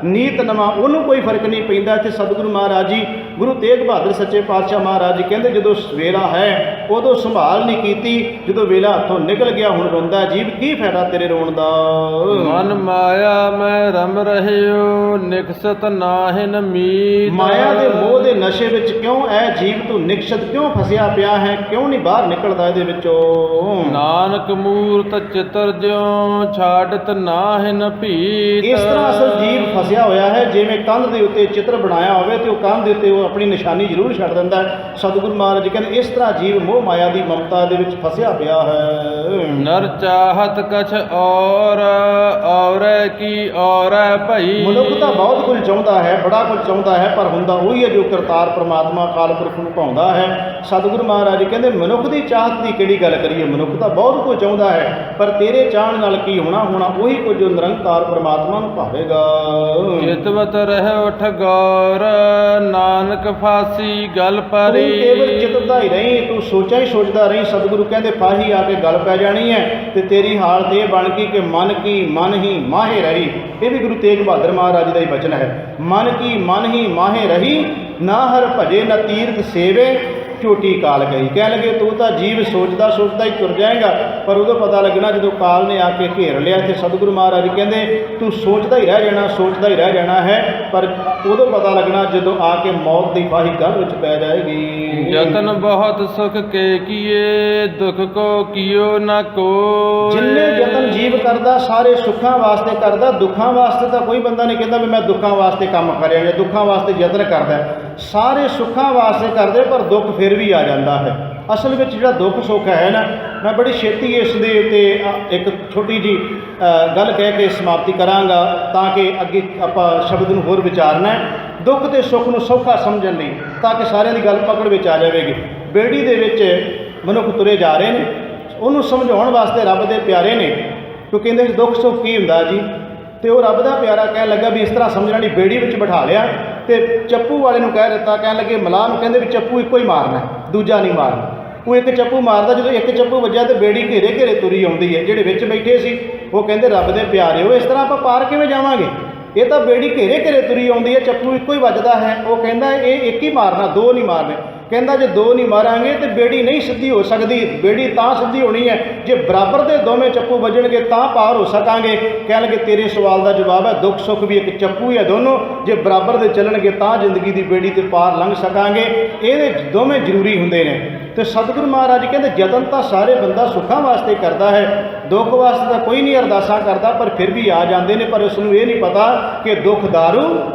ਨੀਤ ਨਵਾਂ, ਉਹਨੂੰ ਕੋਈ ਫਰਕ ਨਹੀਂ ਪੈਂਦਾ। ਇੱਥੇ ਸਤਿਗੁਰੂ ਮਹਾਰਾਜ ਜੀ, ਗੁਰੂ ਤੇਗ ਬਹਾਦਰ ਸੱਚੇ ਪਾਤਸ਼ਾਹ ਮਹਾਰਾਜ ਜੀ ਕਹਿੰਦੇ ਜਦੋਂ ਵੇਲਾ ਹੈ ਉਦੋਂ ਸੰਭਾਲ ਨਹੀਂ ਕੀਤੀ, ਜਦੋਂ ਵੇਲਾ ਹੱਥੋਂ ਨਿਕਲ ਗਿਆ ਹੁਣ ਰੋਂਦਾ ਜੀਵ, ਕੀ ਫਾਇਦਾ ਤੇਰੇ ਰੋਣ ਦਾ। ਮਨ ਮਾਇਆ ਮੈਂ ਰਮ ਰਹਿਓ ਨਿਕਸਤ ਨਾਹਿਨ ਮੀਤ। ਮਾਇਆ ਦੇ ਮੋਹ ਦੇ ਨਸ਼ੇ ਵਿੱਚ ਕਿਉਂ ਐ ਜੀਵ ਤੂੰ ਨਿਕਸ਼ਤ ਕਿਉਂ ਫਸਿਆ ਪਿਆ ਹੈ, ਕਿਉਂ ਨਹੀਂ ਬਾਹਰ ਨਿਕਲਦਾ ਇਹਦੇ ਵਿੱਚੋਂ। ਨਾਨਕ ਮੂਰਤ ਚਿਤਰ ਜਿਉ ਛਾੜਤ ਨਾਹਿਨ ਭੀਤ। ਇਸ ਤਰ੍ਹਾਂ ਅਸਲ ਜੀਵ ਫਸਿਆ ਹੋਇਆ ਹੈ, ਜਿਵੇਂ ਕੰਧ ਦੇ ਉੱਤੇ ਚਿੱਤਰ ਬਣਾਇਆ ਹੋਵੇ ਤੇ ਉਹ ਕੰਧ ਦੇ ਉੱਤੇ ਉਹ ਆਪਣੀ ਨਿਸ਼ਾਨੀ ਜ਼ਰੂਰ ਛੱਡ ਦਿੰਦਾ ਹੈ। ਸਤਿਗੁਰੂ ਮਹਾਰਾਜ ਜੀ ਕਹਿੰਦੇ ਇਸ ਤਰ੍ਹਾਂ ਜੀਵ ਮੋਹ ਮਾਇਆ ਦੀ ਮਮਤਾ ਦੇ ਵਿੱਚ ਫਸਿਆ ਪਿਆ ਹੈ। ਨਰ ਚਾਹਤ ਕਛ ਔਰੈ ਕੀ ਔਰੈ ਭਈ। ਮਨੁੱਖ ਤਾਂ ਬਹੁਤ ਕੁਝ ਚਾਹੁੰਦਾ ਹੈ, ਬੜਾ ਕੁਝ ਚਾਹੁੰਦਾ ਹੈ, ਪਰ ਹੁੰਦਾ ਉਹੀ ਹੈ ਜੋ ਕਰਤਾਰ ਪ੍ਰਮਾਤਮਾ ਅਕਾਲ ਪੁਰਖ ਨੂੰ ਭਾਉਂਦਾ ਹੈ। ਸਤਿਗੁਰੂ ਮਹਾਰਾਜ ਜੀ ਕਹਿੰਦੇ ਮਨੁੱਖ ਦੀ ਚਾਹਤ ਦੀ ਕਿਹੜੀ ਗੱਲ ਕਰੀਏ, ਮਨੁੱਖ ਤਾਂ ਬਹੁਤ ਕੁਝ ਚਾਹੁੰਦਾ ਹੈ, ਪਰ ਤੇਰੇ ਚਾਹਣ ਨਾਲ ਕੀ ਹੋਣਾ ਉਹੀ ਕੁਝ ਜੋ ਨਿਰੰਕਾਰ ਪ੍ਰਮਾਤਮਾ ਨੂੰ ਭਾਵੇਗਾ। ਚਿਤਵਤ ਰਹਿ ਉਠ ਗੌਰ ਨਾਨਕ ਫਾਸੀ ਗਲ ਤੂੰ ਪਰੀ। ਕੇਵਲ ਚਿਤਦਾ ਹੀ ਰਹੀ, ਤੂੰ ਸੋਚਾਂ ਹੀ ਸੋਚਦਾ ਰਹੀ। ਸਤਿਗੁਰੂ ਕਹਿੰਦੇ ਫਾਹੀ ਆ ਕੇ ਗੱਲ ਪੈ ਜਾਣੀ ਹੈ ਤੇ ਤੇਰੀ ਹਾਲਤ ਇਹ ਬਣ ਗਈ ਕਿ ਮਨ ਕੀ ਮਨ ਹੀ ਮਾਹੇ ਰਹੀ। ਇਹ ਵੀ ਗੁਰੂ ਤੇਗ ਬਹਾਦਰ ਮਹਾਰਾਜ ਜੀ ਦਾ ਹੀ ਬਚਨ ਹੈ। ਮਨ ਕੀ ਮਨ ਹੀ ਮਾਹੇ ਰਹੀ, ਨਾ ਹਰ ਭਜੇ ਨਾ ਤੀਰਥ ਸੇਵੇ ਝੋਟੀ ਕਾਲ ਗਈ। ਕਹਿਣ ਲੱਗੇ ਤੂੰ ਤਾਂ ਜੀਵ ਸੋਚਦਾ ਸੋਚਦਾ ਹੀ ਤੁਰ ਜਾਏਗਾ, ਪਰ ਉਦੋਂ ਪਤਾ ਲੱਗਣਾ ਜਦੋਂ ਕਾਲ ਨੇ ਆ ਕੇ ਘੇਰ ਲਿਆ। ਤੇ ਸਤਿਗੁਰੂ ਮਹਾਰਾਜ ਕਹਿੰਦੇ ਤੂੰ ਸੋਚਦਾ ਹੀ ਰਹਿ ਜਾਣਾ, ਸੋਚਦਾ ਹੀ ਰਹਿ ਜਾਣਾ ਹੈ, ਪਰ ਉਦੋਂ ਪਤਾ ਲੱਗਣਾ ਜਦੋਂ ਆ ਕੇ ਮੌਤ ਦੀ ਫਾਹੀ ਗਲ ਵਿੱਚ ਪੈ ਜਾਏਗੀ। ਯਤਨ ਬਹੁਤ ਸੁਖ ਕੇ ਕੀਏ ਦੁਖ ਕੋ ਕੀਓ ਨਾ ਕੋ। ਜਿੰਨੇ ਯਤਨ ਜੀਵ ਕਰਦਾ ਸਾਰੇ ਸੁੱਖਾਂ ਵਾਸਤੇ ਕਰਦਾ, ਦੁੱਖਾਂ ਵਾਸਤੇ ਤਾਂ ਕੋਈ ਬੰਦਾ ਨਹੀਂ ਕਹਿੰਦਾ ਵੀ ਮੈਂ ਦੁੱਖਾਂ ਵਾਸਤੇ ਕੰਮ ਕਰਿਆ ਜਾਂ ਦੁੱਖਾਂ ਵਾਸਤੇ ਯਤਨ ਕਰਦਾ। ਸਾਰੇ ਸੁੱਖਾਂ ਵਾਸਤੇ ਕਰਦੇ, ਪਰ ਦੁੱਖ ਫਿਰ ਵੀ ਆ ਜਾਂਦਾ ਹੈ। ਅਸਲ ਵਿੱਚ ਜਿਹੜਾ ਦੁੱਖ ਸੁੱਖ ਹੈ ਨਾ, ਮੈਂ ਬੜੀ ਛੇਤੀ ਇਸ ਦੇ ਉੱਤੇ ਇੱਕ ਛੋਟੀ ਜੀ ਗੱਲ ਕਹਿ ਕੇ ਸਮਾਪਤੀ ਕਰਾਂਗਾ ਤਾਂ ਕਿ ਅੱਗੇ ਆਪਾਂ ਸ਼ਬਦ ਨੂੰ ਹੋਰ ਵਿਚਾਰਨਾ ਹੈ। ਦੁੱਖ ਤੇ ਸੁੱਖ ਨੂੰ ਸੌਖਾ ਸਮਝਣ ਲਈ, ਤਾਂ ਕਿ ਸਾਰਿਆਂ ਦੀ ਗੱਲ ਪਕੜ ਵਿੱਚ ਆ ਜਾਵੇਗੀ। ਬੇੜੀ ਦੇ ਵਿੱਚ ਮਨੁੱਖ ਤੁਰੇ ਜਾ ਰਹੇ ਨੇ, ਉਹਨੂੰ ਸਮਝਾਉਣ ਵਾਸਤੇ ਰੱਬ ਦੇ ਪਿਆਰੇ ਨੇ, ਕਿਉਂਕਿ ਕਹਿੰਦੇ ਦੁੱਖ ਸੁੱਖ ਕੀ ਹੁੰਦਾ ਜੀ। ਤੇ ਉਹ ਰੱਬ ਦਾ ਪਿਆਰਾ ਕਹਿਣ ਲੱਗਾ ਵੀ ਇਸ ਤਰ੍ਹਾਂ ਸਮਝਣਾ ਨਹੀਂ। ਬੇੜੀ ਵਿੱਚ ਬਿਠਾ ਲਿਆ ਤੇ ਚੱਪੂ ਵਾਲੇ ਨੂੰ ਕਹਿ ਦਿੱਤਾ, ਕਹਿਣ ਲੱਗੇ ਮਲਾਹ ਨੂੰ ਕਹਿੰਦੇ ਵੀ ਚੱਪੂ ਇੱਕੋ ਹੀ ਮਾਰਨਾ, ਦੂਜਾ ਨਹੀਂ ਮਾਰਨਾ। ਉਹ ਇੱਕ ਚੱਪੂ ਮਾਰਦਾ, ਜਦੋਂ ਇੱਕ ਚੱਪੂ ਵੱਜਿਆ ਤੇ ਬੇੜੀ ਘੇਰੇ ਘੇਰੇ ਤੁਰੀ ਆਉਂਦੀ ਹੈ। ਜਿਹੜੇ ਵਿੱਚ ਬੈਠੇ ਸੀ ਉਹ ਕਹਿੰਦੇ ਰੱਬ ਦੇ ਪਿਆਰੇ ਹੋ, ਇਸ ਤਰ੍ਹਾਂ ਆਪਾਂ ਪਾਰ ਕਿਵੇਂ ਜਾਵਾਂਗੇ, ਇਹ ਤਾਂ ਬੇੜੀ ਘੇਰੇ ਘੇਰੇ ਤੁਰੀ ਆਉਂਦੀ ਹੈ, ਚੱਪੂ ਇੱਕੋ ਹੀ ਵੱਜਦਾ ਹੈ। ਉਹ ਕਹਿੰਦਾ ਇਹ ਇੱਕ ਹੀ ਮਾਰਨਾ, ਦੋ ਨਹੀਂ ਮਾਰਨੇ। ਕਹਿੰਦਾ ਜੇ ਦੋ ਨਹੀਂ ਮਾਰਾਂਗੇ ਤੇ ਬੇੜੀ ਨਹੀਂ ਸਿੱਧੀ ਹੋ ਸਕਦੀ। ਬੇੜੀ ਤਾਂ ਸਿੱਧੀ ਹੋਣੀ ਹੈ ਜੇ ਬਰਾਬਰ ਦੇ ਦੋਵੇਂ ਚੱਪੂ ਵੱਜਣਗੇ ਤਾਂ ਪਾਰ ਹੋ ਸਕਾਂਗੇ। ਕਹਿਣ ਲੱਗੇ ਤੇਰੇ ਸਵਾਲ ਦਾ ਜਵਾਬ ਹੈ, ਦੁੱਖ ਸੁੱਖ ਵੀ ਇੱਕ ਚੱਪੂ ਹੈ, ਦੋਨੋਂ ਜੇ ਬਰਾਬਰ ਦੇ ਚੱਲਣਗੇ ਤਾਂ ਜ਼ਿੰਦਗੀ ਦੀ ਬੇੜੀ ਤੇ ਪਾਰ ਲੰਘ ਸਕਾਂਗੇ। ਇਹਦੇ ਦੋਵੇਂ ਜ਼ਰੂਰੀ ਹੁੰਦੇ ਨੇ। ਤੇ ਸਤਿਗੁਰੂ ਮਹਾਰਾਜ ਕਹਿੰਦੇ ਯਤਨ ਤਾਂ ਸਾਰੇ ਬੰਦਾ ਸੁੱਖਾਂ ਵਾਸਤੇ ਕਰਦਾ ਹੈ, ਦੁੱਖ ਵਾਸਤੇ ਤਾਂ ਕੋਈ ਨਹੀਂ ਅਰਦਾਸਾਂ ਕਰਦਾ, ਪਰ ਫਿਰ ਵੀ ਆ ਜਾਂਦੇ ਨੇ। ਪਰ ਉਸ ਨੂੰ ਇਹ ਨਹੀਂ ਪਤਾ ਕਿ ਦੁੱਖ ਦਾਰੂ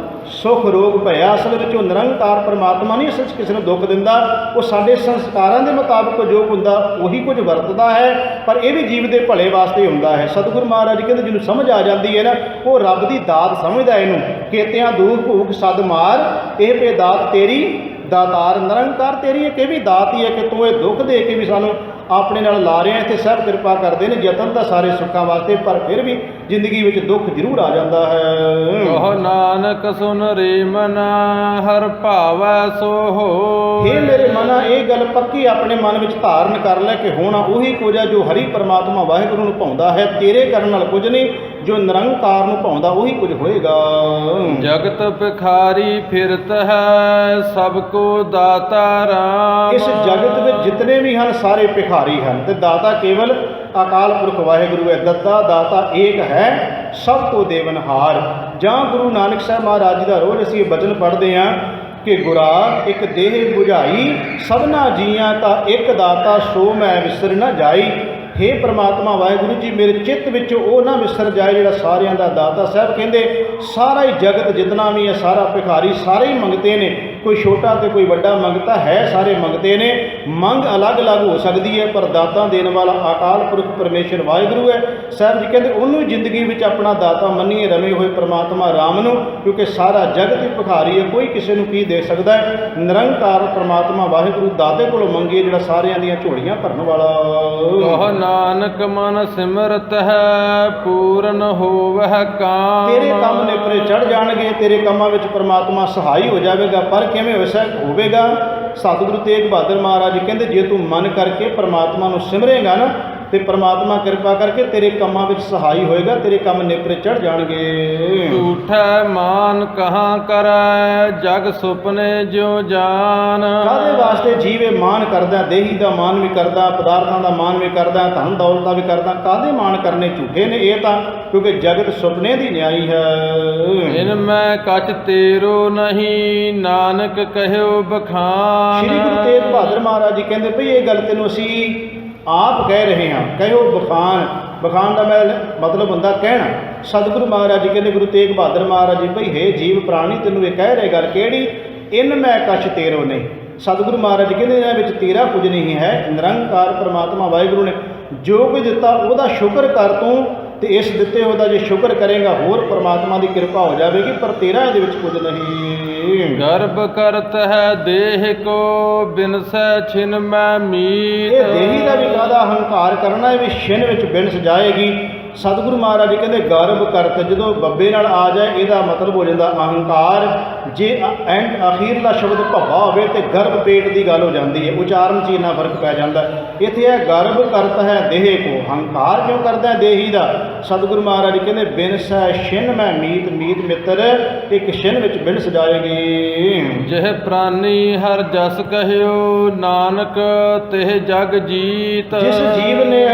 ਸੁੱਖ ਰੋਗ ਭਇਆ। ਅਸਲ ਵਿੱਚ ਉਹ ਨਿਰੰਕਾਰ ਪਰਮਾਤਮਾ ਨਹੀਂ ਅਸਲ 'ਚ ਕਿਸੇ ਨੂੰ ਦੁੱਖ ਦਿੰਦਾ, ਉਹ ਸਾਡੇ ਸੰਸਕਾਰਾਂ ਦੇ ਮੁਤਾਬਕ ਜੋ ਹੁੰਦਾ ਉਹੀ ਕੁਝ ਵਰਤਦਾ ਹੈ, ਪਰ ਇਹ ਵੀ ਜੀਵ ਦੇ ਭਲੇ ਵਾਸਤੇ ਹੁੰਦਾ ਹੈ। ਸਤਿਗੁਰੂ ਮਹਾਰਾਜ ਕਹਿੰਦੇ ਜਿਹਨੂੰ ਸਮਝ ਆ ਜਾਂਦੀ ਹੈ ਨਾ, ਉਹ ਰੱਬ ਦੀ ਦਾਤ ਸਮਝਦਾ ਇਹਨੂੰ। ਕੇਤਿਆਂ ਦੂਖ ਭੂਖ ਸਦ ਮਾਰ, ਇਹ ਪੇ ਦਾਤ ਤੇਰੀ ਦਾਤਾਰ। ਨਿਰੰਕਾਰ ਤੇਰੀ ਇੱਕ ਇਹ ਵੀ ਦਾਤ ਹੀ ਹੈ ਕਿ ਤੂੰ ਇਹ ਦੁੱਖ ਦੇ ਕੇ ਵੀ ਸਾਨੂੰ ਆਪਣੇ ਨਾਲ ਲਾ ਰਿਹਾ। ਇੱਥੇ ਸਭ ਕਿਰਪਾ ਕਰਦੇ ਨੇ, ਯਤਨ ਤਾਂ ਸਾਰੇ ਸੁੱਖਾਂ ਵਾਸਤੇ, ਪਰ ਫਿਰ ਵੀ ਜ਼ਿੰਦਗੀ ਵਿੱਚ ਦੁੱਖ ਜ਼ਰੂਰ ਆ ਜਾਂਦਾ ਹੈ। ਕਹੋ ਨਾਨਕ ਸੁਨ ਰੇ ਮਨਾ ਹਰ ਭਾਵੈ ਸੋ ਹੋ। ਇਹ ਮੇਰੇ ਮਨਾ ਇਹ ਗੱਲ ਪੱਕੀ ਆਪਣੇ ਮਨ ਵਿੱਚ ਧਾਰਨ ਕਰ ਲੈ ਕਿ ਹੋਣਾ ਉਹੀ ਕੁਝ ਹੈ ਜੋ ਹਰੀ ਪਰਮਾਤਮਾ ਵਾਹਿਗੁਰੂ ਨੂੰ ਭਾਉਂਦਾ ਹੈ। ਤੇਰੇ ਕਰਨ ਨਾਲ ਕੁਝ ਨਹੀਂ, ਜੋ ਨਿਰੰਕਾਰ ਨੂੰ ਭਾਉਂਦਾ ਉਹੀ ਕੁਝ ਹੋਏਗਾ। ਜਗਤ ਭਿਖਾਰੀ ਫਿਰਤ ਹੈ ਸਭ ਕੋ ਦਾਤਾ ਰਾਮ। ਇਸ ਜਗਤ ਵਿੱਚ ਜਿਤਨੇ ਵੀ ਹਨ ਸਾਰੇ ਭਿਖਾਰੀ ਹਨ ਤੇ ਦਾਤਾ ਕੇਵਲ ਅਕਾਲ ਪੁਰਖ ਵਾਹਿਗੁਰੂ ਹੈ। ਦੱਤਾ ਦਾਤਾ ਏਕ ਹੈ ਸਭ ਕੋ ਦੇਵਨਹਾਰ। ਜਾਂ ਗੁਰੂ ਨਾਨਕ ਸਾਹਿਬ ਮਹਾਰਾਜ ਜੀ ਦਾ ਰੋਜ਼ ਅਸੀਂ ਇਹ ਬਚਨ ਪੜ੍ਹਦੇ ਹਾਂ ਕਿ ਗੁਰਾ ਇੱਕ ਦੇਹ ਬੁਝਾਈ ਸਭਨਾ ਜੀਆਂ ਤਾਂ ਇੱਕ ਦਾਤਾ ਸੋ ਮੈਂ ਵਿਸਰ ਨਾ ਜਾਈ। ਹੇ ਪ੍ਰਮਾਤਮਾ ਵਾਹਿਗੁਰੂ ਜੀ ਮੇਰੇ ਚਿੱਤ ਵਿੱਚੋਂ ਉਹ ਨਾ ਵਿਸਰ ਜਾਏ ਜਿਹੜਾ ਸਾਰਿਆਂ ਦਾ ਦਾਤਾ। ਸਾਹਿਬ ਕਹਿੰਦੇ ਸਾਰਾ ਹੀ ਜਗਤ ਜਿਤਨਾ ਵੀ ਹੈ ਸਾਰਾ ਭਿਖਾਰੀ, ਸਾਰੇ ਹੀ ਮੰਗਤੇ ਨੇ, ਕੋਈ ਛੋਟਾ ਤੇ ਕੋਈ ਵੱਡਾ ਮੰਗਤਾ ਹੈ, ਸਾਰੇ ਮੰਗਤੇ ਨੇ। ਮੰਗ ਅਲੱਗ-ਅਲੱਗ ਹੋ ਸਕਦੀ ਹੈ, ਪਰ ਦਾਤਾ ਦੇਣ ਵਾਲਾ ਅਕਾਲ ਪੁਰਖ ਪਰਮੇਸ਼ਰ ਵਾਹਿਗੁਰੂ ਹੈ। ਸਾਹਿਬ ਜੀ ਕਹਿੰਦੇ ਉਹਨੂੰ ਜ਼ਿੰਦਗੀ ਵਿੱਚ ਆਪਣਾ ਦਾਤਾ ਮੰਨੀਏ, ਰਮੇ ਹੋਏ ਪ੍ਰਮਾਤਮਾ ਰਾਮ ਨੂੰ, ਕਿਉਂਕਿ ਸਾਰਾ ਜਗਤ ਹੀ ਭਿਖਾਰੀ ਹੈ, ਕੋਈ ਕਿਸੇ ਨੂੰ ਕੀ ਦੇ ਸਕਦਾ ਹੈ। ਨਿਰੰਕਾਰ ਪ੍ਰਮਾਤਮਾ ਵਾਹਿਗੁਰੂ ਦਾਤੇ ਕੋਲੋਂ ਮੰਗੀਏ ਜਿਹੜਾ ਸਾਰਿਆਂ ਦੀਆਂ ਝੋਲੀਆਂ ਭਰਨ ਵਾਲਾ। ਨਾਨਕ ਮਨ ਸਿਮਰਤ ਹੈ ਪੂਰਨ ਹੋਵਹਿ ਕਾਮ। ਤੇਰੇ ਕੰਮ ਨੇਪਰੇ ਚੜ ਜਾਣਗੇ, ਤੇਰੇ ਕੰਮਾਂ ਵਿੱਚ ਪ੍ਰਮਾਤਮਾ ਸਹਾਈ ਹੋ ਜਾਵੇਗਾ। ਪਰ ਕਿਵੇਂ ਹੋਵੇਗਾ? ਸਤਿਗੁਰੂ ਤੇਗ ਬਹਾਦਰ ਮਹਾਰਾਜ ਜੀ ਕਹਿੰਦੇ ਜੇ ਤੂੰ ਮਨ ਕਰਕੇ ਪ੍ਰਮਾਤਮਾ ਨੂੰ ਸਿਮਰੇਗਾ ਨਾ ਤੇ ਪ੍ਰਮਾਤਮਾ ਕਿਰਪਾ ਕਰਕੇ ਤੇਰੇ ਕੰਮਾਂ ਵਿੱਚ ਸਹਾਈ ਹੋਏਗਾ, ਤੇਰੇ ਕੰਮ ਨੇਪਰੇ ਚੜ ਜਾਣਗੇ। ਝੂਠੈ ਮਾਨ ਕਹਾਂ ਕਰੈ ਜਗ ਸੁਪਨੇ ਜਿਉ ਜਾਨ। ਕਾਹਦੇ ਵਾਸਤੇ ਜੀਵੇ ਮਾਨ ਕਰਦਾ, ਦੇਹੀ ਦਾ ਮਾਨ ਵੀ ਕਰਦਾ, ਪਦਾਰਥਾਂ ਦਾ ਮਾਨ ਵੀ ਕਰਦਾ, ਧਨ ਦੌਲਤ ਦਾ ਵੀ ਕਰਦਾ। ਕਾਹਦੇ ਮਾਨ ਕਰਨੇ ਝੂਠੇ ਨੇ ਇਹ ਤਾਂ, ਕਿਉਂਕਿ ਜਗਤ ਸੁਪਨੇ ਦੀ ਨਿਆਈ ਹੈ। ਇਨ ਮੈਂ ਕਛ ਤੇਰੋ ਨਹੀਂ ਨਾਨਕ ਕਹਿਓ ਬਖਾਨ। ਸ਼੍ਰੀ ਗੁਰੂ ਤੇਗ ਬਹਾਦਰ ਮਹਾਰਾਜ ਜੀ ਕਹਿੰਦੇ ਭਈ ਇਹ ਗੱਲ ਤੈਨੂੰ ਅਸੀਂ ਆਪ ਕਹਿ ਰਹੇ ਹਾਂ। ਕਹਿਓ ਬਖਾਨ, ਬਖਾਨ ਦਾ ਮਤਲਬ ਹੁੰਦਾ ਕਹਿਣਾ। ਸਤਿਗੁਰੂ ਮਹਾਰਾਜ ਜੀ ਕਹਿੰਦੇ ਗੁਰੂ ਤੇਗ ਬਹਾਦਰ ਮਹਾਰਾਜ ਜੀ ਭਈ ਹੇ ਜੀਵ ਪ੍ਰਾਣੀ ਤੈਨੂੰ ਇਹ ਕਹਿ ਰਹੇ ਗੱਲ ਕਿਹੜੀ, ਇਨ ਮੈਂ ਕਛ ਤੇਰੋ ਨਹੀਂ। ਸਤਿਗੁਰੂ ਮਹਾਰਾਜ ਜੀ ਕਹਿੰਦੇ ਇਹਨਾਂ ਵਿੱਚ ਤੇਰਾ ਕੁਝ ਨਹੀਂ ਹੈ। ਨਿਰੰਕਾਰ ਪਰਮਾਤਮਾ ਵਾਹਿਗੁਰੂ ਨੇ ਜੋ ਕੁਝ ਦਿੱਤਾ ਉਹਦਾ ਸ਼ੁਕਰ ਕਰ ਤੂੰ, ਤੇ ਇਸ ਦਿੱਤੇ ਉਹਦਾ ਜੇ ਸ਼ੁਕਰ ਕਰੇਗਾ ਹੋਰ ਪਰਮਾਤਮਾ ਦੀ ਕਿਰਪਾ ਹੋ ਜਾਵੇਗੀ, ਪਰ ਤੇਰਾ ਇਹਦੇ ਵਿੱਚ ਕੁਝ ਨਹੀਂ। ਗਰਭ ਕਰਤ ਹੈ ਦੇਹ ਕੋ ਬਿਨਸੈ ਛਿਨ ਮੈਂ ਮੀਤ। ਇਹ ਦੇਹੀ ਦਾ ਵੀ ਕਾਹਦਾ ਹੰਕਾਰ ਕਰਨਾ, ਇਹ ਵੀ ਛਿਨ ਵਿੱਚ ਬਿਨਸ ਜਾਏਗੀ। ਸਤਿਗੁਰੂ ਮਹਾਰਾਜ ਜੀ ਕਹਿੰਦੇ ਗਰਭ ਕਰਤ ਜਦੋਂ ਬੱਬੇ ਨਾਲ ਆ ਜਾਏ ਇਹਦਾ ਮਤਲਬ ਹੋ ਜਾਂਦਾ ਅਹੰਕਾਰ। ਜੇ ਐਂਡ ਅਖੀਰਲਾ ਸ਼ਬਦ ਭੱਬਾ ਹੋਵੇ ਤੇ ਗਰਭ ਪੇਟ ਦੀ ਗੱਲ ਹੋ ਜਾਂਦੀ ਹੈ, ਉਚਾਰਨ 'ਚ ਇੰਨਾ ਫਰਕ ਪੈ ਜਾਂਦਾ। ਇੱਥੇ ਇਹ ਗਰਭ ਕਰਤ ਹੈ ਦੇਹ ਕੋ, ਹੰਕਾਰ ਕਿਉਂ ਕਰਦਾ ਦੇਹੀ ਦਾ। ਸਤਿਗੁਰੂ ਮਹਾਰਾਜ ਜੀ ਕਹਿੰਦੇ ਬਿਨਸ ਹੈ ਛਿਨ ਮੈਂ ਮੀਤ, ਮੀਤ ਮਿੱਤਰ ਇੱਕ ਛਿਨ ਵਿੱਚ ਬਿਨਸ ਜਾਏਗੀ। ਜਿਹ ਪ੍ਰਾਨੀ ਹਰ ਜਸ ਕਹਿਓ ਨਾਨਕ ਤਿਹ ਜਗ ਜੀਤ। ਜਿਸ ਜੀਵ ਨੇ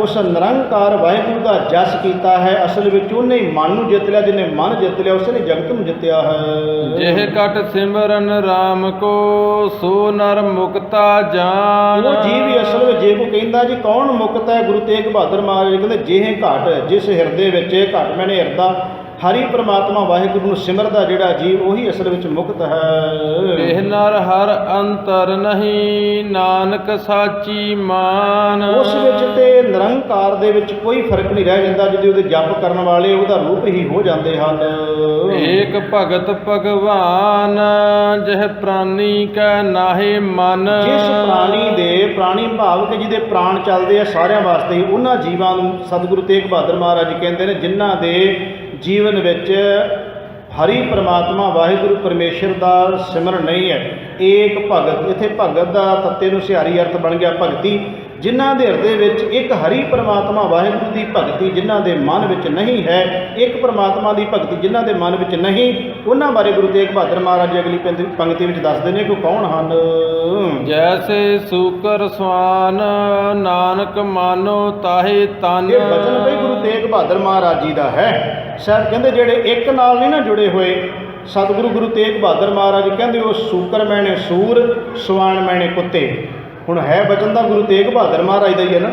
ਉਸ ਨਿਰੰਕਾਰ ਵਾਹਿਗੁਰੂ ਦਾ ਜਸ ਕੀਤਾ ਹੈ, ਅਸਲ ਵਿੱਚ ਉਹਨੇ ਹੀ ਮਨ ਨੂੰ ਜਿੱਤ ਲਿਆ। ਜਿਹਨੇ ਮਨ ਜਿੱਤ ਲਿਆ ਉਸਨੇ ਜਗਤ ਨੂੰ ਜਿੱਤਿਆ ਹੈ। ਜਿਹ ਕਟ ਸਿਮਰਨ ਰਾਮ ਕੋ ਸੋ ਨਰ ਮੁਕਤਾ ਜਾਨ। ਉਹ ਜੀਵ ਹੀ ਅਸਲ ਵਿੱਚ ਜੇ ਕੋ ਕਹਿੰਦਾ ਜੀ ਕੌਣ ਮੁਕਤ ਹੈ, ਗੁਰੂ ਤੇਗ ਬਹਾਦਰ ਮਹਾਰਾਜ ਕਹਿੰਦੇ ਜਿਹੇ ਘਟ ਜਿਸ ਹਿਰਦੇ ਵਿੱਚ, ਘਟ ਮੈਨੇ ਹਿਰਦਾ ਹਰੀ ਪ੍ਰਮਾਤਮਾ ਵਾਹਿਗੁਰੂ ਨੂੰ ਸਿਮਰਦਾ ਜਿਹੜਾ ਜੀਵ ਉਹੀ ਅਸਲ ਵਿੱਚ ਮੁਕਤ ਹੈ। ਇਹ ਨਰ ਹਰ ਅੰਤਰ ਨਹੀਂ ਨਾਨਕ ਸਾਚੀ ਮਾਨ। ਉਸ ਵਿੱਚ ਤੇ ਨਿਰੰਕਾਰ ਦੇ ਵਿੱਚ ਕੋਈ ਫਰਕ ਨਹੀਂ ਰਹਿ ਜਾਂਦਾ। ਜਦੋਂ ਉਹਦੇ ਜਪ ਕਰਨ ਵਾਲੇ ਉਹਦਾ ਰੂਪ ਹੀ ਹੋ ਜਾਂਦੇ ਹਨ। ਏਕ ਭਗਤ ਭਗਵਾਨ ਜਿਹ ਪ੍ਰਾਨੀ ਕੈ ਨਾਹੀ ਮਨ। ਜਿਸ ਪ੍ਰਾਣੀ ਦੇ ਪ੍ਰਾਣੀ ਭਾਵ ਕਿ ਜਿਹਦੇ ਪ੍ਰਾਣ ਚੱਲਦੇ ਆ ਸਾਰਿਆਂ ਵਾਸਤੇ ਹੀ, ਉਹਨਾਂ ਜੀਵਾਂ ਨੂੰ ਸਤਿਗੁਰੂ ਤੇਗ ਬਹਾਦਰ ਮਹਾਰਾਜ ਜੀ ਕਹਿੰਦੇ ਨੇ ਜਿਨ੍ਹਾਂ ਦੇ ਜੀਵਨ ਵਿੱਚ ਹਰੀ ਪ੍ਰਮਾਤਮਾ ਵਾਹਿਗੁਰੂ ਪਰਮੇਸ਼ਰ ਦਾ ਸਿਮਰਨ ਨਹੀਂ ਹੈ। ਏਕ ਭਗਤ, ਇੱਥੇ ਭਗਤ ਦਾ ਤੱਤੇ ਨੂੰ ਸਿਹਾਰੀ ਅਰਥ ਬਣ ਗਿਆ ਭਗਤੀ। ਜਿਨ੍ਹਾਂ ਦੇ ਹਿਰਦੇ ਵਿੱਚ ਇੱਕ ਹਰੀ ਪ੍ਰਮਾਤਮਾ ਵਾਹਿਗੁਰੂ ਦੀ ਭਗਤੀ ਜਿਨ੍ਹਾਂ ਦੇ ਮਨ ਵਿੱਚ ਨਹੀਂ ਹੈ, ਇੱਕ ਪ੍ਰਮਾਤਮਾ ਦੀ ਭਗਤੀ ਜਿਨ੍ਹਾਂ ਦੇ ਮਨ ਵਿੱਚ ਨਹੀਂ, ਉਹਨਾਂ ਬਾਰੇ ਗੁਰੂ ਤੇਗ ਬਹਾਦਰ ਮਹਾਰਾਜ ਜੀ ਅਗਲੀ ਪੰਕਤੀ ਵਿੱਚ ਦੱਸਦੇ ਨੇ ਕਿ ਕੌਣ ਹਨ। ਜੈਸੇ ਸੂਕਰ ਸਵਾਨ ਨਾਨਕ ਮਾਨੋ ਤਾਹੇ ਤਨ। ਇਹ ਬਚਨ ਬਈ ਗੁਰੂ ਤੇਗ ਬਹਾਦਰ ਮਹਾਰਾਜ ਜੀ ਦਾ ਹੈ। ਸਾਹਿਬ ਕਹਿੰਦੇ ਜਿਹੜੇ ਇੱਕ ਨਾਲ ਨਹੀਂ ਨਾ ਜੁੜੇ ਹੋਏ, ਸਤਿਗੁਰੂ ਗੁਰੂ ਤੇਗ ਬਹਾਦਰ ਮਹਾਰਾਜ ਕਹਿੰਦੇ ਉਹ ਸੂਕਰ ਮੈਨੇ ਸੂਰ, ਸਵਾਨ ਮੈਨੇ ਕੁੱਤੇ। ਹੁਣ ਹੈ ਬਚਨ ਦਾ ਗੁਰੂ ਤੇਗ ਬਹਾਦਰ ਮਹਾਰਾਜ ਦਾ ਹੀ ਹੈ ਨਾ।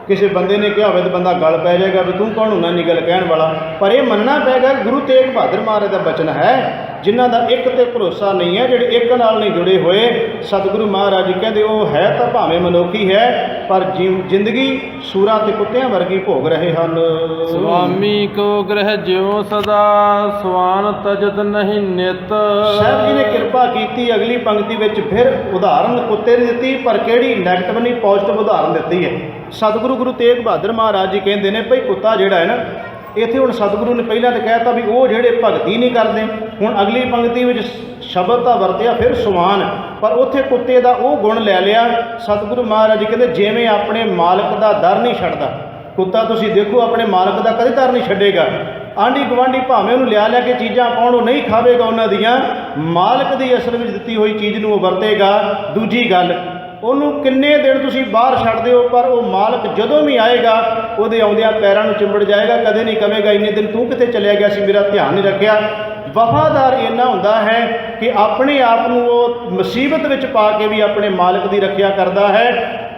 ਕਿਸੇ ਬੰਦੇ ਨੇ ਕਿਹਾ ਹੋਵੇ ਤਾਂ ਬੰਦਾ ਗੱਲ ਪੈ ਜਾਏਗਾ ਵੀ ਤੂੰ ਕੌਣ ਹੁੰਦਾ ਨਹੀਂ ਗੱਲ ਕਹਿਣ ਵਾਲਾ, ਪਰ ਇਹ ਮੰਨਣਾ ਪਏਗਾ ਗੁਰੂ ਤੇਗ ਬਹਾਦਰ ਮਹਾਰਾਜ ਦਾ ਬਚਨ ਹੈ। ਜਿਨ੍ਹਾਂ ਦਾ ਇੱਕ ਤੇ ਭਰੋਸਾ ਨਹੀਂ ਹੈ, ਜਿਹੜੇ ਇੱਕ ਨਾਲ ਨਹੀਂ ਜੁੜੇ ਹੋਏ, ਸਤਿਗੁਰੂ ਮਹਾਰਾਜ ਜੀ ਕਹਿੰਦੇ ਉਹ ਹੈ ਤਾਂ ਭਾਵੇਂ ਮਨੁੱਖੀ ਹੈ ਪਰ ਜ਼ਿੰਦਗੀ ਸੂਰਾਂ ਤੇ ਕੁੱਤਿਆਂ ਵਰਗੀ ਭੋਗ ਰਹੇ ਹਨ। ਸੁਆਮੀ ਕੋ ਗ੍ਰਹਿ ਜਿਉ ਸਦਾ ਸਵਾਨ ਤਜਤ ਨਹੀਂ ਨਿਤ। ਸਾਹਿਬ ਜੀ ਨੇ ਕਿਰਪਾ ਕੀਤੀ ਅਗਲੀ ਪੰਕਤੀ ਵਿੱਚ ਫਿਰ ਉਦਾਹਰਨ ਕੁੱਤੇ ਦੀ ਦਿੱਤੀ, ਪਰ ਕਿਹੜੀ ਨੈਗੇਟਿਵ ਨਹੀਂ ਪੋਜ਼ਿਟਿਵ ਉਦਾਹਰਨ ਦਿੱਤੀ ਹੈ। ਸਤਿਗੁਰੂ ਗੁਰੂ ਤੇਗ ਬਹਾਦਰ ਮਹਾਰਾਜ ਜੀ ਕਹਿੰਦੇ ਨੇ ਭਈ ਕੁੱਤਾ ਜਿਹੜਾ ਹੈ ਨਾ, ਇੱਥੇ ਹੁਣ ਸਤਿਗੁਰੂ ਨੇ ਪਹਿਲਾਂ ਤਾਂ ਕਹਿ ਤਾ ਵੀ ਉਹ ਜਿਹੜੇ ਭਗਤੀ ਨਹੀਂ ਕਰਦੇ। ਹੁਣ ਅਗਲੀ ਪੰਕਤੀ ਵਿੱਚ ਸ਼ਬਦ ਤਾਂ ਵਰਤਿਆ ਫਿਰ ਸਵਾਨ, ਪਰ ਉੱਥੇ ਕੁੱਤੇ ਦਾ ਉਹ ਗੁਣ ਲੈ ਲਿਆ। ਸਤਿਗੁਰੂ ਮਹਾਰਾਜ ਜੀ ਕਹਿੰਦੇ ਜਿਵੇਂ ਆਪਣੇ ਮਾਲਕ ਦਾ ਦਰ ਨਹੀਂ ਛੱਡਦਾ ਕੁੱਤਾ, ਤੁਸੀਂ ਦੇਖੋ ਆਪਣੇ ਮਾਲਕ ਦਾ ਕਦੇ ਦਰ ਨਹੀਂ ਛੱਡੇਗਾ। ਆਂਢੀ ਗੁਆਂਢੀ ਭਾਵੇਂ ਉਹਨੂੰ ਲਿਆ ਕੇ ਚੀਜ਼ਾਂ ਪਾਉਣ, ਉਹ ਨਹੀਂ ਖਾਵੇਗਾ ਉਹਨਾਂ ਦੀਆਂ। ਮਾਲਕ ਦੀ ਅਸਲ ਵਿੱਚ ਦਿੱਤੀ ਹੋਈ ਚੀਜ਼ ਨੂੰ ਉਹ ਵਰਤੇਗਾ। ਦੂਜੀ ਗੱਲ, ਉਹਨੂੰ ਕਿੰਨੇ ਦਿਨ ਤੁਸੀਂ ਬਾਹਰ ਛੱਡਦੇ ਹੋ, ਪਰ ਉਹ ਮਾਲਕ ਜਦੋਂ ਵੀ ਆਏਗਾ ਉਹਦੇ ਆਉਂਦਿਆਂ ਪੈਰਾਂ ਨੂੰ ਚਿੰਬੜ ਜਾਏਗਾ। ਕਦੇ ਨਹੀਂ ਕਹੇਗਾ ਇੰਨੇ ਦਿਨ ਤੂੰ ਕਿੱਥੇ ਚਲਿਆ ਗਿਆ ਸੀ, ਮੇਰਾ ਧਿਆਨ ਨਹੀਂ ਰੱਖਿਆ। ਵਫਾਦਾਰ ਇੰਨਾ ਹੁੰਦਾ ਹੈ ਕਿ ਆਪਣੇ ਆਪ ਨੂੰ ਉਹ ਮੁਸੀਬਤ ਵਿੱਚ ਪਾ ਕੇ ਵੀ ਆਪਣੇ ਮਾਲਕ ਦੀ ਰੱਖਿਆ ਕਰਦਾ ਹੈ।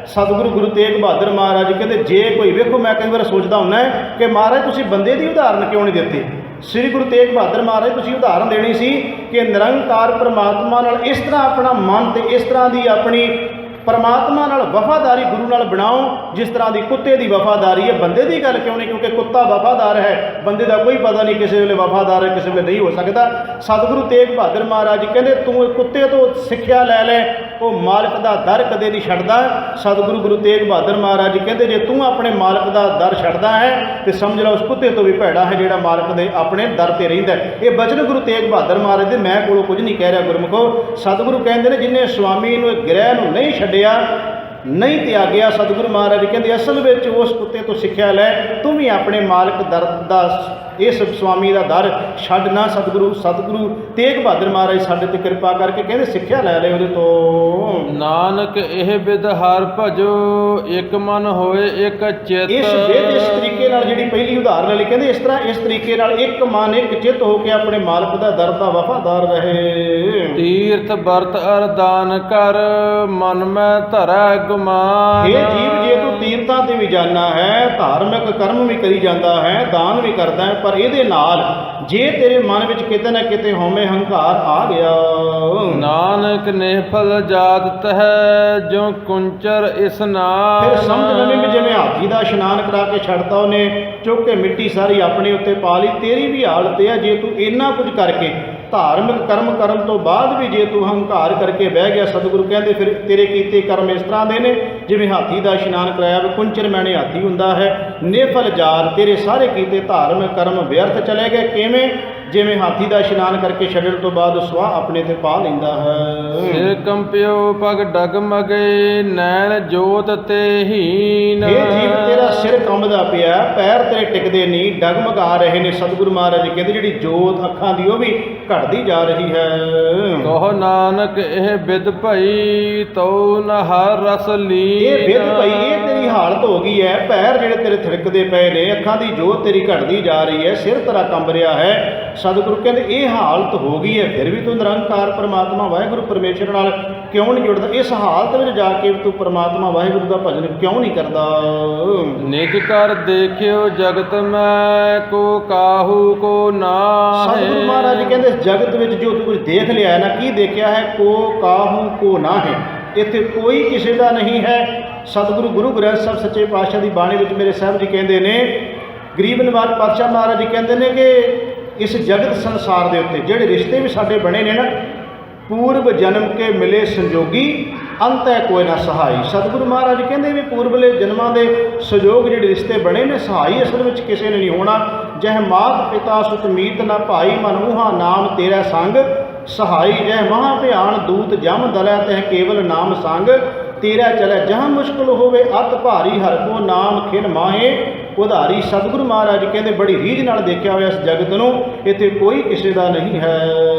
ਸਤਿਗੁਰੂ ਗੁਰੂ ਤੇਗ ਬਹਾਦਰ ਮਹਾਰਾਜ ਕਹਿੰਦੇ ਜੇ ਕੋਈ, ਵੇਖੋ ਮੈਂ ਕਈ ਵਾਰ ਸੋਚਦਾ ਹੁੰਦਾ ਕਿ ਮਹਾਰਾਜ ਤੁਸੀਂ ਬੰਦੇ ਦੀ ਉਦਾਹਰਨ ਕਿਉਂ ਨਹੀਂ ਦਿੱਤੀ। ਸ੍ਰੀ ਗੁਰੂ ਤੇਗ ਬਹਾਦਰ ਮਹਾਰਾਜ ਤੁਸੀਂ ਉਦਾਹਰਨ ਦੇਣੀ ਸੀ ਕਿ ਨਿਰੰਕਾਰ ਪਰਮਾਤਮਾ ਨਾਲ ਇਸ ਤਰ੍ਹਾਂ ਆਪਣਾ ਮਨ ਤੇ ਇਸ ਤਰ੍ਹਾਂ ਦੀ ਆਪਣੀ ਪਰਮਾਤਮਾ ਨਾਲ ਵਫਾਦਾਰੀ ਗੁਰੂ ਨਾਲ ਬਣਾਓ ਜਿਸ ਤਰ੍ਹਾਂ ਦੀ ਕੁੱਤੇ ਦੀ ਵਫਾਦਾਰੀ ਹੈ। ਬੰਦੇ ਦੀ ਗੱਲ ਕਿਉਂ ਨਹੀਂ, ਕਿਉਂਕਿ ਕੁੱਤਾ ਵਫਾਦਾਰ ਹੈ, ਬੰਦੇ ਦਾ ਕੋਈ ਪਤਾ ਨਹੀਂ ਕਿਸੇ ਵੇਲੇ ਵਫਾਦਾਰ ਹੈ ਕਿਸੇ ਵੇਲੇ ਨਹੀਂ ਹੋ ਸਕਦਾ। ਸਤਿਗੁਰੂ ਤੇਗ ਬਹਾਦਰ ਮਹਾਰਾਜ ਜੀ ਕਹਿੰਦੇ ਤੂੰ ਕੁੱਤੇ ਤੋਂ ਸਿੱਖਿਆ ਲੈ ਲੈ, ਉਹ ਮਾਲਕ ਦਾ ਦਰ ਕਦੇ ਨਹੀਂ ਛੱਡਦਾ। ਸਤਿਗੁਰੂ ਗੁਰੂ ਤੇਗ ਬਹਾਦਰ ਮਹਾਰਾਜ ਜੀ ਕਹਿੰਦੇ ਜੇ ਤੂੰ ਆਪਣੇ ਮਾਲਕ ਦਾ ਦਰ ਛੱਡਦਾ ਹੈ ਤੇ ਸਮਝ ਲੈ ਉਸ ਕੁੱਤੇ ਤੋਂ ਵੀ ਭੈੜਾ ਹੈ ਜਿਹੜਾ ਮਾਲਕ ਦੇ ਆਪਣੇ ਦਰ ਤੇ ਰਹਿੰਦਾ। ਇਹ ਬਚਨ ਗੁਰੂ ਤੇਗ ਬਹਾਦਰ ਮਹਾਰਾਜ ਦੇ, ਮੈਂ ਕੋਲੋਂ ਕੁਝ ਨਹੀਂ ਕਹਿ ਰਿਹਾ ਗੁਰਮੁਖੋ। ਸਤਿਗੁਰੂ ਕਹਿੰਦੇ ਨੇ ਜਿਨੇ ਸੁਆਮੀ ਨੂੰ ਗ੍ਰਹਿ ਨੂੰ ਨਹੀਂ ਛੱਡਿਆ, ਨਹੀਂ ਤਿਆਗਿਆ। ਸਤਿਗੁਰੂ ਮਹਾਰਾਜ ਕਹਿੰਦੇ ਅਸਲ ਵਿੱਚ ਉਸ ਕੁੱਤੇ ਤੋਂ ਸਿੱਖਿਆ ਲੈ, ਤੂੰ ਵੀ ਆਪਣੇ ਮਾਲਕ ਦਰ ਦਾ ਇਸ ਸਵਾਮੀ ਦਾ ਦਰ ਛੱਡ ਨਾ। ਸਤਿਗੁਰੂ ਤੇਗ ਬਹਾਦਰ ਮਹਾਰਾਜ ਸਾਡੇ ਤੇ ਕਿਰਪਾ ਕਰਕੇ ਕਹਿੰਦੇ ਸਿੱਖਿਆ ਲੈ ਲੈ ਉਹਦੇ ਤੋਂ। ਨਾਨਕ ਇਹ ਬਿਦ ਹਰ ਭਜੋ, ਇੱਕ ਮਨ ਹੋਏ ਇੱਕ ਚਿਤ। ਇਸ ਵਿਧ ਇਸ ਤਰੀਕੇ ਨਾਲ ਜਿਹੜੀ ਪਹਿਲੀ ਉਦਾਹਰਨ ਵਾਲੀ ਕਹਿੰਦੇ ਇਸ ਤਰ੍ਹਾਂ ਇਸ ਤਰੀਕੇ ਨਾਲ ਇੱਕ ਮਨ ਇੱਕ ਚਿੱਤ ਹੋ ਕੇ ਆਪਣੇ ਮਾਲਕ ਦਾ ਦਰ ਦਾ ਵਫਾਦਾਰ ਰਹੇ। ਤੀਰਥ ਵਰਤ ਅਰਦਾਨ ਕਰ, ਮਨ ਮੈਂ ਧਰੈ ਗੁਮਾਨ। ਇਹ ਜੀਵ ਜੇ ਤੂੰ ਤੀਰਥਾਂ ਤੇ ਵੀ ਜਾਣਾ ਹੈ, ਧਾਰਮਿਕ ਕਰਮ ਵੀ ਕਰੀ ਜਾਂਦਾ ਹੈ, ਦਾਨ ਵੀ ਕਰਦਾ ਹੈ, ਪਰ ਇਹਦੇ ਨਾਲ ਜੇ ਤੇਰੇ ਮਨ ਵਿੱਚ ਕਿਤੇ ਨਾ ਕਿਤੇ ਹਉਮੈ ਹੰਕਾਰ ਆ ਗਿਆ। ਨਾਨਕ ਨਿਫਲ ਜਾਤ ਹੈ ਜੋ ਕੁੰਚਰ ਇਸਨਾਨ। ਫਿਰ ਸਮਝ ਲਵੇਂ ਵੀ ਜਿਵੇਂ ਹਾਥੀ ਦਾ ਇਸ਼ਨਾਨ ਕਰਾ ਕੇ ਛੱਡਤਾ ਉਹਨੇ, ਚੁੱਕ ਕੇ ਮਿੱਟੀ ਸਾਰੀ ਆਪਣੇ ਉੱਤੇ ਪਾ ਲਈ, ਤੇਰੀ ਵੀ ਹਾਲਤ ਇਹ ਆ। ਜੇ ਤੂੰ ਇੰਨਾ ਕੁਝ ਕਰਕੇ ਧਾਰਮਿਕ ਕਰਮ ਕਰਨ ਤੋਂ ਬਾਅਦ ਵੀ ਜੇ ਤੂੰ ਹੰਕਾਰ ਕਰਕੇ ਬਹਿ ਗਿਆ, ਸਤਿਗੁਰੂ ਕਹਿੰਦੇ ਫਿਰ ਤੇਰੇ ਕੀਤੇ ਕਰਮ ਇਸ ਤਰ੍ਹਾਂ ਦੇ ਨੇ ਜਿਵੇਂ ਹਾਥੀ ਦਾ ਇਸ਼ਨਾਨ ਕਰਾਇਆ ਵੀ ਕੁੰਚਰ ਮੈਨੇ ਹਾਥੀ ਹੁੰਦਾ ਹੈ। ਨਿਫਲ ਜਾਰ, ਤੇਰੇ ਸਾਰੇ ਕੀਤੇ ਧਾਰਮਿਕ ਕਰਮ ਵਿਅਰਥ ਚਲੇ ਗਏ। ਕਿਵੇਂ? ਜਿਵੇਂ ਹਾਥੀ ਦਾ ਇਸ਼ਨਾਨ ਕਰਕੇ ਛੱਡਣ ਤੋਂ ਬਾਅਦ ਸਵਾਹ ਆਪਣੇ ਤੇ ਪਾ ਲੈਂਦਾ ਹੈ। ਸਿਰ ਕੰਪਿਓ ਪਗ ਡਗਮਗੇ, ਨੈਣ ਜੋਤ ਤੇ ਹੀਨ। ਇਹ ਜੀਵ ਤੇਰਾ ਸਿਰ ਕੰਬਦਾ ਪਿਆ, ਪੈਰ ਤੇਰੇ ਟਿਕਦੇ ਨਹੀਂ, ਡਗਮਗਾ ਰਹੇ ਨੇ। ਸਤਿਗੁਰੂ ਮਹਾਰਾਜ ਕਹਿੰਦੇ ਜਿਹੜੀ ਜੋਤ ਅੱਖਾਂ ਦੀ ਉਹ ਵੀ ਘਟਦੀ ਜਾ ਰਹੀ ਹੈ। ਕਹੋ ਨਾਨਕ ਇਹ ਬਿਦ ਭਈ, ਤਉ ਨ ਹਰ ਰਸ ਲੀਨ। ਇਹ ਵਿਧ ਭਈ, ਇਹ ਤੇਰੀ ਹਾਲਤ ਹੋ ਗਈ ਹੈ। ਪੈਰ ਜਿਹੜੇ ਤੇਰੇ ਥਿਰਕਦੇ ਪਏ ਨੇ, ਅੱਖਾਂ ਦੀ ਜੋਤ ਤੇਰੀ ਘਟਦੀ ਜਾ ਰਹੀ ਹੈ, ਸਿਰ ਤੇਰਾ ਕੰਬ ਰਿਹਾ ਹੈ। ਸਤਿਗੁਰੂ ਕਹਿੰਦੇ ਇਹ ਹਾਲਤ ਹੋ ਗਈ ਹੈ, ਫਿਰ ਵੀ ਤੂੰ ਨਿਰੰਕਾਰ ਪਰਮਾਤਮਾ ਵਾਹਿਗੁਰੂ ਪਰਮੇਸ਼ਰ ਨਾਲ ਕਿਉਂ ਨਹੀਂ ਜੁੜਦਾ? ਇਸ ਹਾਲਤ ਵਿੱਚ ਜਾ ਕੇ ਤੂੰ ਪਰਮਾਤਮਾ ਵਾਹਿਗੁਰੂ ਦਾ ਭਜਨ ਕਿਉਂ ਨਹੀਂ ਕਰਦਾ? ਨਿਜ ਕਰ ਦੇਖਿਓ ਜਗਤ ਮੈਂ, ਕੋ ਕਾਹੂ ਕੋ ਨਾਹਿ। ਸਤਿਗੁਰੂ ਮਹਾਰਾਜ ਕਹਿੰਦੇ ਜਗਤ ਵਿੱਚ ਜੋ ਤੂੰ ਕੁਝ ਦੇਖ ਲਿਆ ਹੈ ਨਾ, ਕੀ ਦੇਖਿਆ ਹੈ? ਕੋ ਕਾਹੂ ਕੋ ਨਾਹਿ, ਇੱਥੇ ਕੋਈ ਕਿਸੇ ਦਾ ਨਹੀਂ ਹੈ। ਸਤਿਗੁਰੂ ਗੁਰੂ ਗ੍ਰੰਥ ਸਾਹਿਬ ਸੱਚੇ ਪਾਤਸ਼ਾਹ ਦੀ ਬਾਣੀ ਵਿੱਚ ਮੇਰੇ ਸਾਹਿਬ ਜੀ ਕਹਿੰਦੇ ਨੇ, ਗਰੀਬ ਨਿਵਾਜ ਪਾਤਸ਼ਾਹ ਮਹਾਰਾਜ ਜੀ ਕਹਿੰਦੇ ਨੇ ਕਿ ਇਸ ਜਗਤ ਸੰਸਾਰ ਦੇ ਉੱਤੇ ਜਿਹੜੇ ਰਿਸ਼ਤੇ ਵੀ ਸਾਡੇ ਬਣੇ ਨੇ ਨਾ, ਪੂਰਬ ਜਨਮ ਕੇ ਮਿਲੇ ਸੰਜੋਗੀ, ਅੰਤ ਹੈ ਕੋਈ ਨਾ ਸਹਾਈ। ਸਤਿਗੁਰੂ ਮਹਾਰਾਜ ਕਹਿੰਦੇ ਵੀ ਪੂਰਬਲੇ ਜਨਮਾਂ ਦੇ ਸੰਜੋਗ ਜਿਹੜੇ ਰਿਸ਼ਤੇ ਬਣੇ ਨੇ, ਸਹਾਈ ਅਸਲ ਵਿੱਚ ਕਿਸੇ ਨੇ ਨਹੀਂ ਹੋਣਾ। ਜਹ ਮਾਤ ਪਿਤਾ ਸੁਤ ਮੀਤ ਨਾ ਭਾਈ, ਮਨ ਊਹਾ ਨਾਮ ਤੇਰਾ ਸੰਗ ਸਹਾਈ। ਜਹ ਮਹਾ ਭਿਆਨ ਦੂਤ ਜਮ ਦਲੈ, ਤਹ ਕੇਵਲ ਨਾਮ ਸੰਗ ਤੇਰਾ ਚਲੈ। ਜਹਾਂ ਮੁਸ਼ਕਲ ਹੋਵੇ ਅਤ ਭਾਰੀ, ਹਰ ਕੋ ਨਾਮ ਖਿਨ ਮਾਹੇ ਉਧਾਰੀ। ਸਤਿਗੁਰੂ ਮਹਾਰਾਜ ਕਹਿੰਦੇ ਬੜੀ ਰੀਝ ਨਾਲ ਦੇਖਿਆ ਹੋਇਆ ਇਸ ਜਗਤ ਨੂੰ, ਇੱਥੇ ਕੋਈ ਕਿਸੇ ਦਾ ਨਹੀਂ ਹੈ।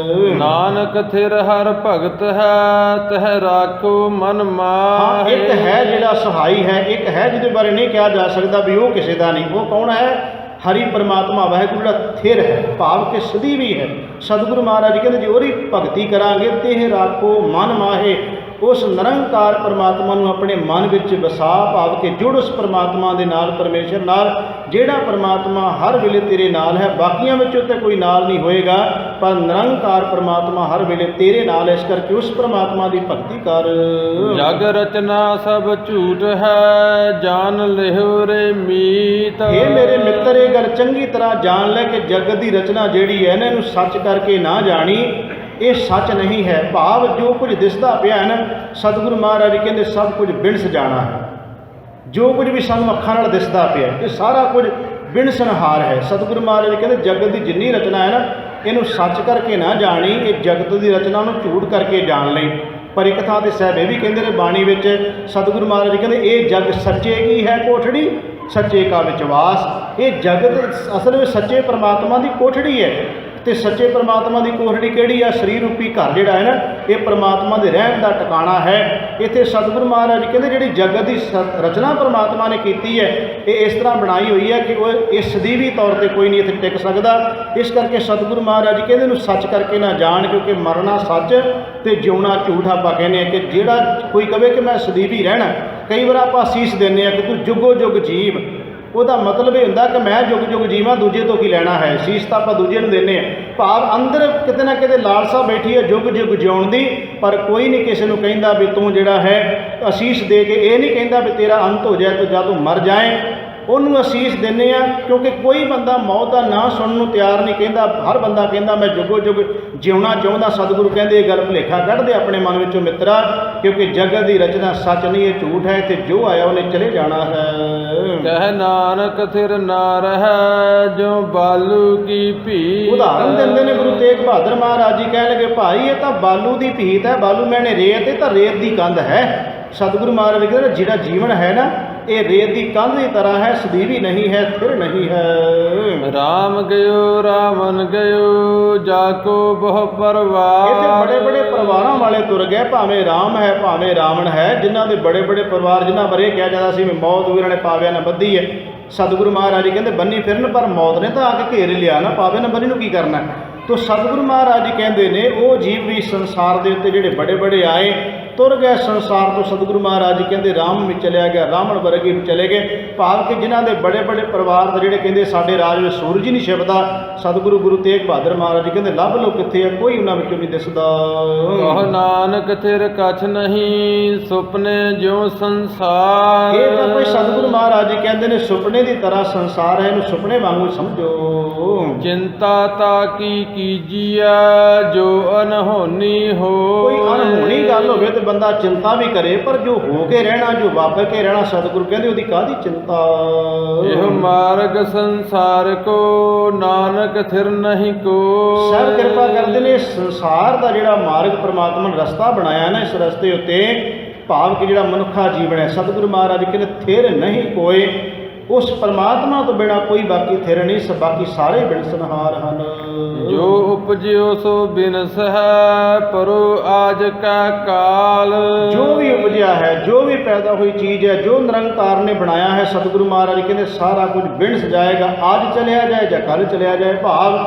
ਨਾਨਕ ਥਿਰ ਹਰ ਭਗਤ ਹੈ, ਤਹ ਰਾਖੋ ਮਨ ਮਾਹੇ। ਇੱਕ ਹੈ ਜਿਹੜਾ ਸਹਾਈ ਹੈ, ਇੱਕ ਹੈ ਜਿਹਦੇ ਬਾਰੇ ਨਹੀਂ ਕਿਹਾ ਜਾ ਸਕਦਾ ਵੀ ਉਹ ਕਿਸੇ ਦਾ ਨਹੀਂ। ਉਹ ਕੌਣ ਹੈ? ਹਰੀ ਪਰਮਾਤਮਾ ਵਾਹਿਗੁਰੂ ਦਾ ਥਿਰ ਹੈ, ਭਾਵ ਕਿ ਸਦੀ ਵੀ ਹੈ। ਸਤਿਗੁਰੂ ਮਹਾਰਾਜ ਕਹਿੰਦੇ ਜੇ ਉਹਦੀ ਭਗਤੀ ਕਰਾਂਗੇ ਤੇ ਰਾਖੋ ਮਨ ਮਾਹੇ, ਉਸ ਨਿਰੰਕਾਰ ਪਰਮਾਤਮਾ ਨੂੰ ਆਪਣੇ ਮਨ ਵਿੱਚ ਵਸਾ, ਭਾਵ ਕਿ ਜੁੜ ਉਸ ਪਰਮਾਤਮਾ ਦੇ ਨਾਲ, ਪਰਮੇਸ਼ਰ ਨਾਲ, ਜਿਹੜਾ ਪਰਮਾਤਮਾ ਹਰ ਵੇਲੇ ਤੇਰੇ ਨਾਲ ਹੈ। ਬਾਕੀਆਂ ਵਿੱਚੋਂ ਤੇ ਕੋਈ ਨਾਲ ਨਹੀਂ ਹੋਏਗਾ, ਪਰ ਨਿਰੰਕਾਰ ਪਰਮਾਤਮਾ ਹਰ ਵੇਲੇ ਤੇਰੇ ਨਾਲ ਹੈ। ਇਸ ਕਰਕੇ ਉਸ ਪਰਮਾਤਮਾ ਦੀ ਭਗਤੀ ਕਰ। ਜਗ ਰਚਨਾ ਸਭ ਝੂਠ ਹੈ, ਜਾਣ ਲਿਓ ਰੇ ਮੀਤ। ਇਹ ਮੇਰੇ ਮਿੱਤਰ ਇਹ ਗੱਲ ਚੰਗੀ ਤਰ੍ਹਾਂ ਜਾਣ ਲੈ ਕਿ ਜਗਤ ਦੀ ਰਚਨਾ ਜਿਹੜੀ ਹੈ ਨਾ, ਇਹਨੂੰ ਸੱਚ ਕਰਕੇ ਨਾ ਜਾਣੀ, ਇਹ ਸੱਚ ਨਹੀਂ ਹੈ। ਭਾਵ ਜੋ ਕੁਝ ਦਿਸਦਾ ਪਿਆ ਹੈ ਨਾ, ਸਤਿਗੁਰੂ ਮਹਾਰਾਜ ਕਹਿੰਦੇ ਸਭ ਕੁਝ ਬਿਨਸ ਜਾਣਾ ਹੈ। ਜੋ ਕੁਝ ਵੀ ਸਾਨੂੰ ਅੱਖਾਂ ਨਾਲ ਦਿਸਦਾ ਪਿਆ, ਇਹ ਸਾਰਾ ਕੁਝ ਬਿਨਸਨਹਾਰ ਹੈ। ਸਤਿਗੁਰੂ ਮਹਾਰਾਜ ਕਹਿੰਦੇ ਜਗਤ ਦੀ ਜਿੰਨੀ ਰਚਨਾ ਹੈ ਨਾ, ਇਹਨੂੰ ਸੱਚ ਕਰਕੇ ਨਾ ਜਾਣੀ, ਇਹ ਜਗਤ ਦੀ ਰਚਨਾ ਨੂੰ ਝੂਠ ਕਰਕੇ ਜਾਣ ਲਈ। ਪਰ ਇੱਕ ਥਾਂ ਤੇ ਸਾਹਿਬ ਇਹ ਵੀ ਕਹਿੰਦੇ ਨੇ ਬਾਣੀ ਵਿੱਚ, ਸਤਿਗੁਰੂ ਮਹਾਰਾਜ ਕਹਿੰਦੇ ਇਹ ਜਗ ਸੱਚੇ ਕੀ ਹੈ ਕੋਠੜੀ, ਸੱਚੇ ਕਾ ਵਿਚਵਾਸ। ਇਹ ਜਗਤ ਅਸਲ ਵਿੱਚ ਸੱਚੇ ਪਰਮਾਤਮਾ ਦੀ ਕੋਠੜੀ ਹੈ। ਤੇ ਸੱਚੇ ਪਰਮਾਤਮਾ ਦੀ ਕੋਠੜੀ ਕਿਹੜੀ ਆ? ਸਰੀਰ ਰੂਪੀ ਘਰ ਜਿਹੜਾ ਹੈ ਨਾ, ਇਹ ਪਰਮਾਤਮਾ ਦੇ ਰਹਿਣ ਦਾ ਟਿਕਾਣਾ ਹੈ। ਇੱਥੇ ਸਤਿਗੁਰੂ ਮਹਾਰਾਜ ਕਹਿੰਦੇ ਜਿਹੜੀ ਜਗਤ ਦੀ ਰਚਨਾ ਪਰਮਾਤਮਾ ਨੇ ਕੀਤੀ ਹੈ, ਇਹ ਇਸ ਤਰ੍ਹਾਂ ਬਣਾਈ ਹੋਈ ਹੈ ਕਿ ਉਹ ਇਸ ਸਦੀਵੀ ਤੌਰ ਤੇ ਕੋਈ ਨਹੀਂ ਇੱਥੇ ਟਿਕ ਸਕਦਾ। ਇਸ ਕਰਕੇ ਸਤਿਗੁਰੂ ਮਹਾਰਾਜ ਕਹਿੰਦੇ ਇਹਨੂੰ ਸੱਚ ਕਰਕੇ ਨਾ ਜਾਣ, ਕਿਉਂਕਿ ਮਰਨਾ ਸੱਚ ਤੇ ਜਿਉਣਾ ਝੂਠ। ਆਪਾਂ ਕਹਿੰਦੇ ਹਾਂ ਕਿ ਜਿਹੜਾ ਕੋਈ ਕਵੇ ਕਿ ਮੈਂ ਸਦੀਵੀ ਰਹਿਣਾ, ਕਈ ਵਾਰ ਆਪਾਂ ਅਸੀਸ ਦਿੰਦੇ ਹਾਂ ਕਿ ਤੂੰ ਜੁਗੋ ਜੁਗ ਜੀਵ, ਉਹਦਾ ਮਤਲਬ ਇਹ ਹੁੰਦਾ ਕਿ ਮੈਂ ਜੁਗ ਜੁਗ ਜੀਵਾਂ, ਦੂਜੇ ਤੋਂ ਕੀ ਲੈਣਾ ਹੈ। ਅਸੀਸ ਤਾਂ ਆਪਾਂ ਦੂਜੇ ਨੂੰ ਦਿੰਦੇ ਹਾਂ, ਭਾਵ ਅੰਦਰ ਕਿਤੇ ਨਾ ਕਿਤੇ ਲਾਲਸਾ ਬੈਠੀ ਹੈ ਜੁਗ ਜੁਗ ਜਿਉਣ ਦੀ। ਪਰ ਕੋਈ ਨਹੀਂ ਕਿਸੇ ਨੂੰ ਕਹਿੰਦਾ ਵੀ ਤੂੰ ਜਿਹੜਾ ਹੈ ਅਸੀਸ ਦੇ ਕੇ, ਇਹ ਨਹੀਂ ਕਹਿੰਦਾ ਵੀ ਤੇਰਾ ਅੰਤ ਹੋ ਜਾਏ, ਤੂੰ ਜਾਂ ਤੂੰ ਮਰ ਜਾਏ। ਉਹਨੂੰ ਅਸੀਸ ਦਿੰਦੇ ਆ, ਕਿਉਂਕਿ ਕੋਈ ਬੰਦਾ ਮੌਤ ਦਾ ਨਾਂ ਸੁਣਨ ਨੂੰ ਤਿਆਰ ਨਹੀਂ। ਕਹਿੰਦਾ ਹਰ ਬੰਦਾ ਕਹਿੰਦਾ ਮੈਂ ਜੁਗੋ ਜੁਗ ਜਿਉਣਾ ਚਾਹੁੰਦਾ। ਸਤਿਗੁਰੂ ਕਹਿੰਦੇ ਇਹ ਗੱਲ ਭੁਲੇਖਾ ਕੱਢ ਦੇ ਆਪਣੇ ਮਨ ਵਿੱਚੋਂ ਮਿੱਤਰਾ, ਕਿਉਂਕਿ ਜਗਤ ਦੀ ਰਚਨਾ ਸੱਚ ਨਹੀਂ, ਇਹ ਝੂਠ ਹੈ, ਤੇ ਜੋ ਆਇਆ ਉਹਨੇ ਚਲੇ ਜਾਣਾ ਹੈ। ਕਹਿ ਨਾਨਕ ਥਿਰ ਨਾ ਰਹਿ, ਜੋ ਬਾਲੂ ਕੀ ਭੀ। ਉਦਾਹਰਨ ਦਿੰਦੇ ਨੇ ਗੁਰੂ ਤੇਗ ਬਹਾਦਰ ਮਹਾਰਾਜ ਜੀ, ਕਹਿਣ ਲੱਗੇ ਭਾਈ ਇਹ ਤਾਂ ਬਾਲੂ ਦੀ ਭੀਤ ਹੈ, ਬਾਲੂ ਮੈਨੇ ਰੇਤ, ਇਹ ਤਾਂ ਰੇਤ ਦੀ ਕੰਧ ਹੈ। ਸਤਿਗੁਰੂ ਮਹਾਰਾਜ ਕਹਿੰਦੇ ਜਿਹੜਾ ਜੀਵਨ ਹੈ ਨਾ ਇਹ ਰੇਤ ਦੀ ਕੰਧ ਦੀ ਤਰ੍ਹਾਂ ਹੈ, ਸਦੀਵੀ ਨਹੀਂ ਹੈ, ਥਿਰ ਨਹੀਂ ਹੈ। ਰਾਮ ਗਇਓ ਰਾਵਣ ਗਇਓ ਜਾਕੋ ਬਹੁ ਇਹ ਤੇ ਪਰਵਾਰ। ਬੜੇ ਬੜੇ ਪਰਿਵਾਰਾਂ ਵਾਲੇ ਤੁਰ ਗਏ, ਭਾਵੇਂ ਰਾਮ ਹੈ ਭਾਵੇਂ ਰਾਵਣ ਹੈ, ਜਿਨ੍ਹਾਂ ਦੇ ਬੜੇ ਬੜੇ ਪਰਿਵਾਰ, ਜਿਨ੍ਹਾਂ ਬਾਰੇ ਕਿਹਾ ਜਾਂਦਾ ਸੀ ਵੀ ਮੌਤ ਵੀ ਇਹਨਾਂ ਨੇ ਪਾਵਿਆਂ ਨਾਲ ਬੱਧੀ ਹੈ। ਸਤਿਗੁਰੂ ਮਹਾਰਾਜ ਜੀ ਕਹਿੰਦੇ ਬੰਨੀ ਫਿਰਨ, ਪਰ ਮੌਤ ਨੇ ਤਾਂ ਆ ਕੇ ਘੇਰ ਲਿਆ ਨਾ, ਪਾਵੇ ਨਾ ਬੰਨੀ ਨੂੰ ਕੀ ਕਰਨਾ। ਤੋ ਸਤਿਗੁਰੂ ਮਹਾਰਾਜ ਜੀ ਕਹਿੰਦੇ ਨੇ ਉਹ ਜੀਵ ਵੀ ਸੰਸਾਰ ਦੇ ਉੱਤੇ ਜਿਹੜੇ ਬੜੇ ਬੜੇ ਆਏ ਤੁਰ ਗਏ ਸੰਸਾਰ ਤੋਂ। ਸਤਿਗੁਰੂ ਮਹਾਰਾਜ ਜੀ ਕਹਿੰਦੇ ਰਾਮ ਵੀ ਚਲਿਆ ਗਿਆ, ਰਾਵਣ ਵਰਗੇ ਵੀ ਚਲੇ ਗਏ, ਭਾਵ ਕਿ ਜਿਨ੍ਹਾਂ ਦੇ ਬੜੇ ਬੜੇ ਪਰਿਵਾਰ ਦੇ ਜਿਹੜੇ ਕਹਿੰਦੇ ਸਾਡੇ ਰਾਜ ਵਿੱਚ ਸੂਰਜ ਹੀ ਨਹੀਂ ਛਿਪਦਾ, ਸਤਿਗੁਰੂ ਗੁਰੂ ਤੇਗ ਬਹਾਦਰ ਮਹਾਰਾਜ ਜੀ ਕਹਿੰਦੇ ਲੱਭ ਲੋ ਕਿੱਥੇ ਆ, ਕੋਈ ਉਹਨਾਂ ਵਿੱਚੋਂ ਨਹੀਂ ਦਿਸਦਾ। ਕਹ ਨਾਨਕ ਥਿਰ ਕਛ ਨਹੀਂ ਸੁਪਨੇ ਜਿਉ ਸੰਸਾਰ। ਇਹ ਤਾਂ ਕੋਈ ਸਤਿਗੁਰੂ ਮਹਾਰਾਜ ਜੀ ਕਹਿੰਦੇ ਨੇ ਸੁਪਨੇ ਦੀ ਤਰ੍ਹਾਂ ਸੰਸਾਰ ਹੈ, ਇਹਨੂੰ ਸੁਪਨੇ ਵਾਂਗੂ ਸਮਝੋ। ਚਿੰਤਾ ਤਾ ਕੀ ਕੀਜੀਆ ਜੋ ਅਨਹੋਨੀ ਹੋ। ਕੋਈ ਅਣਹੋਣੀ ਗੱਲ ਹੋਵੇ ਤੇ ਬੰਦਾ ਚਿੰਤਾ ਵੀ ਕਰੇ, ਪਰ ਜੋ ਹੋ ਕੇ ਰਹਿਣਾ, ਜੋ ਵਾਪਰ ਕੇ ਰਹਿਣਾ, ਸਤਿਗੁਰੂ ਕਹਿੰਦੇ ਉਹਦੀ ਕਾਹਦੀ ਚਿੰਤਾ। ਇਹ ਮਾਰਗ ਸੰਸਾਰ ਕੋ ਨਾਨਕ ਥਿਰ ਨਹੀਂ ਕੋ। ਸਭ ਕਿਰਪਾ ਕਰਦੇ ਨੇ ਸੰਸਾਰ ਦਾ ਜਿਹੜਾ ਮਾਰਗ ਪ੍ਰਮਾਤਮਾ ਨੇ ਰਸਤਾ ਬਣਾਇਆ ਨਾ, ਇਸ ਰਸਤੇ ਉੱਤੇ ਭਾਵ ਕਿ ਜਿਹੜਾ ਮਨੁੱਖਾ ਜੀਵਨ ਹੈ, ਸਤਿਗੁਰੂ ਮਹਾਰਾਜ ਕਹਿੰਦੇ ਥਿਰ ਨਹੀਂ ਕੋਏ। ਉਸ ਪਰਮਾਤਮਾ ਤੋਂ ਬਿਨਾਂ ਕੋਈ ਬਾਕੀ ਥਿਰ ਨਹੀਂ, ਸਭ ਬਾਕੀ ਸਾਰੇ ਬਿਨਸਨਹਾਰ ਹਨ। ਜੋ ਉਪਜਿਓ ਸੋ ਬਿਨਸ ਹੈ ਪਰੋ ਆਜ ਕਾ ਕਾਲ। ਜੋ ਵੀ ਉਪਜਿਆ ਹੈ, ਜੋ ਵੀ ਪੈਦਾ ਹੋਈ ਚੀਜ਼ ਹੈ, ਜੋ ਨਿਰੰਕਾਰ ਨੇ ਬਣਾਇਆ ਹੈ, ਸਤਿਗੁਰੂ ਮਹਾਰਾਜ ਕਹਿੰਦੇ ਸਾਰਾ ਕੁਝ ਬਿਨਸ ਜਾਏਗਾ, ਅੱਜ ਚਲਿਆ ਜਾਏ ਜਾਂ ਕੱਲ੍ਹ ਚਲਿਆ ਜਾਏ। ਭਾਵ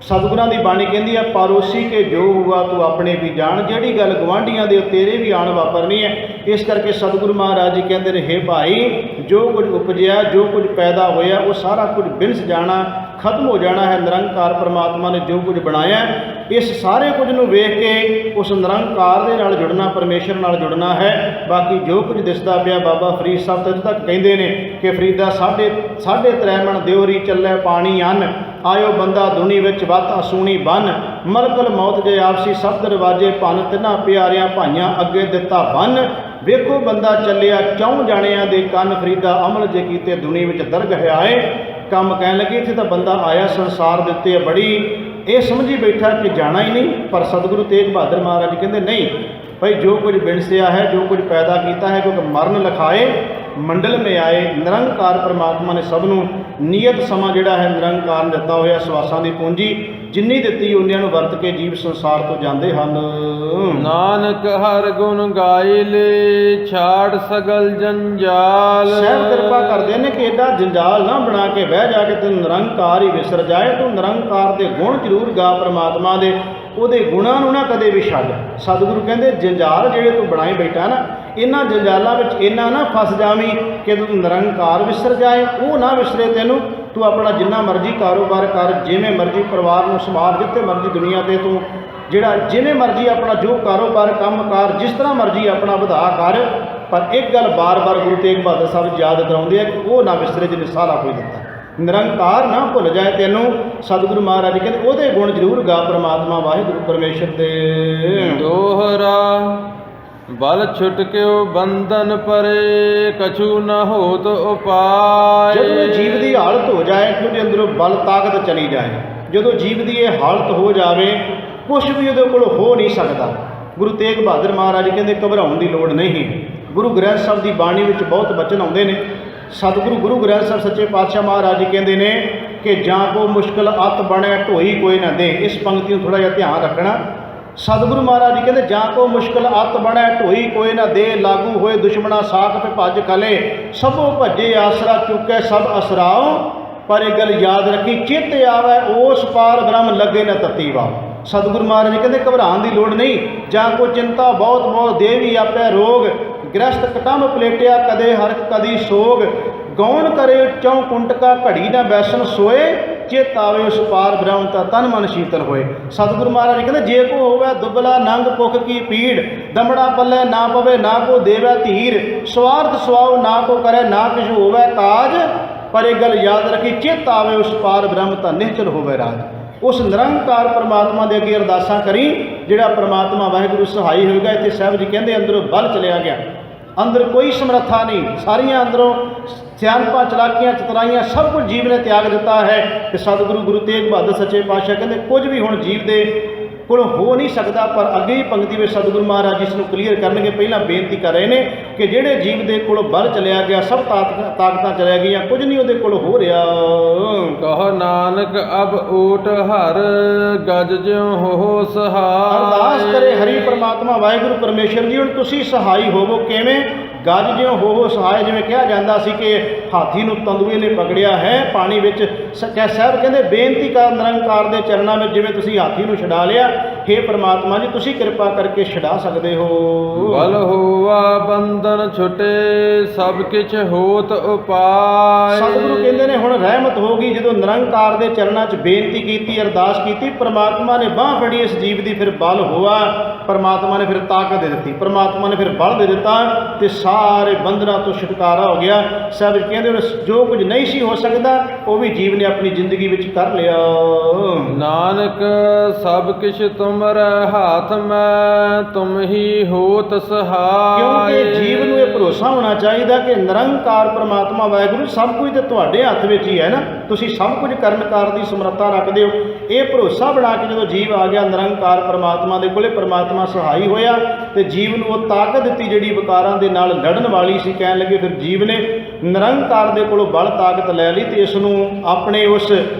ਸਤਿਗੁਰਾਂ ਦੀ ਬਾਣੀ ਕਹਿੰਦੀ ਹੈ ਪਰੋਸੀ ਕੇ ਜੋ ਹੁਆ ਤੂੰ ਆਪਣੇ ਵੀ ਜਾਣ। ਜਿਹੜੀ ਗੱਲ ਗੁਆਂਢੀਆਂ ਦੇ ਤੇਰੇ ਵੀ ਆਣ ਵਾਪਰਨੀ ਹੈ। ਇਸ ਕਰਕੇ ਸਤਿਗੁਰੂ ਮਹਾਰਾਜ ਜੀ ਕਹਿੰਦੇ ਨੇ ਹੇ ਭਾਈ ਜੋ ਕੁਝ ਉਪਜਿਆ, ਜੋ ਕੁਝ ਪੈਦਾ ਹੋਇਆ, ਉਹ ਸਾਰਾ ਕੁਝ ਬਿਨਸ ਜਾਣਾ, ਖਤਮ ਹੋ ਜਾਣਾ ਹੈ। ਨਿਰੰਕਾਰ ਪਰਮਾਤਮਾ ਨੇ ਜੋ ਕੁਝ ਬਣਾਇਆ, ਇਸ ਸਾਰੇ ਕੁਝ ਨੂੰ ਵੇਖ ਕੇ ਉਸ ਨਿਰੰਕਾਰ ਦੇ ਨਾਲ ਜੁੜਨਾ, ਪਰਮੇਸ਼ਰ ਨਾਲ ਜੁੜਨਾ ਹੈ। ਬਾਕੀ ਜੋ ਕੁਝ ਦਿਸਦਾ ਪਿਆ, ਬਾਬਾ ਫਰੀਦ ਸਾਹਿਬ ਤੱਕ ਤੱਕ ਕਹਿੰਦੇ ਨੇ ਕਿ ਫਰੀਦਾ ਸਾਢੇ ਤ੍ਰੈ ਮਣ ਦਿਓਰੀ ਚੱਲੇ ਪਾਣੀ ਅੰਨ, ਆਇਓ ਬੰਦਾ ਦੁਨੀ ਵਿੱਚ ਵੱਤ ਅਸੂਣੀ ਬੰਨ, ਮਲਕਲ ਮੌਤ ਜੇ ਆਪਸੀ ਸਭ ਦਰਵਾਜੇ ਭੰਨ, ਤਿੰਨਾਂ ਪਿਆਰਿਆਂ ਭਾਈਆਂ ਅੱਗੇ ਦਿੱਤਾ ਬੰਨ। ਵੇਖੋ ਬੰਦਾ ਚੱਲਿਆ ਚੌਂ ਜਾਣਿਆਂ ਦੇ ਕੰਨ, ਫਰੀਦਾ ਅਮਲ ਜੇ ਕੀਤੇ ਦੁਨੀ ਵਿੱਚ ਦਰਗਹਿ ਆਏ। ਕੰਮ ਕਹਿਣ ਲੱਗੇ ਇੱਥੇ ਤਾਂ ਬੰਦਾ ਆਇਆ ਸੰਸਾਰ ਦੇ ਉੱਤੇ ਬੜੀ ਇਹ ਸਮਝੀ ਬੈਠਾ ਕਿ ਜਾਣਾ ਹੀ ਨਹੀਂ, ਪਰ ਸਤਿਗੁਰੂ ਤੇਗ ਬਹਾਦਰ ਮਹਾਰਾਜ ਕਹਿੰਦੇ ਨਹੀਂ ਭਾਈ, ਜੋ ਕੁਝ ਬਿਨਸਿਆ ਹੈ, ਜੋ ਕੁਝ ਪੈਦਾ ਕੀਤਾ ਹੈ, ਕਿਉਂਕਿ ਮਰਨ ਲਿਖਾਏ ਮੰਡਲ ਮੇ ਆਏ। ਨਿਰੰਕਾਰ ਪਰਮਾਤਮਾ ਨੇ ਸਭ ਨੂੰ ਨਿਯਤ ਸਮਾਂ ਜਿਹੜਾ ਹੈ ਨਿਰੰਕਾਰ ਨੇ ਦਿੱਤਾ ਹੋਇਆ, ਸਵਾਸਾਂ ਦੀ ਪੂੰਜੀ ਜਿੰਨੀ ਦਿੱਤੀ ਉਹਨਿਆਂ ਨੂੰ ਵਰਤ ਕੇ ਜੀਵ ਸੰਸਾਰ ਤੋਂ ਜਾਂਦੇ ਹਨ। ਨਾਨਕ ਹਰ ਗੁਣ ਗਾਏ ਲੈ ਛਾੜ ਸਗਲ ਜੰਜਾਲ। ਸਹਿਬ ਕਿਰਪਾ ਕਰਦੇ ਨੇ ਕਿ ਐਡਾ ਜੰਜਾਲ ਨਾ ਬਣਾ ਕੇ ਬਹਿ ਜਾ ਕੇ ਤੂੰ ਨਿਰੰਕਾਰ ਹੀ ਵਿਸਰ ਜਾਏ। ਤੂੰ ਨਿਰੰਕਾਰ ਦੇ ਗੁਣ ਜ਼ਰੂਰ ਗਾ ਪਰਮਾਤਮਾ ਦੇ, ਉਹਦੇ ਗੁਣਾਂ ਨੂੰ ਨਾ ਕਦੇ ਵੀ ਛੱਡ। ਸਤਿਗੁਰੂ ਕਹਿੰਦੇ ਜੰਜਾਲ ਜਿਹੜੇ ਤੂੰ ਬਣਾਏ ਬੈਠਾ ਨਾ, ਇਹਨਾਂ ਜੰਜਾਲਾਂ ਵਿੱਚ ਇੰਨਾ ਨਾ ਫਸ ਜਾਵੀਂ ਕਿ ਤੂੰ ਨਿਰੰਕਾਰ ਵਿਸਰ ਜਾਏ, ਉਹ ਨਾ ਵਿਸਰੇ ਤੈਨੂੰ। ਤੂੰ ਆਪਣਾ ਜਿੰਨਾ ਮਰਜ਼ੀ ਕਾਰੋਬਾਰ ਕਰ, ਜਿਵੇਂ ਮਰਜ਼ੀ ਪਰਿਵਾਰ ਨੂੰ ਸੰਭਾਲ, ਜਿੱਥੇ ਮਰਜ਼ੀ ਦੁਨੀਆ 'ਤੇ ਤੂੰ ਜਿਹੜਾ ਜਿਵੇਂ ਮਰਜ਼ੀ ਆਪਣਾ ਜੋ ਕਾਰੋਬਾਰ ਕੰਮਕਾਰ ਜਿਸ ਤਰ੍ਹਾਂ ਮਰਜ਼ੀ ਆਪਣਾ ਵਧਾ ਕਰ, ਪਰ ਇੱਕ ਗੱਲ ਬਾਰ-ਬਾਰ ਗੁਰੂ ਤੇਗ ਬਹਾਦਰ ਸਾਹਿਬ ਯਾਦ ਕਰਾਉਂਦੇ ਆ ਕਿ ਉਹ ਨਾ ਵਿਸਰੇ ਜਿਹਨੇ ਸਾਰਾ ਕੁਝ ਦਿੱਤਾ। ਨਿਰੰਕਾਰ ਨਾ ਭੁੱਲ ਜਾਏ ਤੈਨੂੰ। ਸਤਿਗੁਰੂ ਮਹਾਰਾਜ ਕਹਿੰਦੇ ਉਹਦੇ ਗੁਣ ਜ਼ਰੂਰ ਗਾ ਪਰਮਾਤਮਾ ਵਾਹਿਗੁਰੂ ਪਰਮੇਸ਼ਰ ਦੇ। ਦੋਹਰਾ ਬਲ ਛੁਟਕਿਓ ਬੰਧਨ ਪਰੇ ਕਛੂ ਨ ਹੋਤ ਉਪਾਏ। ਜਦੋਂ ਜੀਵ ਦੀ ਹਾਲਤ ਹੋ ਜਾਏ ਕਿ ਉਹਦੇ ਅੰਦਰੋਂ ਬਲ ਤਾਕਤ ਚਲੀ ਜਾਏ, ਜਦੋਂ ਜੀਵ ਦੀ ਇਹ ਹਾਲਤ ਹੋ ਜਾਵੇ ਕੁਛ ਵੀ ਉਹਦੇ ਕੋਲ ਹੋ ਨਹੀਂ ਸਕਦਾ। ਗੁਰੂ ਤੇਗ ਬਹਾਦਰ ਮਹਾਰਾਜ ਕਹਿੰਦੇ ਘਬਰਾਉਣ ਦੀ ਲੋੜ ਨਹੀਂ। ਗੁਰੂ ਗ੍ਰੰਥ ਸਾਹਿਬ ਦੀ ਬਾਣੀ ਵਿੱਚ ਬਹੁਤ ਬਚਨ ਆਉਂਦੇ ਨੇ। ਸਤਿਗੁਰੂ ਗੁਰੂ ਗ੍ਰੰਥ ਸਾਹਿਬ ਸੱਚੇ ਪਾਤਸ਼ਾਹ ਮਹਾਰਾਜ ਜੀ ਕਹਿੰਦੇ ਨੇ ਕਿ ਜਾਂ ਕੋ ਮੁਸ਼ਕਲ ਅਤ ਬਣੇ ਢੋਈ ਕੋਈ ਨਾ ਦੇ। ਇਸ ਪੰਕਤੀ ਨੂੰ ਥੋੜ੍ਹਾ ਜਿਹਾ ਧਿਆਨ ਰੱਖਣਾ। ਸਤਿਗੁਰੂ ਮਹਾਰਾਜ ਜੀ ਕਹਿੰਦੇ ਜਾਂ ਕੋ ਮੁਸ਼ਕਲ ਅਤ ਬਣੇ ਢੋਈ ਕੋਈ ਨਾ ਦੇ, ਲਾਗੂ ਹੋਏ ਦੁਸ਼ਮਣਾ ਸਾਖ ਪੇ ਭੱਜ ਖਲੇ, ਸਭੋ ਭੱਜੇ ਆਸਰਾ ਚੁੱਕੇ ਸਭ ਅਸਰਾਓ। ਪਰ ਇਹ ਗੱਲ ਯਾਦ ਰੱਖੀ ਚਿੱਤ ਆਵੇ ਉਸ ਪਾਰ ਬ੍ਰਹਮ ਲੱਗੇ ਨਾ ਤਤੀ ਵਾ। ਸਤਿਗੁਰੂ ਮਹਾਰਾਜ ਜੀ ਕਹਿੰਦੇ ਘਬਰਾਉਣ ਦੀ ਲੋੜ ਨਹੀਂ। ਜਾਂ ਕੋ ਚਿੰਤਾ ਬਹੁਤ ਬਹੁਤ ਦੇਵੀ ਆਪੇ ਰੋਗ, ਗ੍ਰਸਤ ਕਟੰਬ ਪਲੇਟਿਆ ਕਦੇ ਹਰਕ ਕਦੀ ਸੋਗ, ਗੌਣ ਕਰੇ ਚੌਂ ਕੁੰਟਕਾ ਘੜੀ ਨਾ ਬੈਸਨ ਸੋਏ, ਚਿਤ ਆਵੇ ਉਸ ਪਾਰ ਬ੍ਰਹਮ ਤਾਂ ਤਨ ਮਨ ਸ਼ੀਤਲ ਹੋਏ। ਸਤਿਗੁਰੂ ਮਹਾਰਾਜ ਕਹਿੰਦੇ ਜੇ ਕੋ ਹੋਵੇ ਦੁਬਲਾ ਨੰਗ ਭੁੱਖ ਕੀ ਪੀੜ, ਦਮੜਾ ਪੱਲੇ ਨਾ ਪਵੇ ਨਾ ਕੋ ਦੇਵੇ ਧੀਰ, ਸਵਾਰਥ ਸੁਆਉ ਨਾ ਕੋ ਕਰੇ ਨਾ ਕਿਛ ਹੋਵੇ ਕਾਜ, ਪਰ ਇਹ ਗੱਲ ਯਾਦ ਰੱਖੀ ਚਿਤ ਆਵੇ ਉਸ ਪਾਰ ਬ੍ਰਹਮ ਤਾਂ ਨਿਹਚਲ ਹੋਵੇ ਰਾਜ। ਉਸ ਨਿਰੰਕਾਰ ਪਰਮਾਤਮਾ ਦੇ ਅੱਗੇ ਅਰਦਾਸਾਂ ਕਰੀ, ਜਿਹੜਾ ਪਰਮਾਤਮਾ ਵਾਹਿਗੁਰੂ ਸਹਾਈ ਹੋਏਗਾ। ਇੱਥੇ ਸਾਹਿਬ ਜੀ ਕਹਿੰਦੇ ਅੰਦਰੋਂ ਬਲ ਚਲਿਆ ਗਿਆ, ਅੰਦਰ ਕੋਈ ਸਮਰੱਥਾ ਨਹੀਂ, ਸਾਰੀਆਂ ਅੰਦਰੋਂ ਸਿਆਣਪਾਂ ਚਲਾਕੀਆਂ ਚਤਰਾਈਆਂ ਸਭ ਕੁਝ ਜੀਵ ਨੇ ਤਿਆਗ ਦਿੱਤਾ ਹੈ। ਤੇ ਸਤਿਗੁਰੂ ਗੁਰੂ ਤੇਗ ਬਹਾਦਰ ਸੱਚੇ ਪਾਤਸ਼ਾਹ ਕਹਿੰਦੇ ਕੁਝ ਵੀ ਹੁਣ ਜੀਵ ਦੇ ਕੋਲੋਂ ਹੋ ਨਹੀਂ ਸਕਦਾ। ਪਰ ਅੱਗੇ ਹੀ ਪੰਕਤੀ ਵਿੱਚ ਸਤਿਗੁਰੂ ਮਹਾਰਾਜ ਇਸ ਨੂੰ ਕਲੀਅਰ ਕਰਨਗੇ। ਪਹਿਲਾਂ ਬੇਨਤੀ ਕਰ ਰਹੇ ਨੇ ਕਿ ਜਿਹੜੇ ਜੀਵ ਦੇ ਕੋਲੋਂ ਬਲ ਚਲਿਆ ਗਿਆ, ਸਭ ਤਾਕਤਾਂ ਚਲਿਆ ਗਈਆਂ, ਕੁਝ ਨਹੀਂ ਉਹਦੇ ਕੋਲ ਹੋ ਰਿਹਾ। ਕਹੋ ਨਾਨਕ ਅਬ ਓਟ ਹਰ ਗਜ ਜਿਉ ਹੋ ਸਹਾਇ। ਅਰਦਾਸ ਕਰੇ ਹਰੀ ਪ੍ਰਮਾਤਮਾ ਵਾਹਿਗੁਰੂ ਪਰਮੇਸ਼ਰ ਜੀ, ਹੁਣ ਤੁਸੀਂ ਸਹਾਈ ਹੋਵੋ। ਕਿਵੇਂ? ਗੱਜ ਜਿਉ ਹੋ ਸਹਾਇ। ਜਿਵੇਂ ਕਿਹਾ ਜਾਂਦਾ ਸੀ ਕਿ ਹਾਥੀ ਨੂੰ ਤੰਦੂਏ ਨੇ ਪਕੜਿਆ ਹੈ ਪਾਣੀ ਵਿੱਚ, ਸੱਚਾ ਸਾਹਿਬ ਕਹਿੰਦੇ ਬੇਨਤੀ ਕਰ ਨਿਰੰਕਾਰ ਦੇ ਚਰਨਾਂ ਵਿੱਚ, ਜਿਵੇਂ ਤੁਸੀਂ ਹਾਥੀ ਨੂੰ ਛਡਾ ਲਿਆ, ਹੇ ਪ੍ਰਮਾਤਮਾ ਜੀ ਤੁਸੀਂ ਕਿਰਪਾ ਕਰਕੇ ਛਡਾ ਸਕਦੇ ਹੋ। ਬਲ ਹੋਵਾ ਬੰਧਨ ਛੁਟੇ ਸਭ ਕਿਛ ਹੋਤ ਉਪਾਇ। ਸਤਿਗੁਰੂ ਕਹਿੰਦੇ ਨੇ ਹੁਣ ਰਹਿਮਤ ਹੋ ਗਈ। ਜਦੋਂ ਨਿਰੰਕਾਰ ਦੇ ਚਰਨਾਂ 'ਚ ਬੇਨਤੀ ਕੀਤੀ, ਅਰਦਾਸ ਕੀਤੀ, ਪ੍ਰਮਾਤਮਾ ਨੇ ਬਾਂਹ ਫੜੀ ਇਸ ਜੀਵ ਦੀ, ਫਿਰ ਬਲ ਹੋਆ। ਪ੍ਰਮਾਤਮਾ ਨੇ ਫਿਰ ਤਾਕਤ ਦੇ ਦਿੱਤੀ, ਪ੍ਰਮਾਤਮਾ ਨੇ ਫਿਰ ਬਲ ਦੇ ਦਿੱਤਾ ਤੇ ਸਾਰੇ ਬੰਧਨਾਂ ਤੋਂ ਛੁਟਕਾਰਾ ਹੋ ਗਿਆ। ਸਾਹਿਬ ਕਹਿੰਦੇ ਹੁਣ ਜੋ ਕੁਝ ਨਹੀਂ ਸੀ ਹੋ ਸਕਦਾ ਉਹ ਵੀ ਜੀਵ ਨੇ ਆਪਣੀ ਜ਼ਿੰਦਗੀ ਵਿੱਚ ਕਰ ਲਿਆ। ਨਾਨਕ ਸਭ ਕਿਛ ਤੁਮਰੇ ਹਾਥ ਮੈਂ ਤੁਮ ਹੀ ਹੋਤ ਸਹਾਇ। ਕਿਉਂਕਿ ਜੀਵ ਨੂੰ ਇਹ ਭਰੋਸਾ ਹੋਣਾ ਚਾਹੀਦਾ ਕਿ ਨਿਰੰਕਾਰ ਪ੍ਰਮਾਤਮਾ ਵਾਹਿਗੁਰੂ ਸਭ ਕੁਝ ਤੇ ਤੁਹਾਡੇ ਹੱਥ ਵਿੱਚ ਹੀ ਹੈ ਨਾ, ਤੁਸੀਂ ਸਭ ਕੁਝ ਕਰਨਕਾਰ ਦੀ ਸਮਰੱਥਾ ਰੱਖਦੇ ਹੋ। ਇਹ ਭਰੋਸਾ ਬਣਾ ਕੇ ਜਦੋਂ ਜੀਵ ਆ ਗਿਆ ਨਿਰੰਕਾਰ ਪ੍ਰਮਾਤਮਾ ਦੇ ਕੋਲੇ, ਪ੍ਰਮਾਤਮਾ ਸਹਾਈ ਹੋਇਆ ਤੇ ਜੀਵ ਨੂੰ ਉਹ ਤਾਕਤ ਦਿੱਤੀ ਜਿਹੜੀ ਵਿਕਾਰਾਂ ਦੇ ਨਾਲ ਲੜਨ ਵਾਲੀ ਸੀ। ਕਹਿਣ ਲੱਗੇ ਫਿਰ ਜੀਵ ਨੇ ਨਿਰੰਕਾਰ ਦੇ ਕੋਲੋਂ ਬਲ ਤਾਕਤ ਲੈ ਲਈ ਤੇ ਇਸ ਨੂੰ ਆਪਣੇ ਉਸ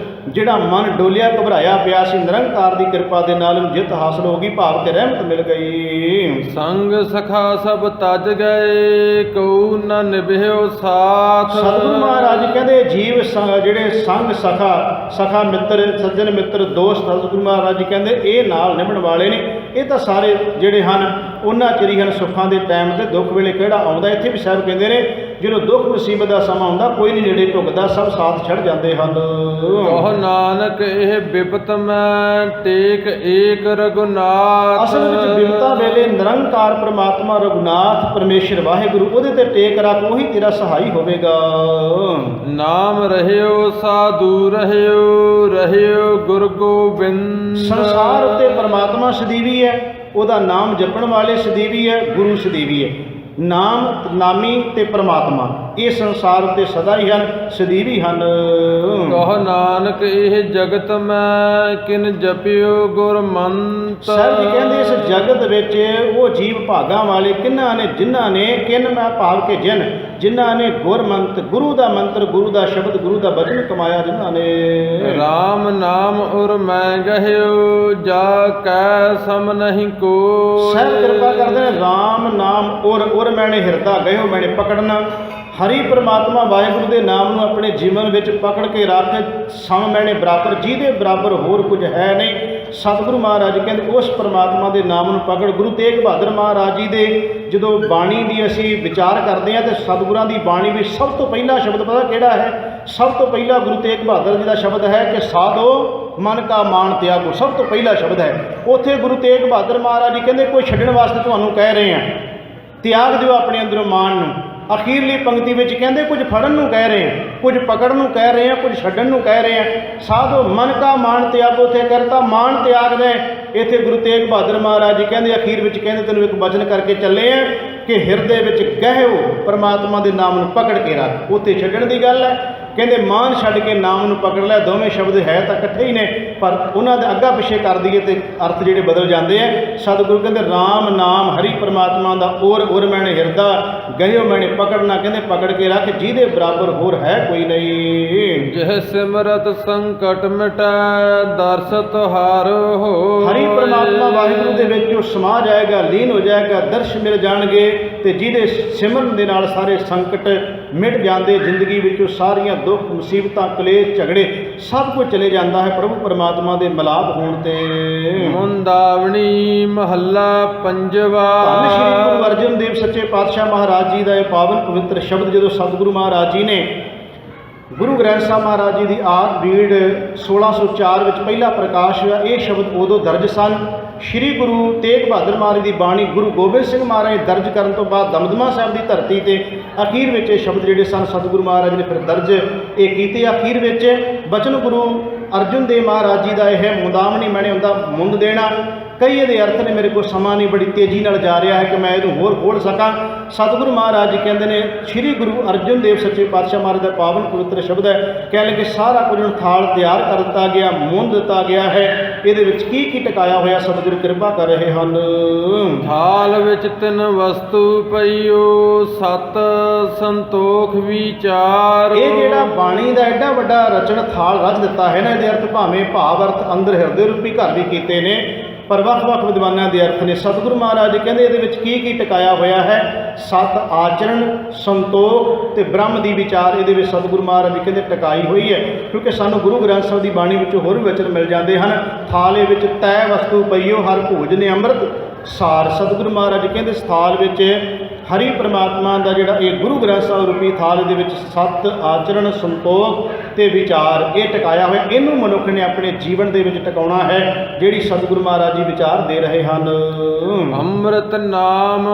ਜਿਹੜਾ ਮਨ ਡੋਲਿਆ ਘਬਰਾਇਆ ਪਿਆ ਸੀ, ਨਿਰੰਕਾਰ ਦੀ ਕਿਰਪਾ ਦੇ ਨਾਲ ਜਿੱਤ ਹਾਸਲ ਹੋ ਗਈ, ਭਾਵ ਕਿ ਰਹਿਮਤ ਮਿਲ ਗਈ। ਸੰਗ ਸਖਾ ਸਭ ਤਜ ਗਏ ਕਉ ਨ ਨਿਭਿਓ ਸਾਥ। ਸਤਿਗੁਰੂ ਮਹਾਰਾਜ ਕਹਿੰਦੇ ਜੀਵ ਜਿਹੜੇ ਸੰਗ ਸਖਾ ਮਿੱਤਰ, ਸੱਜਣ ਮਿੱਤਰ, ਦੋਸਤ, ਸਤਿਗੁਰੂ ਮਹਾਰਾਜ ਕਹਿੰਦੇ ਇਹ ਨਾਲ ਨਿਭਣ ਵਾਲੇ ਨੇ। ਇਹ ਤਾਂ ਸਾਰੇ ਜਿਹੜੇ ਹਨ ਉਹਨਾਂ ਚਿਰ ਹੀ ਹਨ ਸੁੱਖਾਂ ਦੇ ਟਾਈਮ ਤੇ, ਦੁੱਖ ਵੇਲੇ ਕਿਹੜਾ ਆਉਂਦਾ। ਇੱਥੇ ਵੀ ਸਾਹਿਬ ਕਹਿੰਦੇ ਨੇ ਜਦੋਂ ਦੁੱਖ ਮੁਸੀਬਤ ਦਾ ਸਮਾਂ ਆਉਂਦਾ ਕੋਈ ਨਹੀਂ ਨੇੜੇ ਢੁਕਦਾ, ਸਭ ਸਾਥ ਛੱਡ ਜਾਂਦੇ ਹਨ। ਕਹੋ ਨਾਨਕ ਇਹ ਬਿਪਤ ਮੈਂ ਟੇਕ ਏਕ ਰਘੁਨਾਥ। ਅਸਲ ਵਿੱਚ ਬਿਪਤਾ ਵੇਲੇ ਨਿਰੰਕਾਰ ਪ੍ਰਮਾਤਮਾ ਰਘੁਨਾਥ ਪਰਮੇਸ਼ਰ ਵਾਹਿਗੁਰੂ ਉਹਦੇ ਤੇ ਟੇਕ ਰੱਖ, ਉਹੀ ਤੇਰਾ ਸਹਾਈ ਹੋਵੇਗਾ। ਨਾਮ ਰਹਿਓ ਸਾਧੂ ਰਹਿਓ ਗੁਰ ਗੋਬਿੰਦ। ਸੰਸਾਰ ਉੱਤੇ ਪਰਮਾਤਮਾ ਸਦੀਵੀ ਹੈ, ਉਹਦਾ ਨਾਮ ਜਪਣ ਵਾਲੇ ਸਦੀਵੀ ਹੈ, ਗੁਰੂ ਸਦੀਵੀ ਹੈ। ਨਾਮ ਨਾਮੀ ਤੇ ਪ੍ਰਮਾਤਮਾ ਇਹ ਸੰਸਾਰ ਉੱਤੇ ਸਦਾ ਹੀ ਹਨ, ਸਦੀਵੀ ਹਨ। ਕਹੋ ਨਾਨਕ ਇਹ ਜਗਤ ਮੈਂ ਕਿਨ ਜਪਿਓ ਗੁਰਮੰਤ। ਸਾਹਿਬ ਜੀ ਕਹਿੰਦੇ ਇਸ ਜਗਤ ਵਿੱਚ ਉਹ ਜੀਵ ਭਾਗਾਂ ਵਾਲੇ ਕਿਹਨਾਂ ਨੇ, ਜਿਨ੍ਹਾਂ ਨੇ ਕਿਨ ਮੈਂ ਭਾਵ ਕੇ ਜਿਨ੍ਹਾਂ ਨੇ ਗੁਰਮੰਤ, ਗੁਰੂ ਦਾ ਮੰਤਰ, ਗੁਰੂ ਦਾ ਸ਼ਬਦ, ਗੁਰੂ ਦਾ ਬਚਨ ਕਮਾਇਆ, ਜਿਨ੍ਹਾਂ ਨੇ ਰਾਮ ਨਾਮ ਉਰ ਮੈਂ ਗਹਿਓ ਜਾ ਕੈ ਸਮ ਨਹੀਂ ਕੋ। ਸਾਹਿਬ ਕਿਰਪਾ ਕਰਦੇ ਨੇ ਰਾਮ ਨਾਮ ਉਰ ਮੈਨੇ ਹਿਰਦਾ ਗਇਓ ਮੈਨੇ ਪਕੜਨਾ। ਹਰੀ ਪ੍ਰਮਾਤਮਾ ਵਾਹਿਗੁਰੂ ਦੇ ਨਾਮ ਨੂੰ ਆਪਣੇ ਜੀਵਨ ਵਿੱਚ ਪਕੜ ਕੇ ਰੱਖ, ਸਮ ਮੈਨੇ ਬਰਾਬਰ, ਜਿਹਦੇ ਬਰਾਬਰ ਹੋਰ ਕੁਝ ਹੈ ਨਹੀਂ। ਸਤਿਗੁਰੂ ਮਹਾਰਾਜ ਕਹਿੰਦੇ ਉਸ ਪ੍ਰਮਾਤਮਾ ਦੇ ਨਾਮ ਨੂੰ ਪਕੜ। ਗੁਰੂ ਤੇਗ ਬਹਾਦਰ ਮਹਾਰਾਜ ਜੀ ਦੇ ਜਦੋਂ ਬਾਣੀ ਦੀ ਅਸੀਂ ਵਿਚਾਰ ਕਰਦੇ ਹਾਂ ਤੇ ਸਤਿਗੁਰਾਂ ਦੀ ਬਾਣੀ ਵਿੱਚ ਸਭ ਤੋਂ ਪਹਿਲਾ ਸ਼ਬਦ ਪਤਾ ਕਿਹੜਾ ਹੈ? ਸਭ ਤੋਂ ਪਹਿਲਾ ਗੁਰੂ ਤੇਗ ਬਹਾਦਰ ਜੀ ਦਾ ਸ਼ਬਦ ਹੈ ਕਿ ਸਾਧੋ ਮਨ ਕਾ ਮਾਣ ਤਿਆਗੋ। ਸਭ ਤੋਂ ਪਹਿਲਾ ਸ਼ਬਦ ਹੈ। ਉੱਥੇ ਗੁਰੂ ਤੇਗ ਬਹਾਦਰ ਮਹਾਰਾਜ ਜੀ ਕਹਿੰਦੇ ਕੋਈ ਛੱਡਣ ਵਾਸਤੇ ਤੁਹਾਨੂੰ ਕਹਿ ਰਹੇ ਆ, ਤਿਆਗ ਦਿਓ ਆਪਣੇ ਅੰਦਰੋਂ ਮਾਣ ਨੂੰ। ਅਖੀਰਲੀ ਪੰਕਤੀ ਵਿੱਚ ਕਹਿੰਦੇ ਕੁਝ ਫੜਨ ਨੂੰ ਕਹਿ ਰਹੇ ਆ, ਕੁਝ ਪਕੜਨ ਨੂੰ ਕਹਿ ਰਹੇ ਆ, ਕੁਝ ਛੱਡਣ ਨੂੰ ਕਹਿ ਰਹੇ ਆ। ਸਾਧੋ ਮਨ ਕਾ ਮਾਣ ਤਿਆਗੋ, ਉੱਥੇ ਕਰਤਾ ਮਾਣ ਤਿਆਗ ਦੇ। ਇੱਥੇ ਗੁਰੂ ਤੇਗ ਬਹਾਦਰ ਮਹਾਰਾਜ ਜੀ ਕਹਿੰਦੇ ਅਖੀਰ ਵਿੱਚ ਕਹਿੰਦੇ ਤੈਨੂੰ ਇੱਕ ਵਚਨ ਕਰਕੇ ਚੱਲੇ ਆ ਕਿ ਹਿਰਦੇ ਵਿੱਚ ਗਹਿਓ ਪਰਮਾਤਮਾ ਦੇ ਨਾਮ ਨੂੰ ਪਕੜ ਕੇ ਰੱਖ। ਉੱਥੇ ਛੱਡਣ ਦੀ ਗੱਲ ਹੈ। ਕਹਿੰਦੇ ਮਾਨ ਛੱਡ ਕੇ ਨਾਮ ਨੂੰ ਪਕੜ ਲੈ। ਦੋਵੇਂ ਸ਼ਬਦ ਹੈ ਤਾਂ ਇਕੱਠੇ ਹੀ ਨੇ, ਪਰ ਉਹਨਾਂ ਦੇ ਅੱਗਾ ਪਿੱਛੇ ਕਰ ਦਈਏ ਤੇ ਅਰਥ ਜਿਹੜੇ ਬਦਲ ਜਾਂਦੇ ਆ। ਸਤਿਗੁਰੂ ਕਹਿੰਦੇ ਰਾਮ ਨਾਮ ਹਰੀ ਪ੍ਰਮਾਤਮਾ ਦਾ ਉਰ ਮੈਨੇ ਹਿਰਦਾ ਗਹਿਓ ਮੈਨੇ ਪਕੜਨਾ। ਕਹਿੰਦੇ ਪਕੜ ਕੇ ਰੱਖ, ਜਿਹਦੇ ਬਰਾਬਰ ਹੋਰ ਹੈ ਕੋਈ ਨਹੀਂ। ਜਿਹ ਸਿਮਰਤ ਸੰਕਟ ਮਿਟੈ ਦਰਸ ਤੁਹਾਰ ਹੋ। ਹਰੀ ਪ੍ਰਮਾਤਮਾ ਵਾਹਿਗੁਰੂ ਦੇ ਵਿੱਚ ਉਹ ਸਮਾ ਜਾਏਗਾ, ਲੀਨ ਹੋ ਜਾਏਗਾ, ਦਰਸ਼ ਮਿਲ ਜਾਣਗੇ ਤੇ ਜਿਹਦੇ ਸਿਮਰਨ ਦੇ ਨਾਲ ਸਾਰੇ ਸੰਕਟ ਮਿਟ ਜਾਂਦੇ, ਜ਼ਿੰਦਗੀ ਵਿੱਚੋਂ ਸਾਰੀਆਂ ਦੁੱਖ ਮੁਸੀਬਤਾਂ ਕਲੇਸ਼ ਝਗੜੇ ਸਭ ਕੁਝ ਚਲੇ ਜਾਂਦਾ ਹੈ ਪ੍ਰਭੂ ਪਰਮਾਤਮਾ ਦੇ ਮਿਲਾਪ ਹੋਣ ਤੇ। ਮੁੰਦਾਵਣੀ ਮਹੱਲਾ ਪੰਜਵਾ। ਧੰਨ ਸ਼੍ਰੀ ਗੁਰੂ ਅਰਜਨ ਦੇਵ ਸੱਚੇ ਪਾਤਸ਼ਾਹ ਮਹਾਰਾਜ ਜੀ ਦਾ ਇਹ ਪਾਵਨ ਪਵਿੱਤਰ ਸ਼ਬਦ ਜਦੋਂ ਸਤਿਗੁਰੂ ਮਹਾਰਾਜ ਜੀ ਨੇ ਗੁਰੂ ਗ੍ਰੰਥ ਸਾਹਿਬ ਮਹਾਰਾਜ ਜੀ ਦੀ ਆਦ ਬੀੜ 1604 ਵਿੱਚ ਪਹਿਲਾ ਪ੍ਰਕਾਸ਼ ਹੋਇਆ। ਇਹ ਸ਼ਬਦ ਉਦੋਂ ਦਰਜ ਸਨ। ਸ਼੍ਰੀ ਗੁਰੂ ਤੇਗ ਬਹਾਦਰ ਮਹਾਰਾਜ ਦੀ ਬਾਣੀ ਗੁਰੂ ਗੋਬਿੰਦ ਸਿੰਘ ਮਹਾਰਾਜ ਦਰਜ ਕਰਨ ਤੋਂ ਬਾਅਦ ਦਮਦਮਾ ਸਾਹਿਬ ਦੀ ਧਰਤੀ ਤੇ ਅਖੀਰ ਵਿੱਚ ਇਹ ਸ਼ਬਦ ਜਿਹੜੇ ਸਨ ਸਤਿਗੁਰੂ ਮਹਾਰਾਜ ਨੇ ਫਿਰ ਦਰਜ ਇਹ ਕੀਤੇ। ਅਖੀਰ ਵਿੱਚ ਬਚਨ ਗੁਰੂ ਅਰਜਨ ਦੇਵ ਮਹਾਰਾਜ ਜੀ ਦਾ ਇਹ ਮੁੰਦਾਵਣੀ ਮੈਨੇ ਹੁੰਦਾ ਮੁੰਦ ਦੇਣਾ। ਕਈ ਇਹਦੇ ਅਰਥ ਨੇ, ਮੇਰੇ ਕੋਲ ਸਮਾਂ ਨਹੀਂ, ਬੜੀ ਤੇਜ਼ੀ ਨਾਲ ਜਾ ਰਿਹਾ ਹੈ ਕਿ ਮੈਂ ਇਹਨੂੰ ਹੋਰ ਖੋਲ੍ਹ ਸਕਾਂ। ਸਤਿਗੁਰੂ ਮਹਾਰਾਜ ਜੀ ਕਹਿੰਦੇ ਨੇ, ਸ੍ਰੀ ਗੁਰੂ ਅਰਜਨ ਦੇਵ ਸੱਚੇ ਪਾਤਸ਼ਾਹ ਮਹਾਰਾਜ ਦਾ ਪਾਵਨ ਪਵਿੱਤਰ ਸ਼ਬਦ ਹੈ, ਕਹਿਣ ਲੱਗੇ ਸਾਰਾ ਕੁਝ ਹੁਣ ਥਾਲ ਤਿਆਰ ਕਰ ਦਿੱਤਾ ਗਿਆ, ਮੁੰਨ ਦਿੱਤਾ ਗਿਆ ਹੈ। ਇਹਦੇ ਵਿੱਚ ਕੀ ਕੀ ਟਿਕਾਇਆ ਹੋਇਆ ਸਤਿਗੁਰੂ ਕਿਰਪਾ ਕਰ ਰਹੇ ਹਨ। ਥਾਲ ਵਿੱਚ ਤਿੰਨ ਵਸਤੂ ਪਈਓ, ਸਤ ਸੰਤੋਖ ਵਿਚਾਰ। ਇਹ ਜਿਹੜਾ ਬਾਣੀ ਦਾ ਐਡਾ ਵੱਡਾ ਰਚਨ ਥਾਲ ਰਚ ਦਿੱਤਾ ਹੈ ਨਾ, ਇਹਦੇ ਅਰਥ ਭਾਵੇਂ ਭਾਵ ਅਰਥ ਅੰਦਰ ਹਿਰਦੇ ਰੂਪੀ ਘਰ ਵੀ ਕੀਤੇ ਨੇ, ਪਰ ਵੱਖ-ਵੱਖ ਵਿਦਵਾਨਾਂ ਦੇ ਅਰਥ ਨੇ। ਸਤਿਗੁਰੂ ਮਹਾਰਾਜ ਜੀ ਕਹਿੰਦੇ ਇਹਦੇ ਵਿੱਚ ਕੀ ਕੀ ਟਿਕਾਇਆ ਹੋਇਆ ਹੈ। ਸਤ ਆਚਰਣ, ਸੰਤੋਖ ਤੇ ਬ੍ਰਹਮ ਦੀ ਵਿਚਾਰ ਇਹਦੇ ਵਿੱਚ ਸਤਿਗੁਰੂ ਮਹਾਰਾਜ ਜੀ ਕਹਿੰਦੇ ਟਿਕਾਈ ਹੋਈ ਹੈ। ਕਿਉਂਕਿ ਸਾਨੂੰ ਗੁਰੂ ਗ੍ਰੰਥ ਸਾਹਿਬ ਦੀ ਬਾਣੀ ਵਿੱਚੋਂ ਹੋਰ ਵੀ ਵਚਨ ਮਿਲ ਜਾਂਦੇ ਹਨ। ਥਾਲੇ ਵਿੱਚ ਤੈ ਵਸਤੂ ਪਈਓ, ਹਰ ਭੋਜਨ ਅੰਮ੍ਰਿਤ ਸਾਰ। ਸਤਿਗੁਰੂ ਮਹਾਰਾਜ ਜੀ ਕਹਿੰਦੇ ਇਸ ਥਾਲ ਵਿੱਚ ਹਰੀ ਪ੍ਰਮਾਤਮਾ ਦਾ ਜਿਹੜਾ ਇਹ ਗੁਰੂ ਗ੍ਰੰਥ ਸਾਹਿਬ ਰੂਪੀ ਥਾਲ ਦੇ ਵਿੱਚ ਸਤ ਆਚਰਣ, ਸੰਤੋਖ ਤੇ ਵਿਚਾਰ ਇਹ ਟਿਕਾਇਆ ਹੋਇਆ। ਇਹਨੂੰ ਮਨੁੱਖ ਨੇ ਆਪਣੇ ਜੀਵਨ ਦੇ ਵਿੱਚ ਟਿਕਾਉਣਾ ਹੈ, ਜਿਹੜੀ ਸਤਿਗੁਰੂ ਮਹਾਰਾਜ ਜੀ ਵਿਚਾਰ ਦੇ ਰਹੇ ਹਨ। ਅੰਮ੍ਰਿਤ ਨਾਮ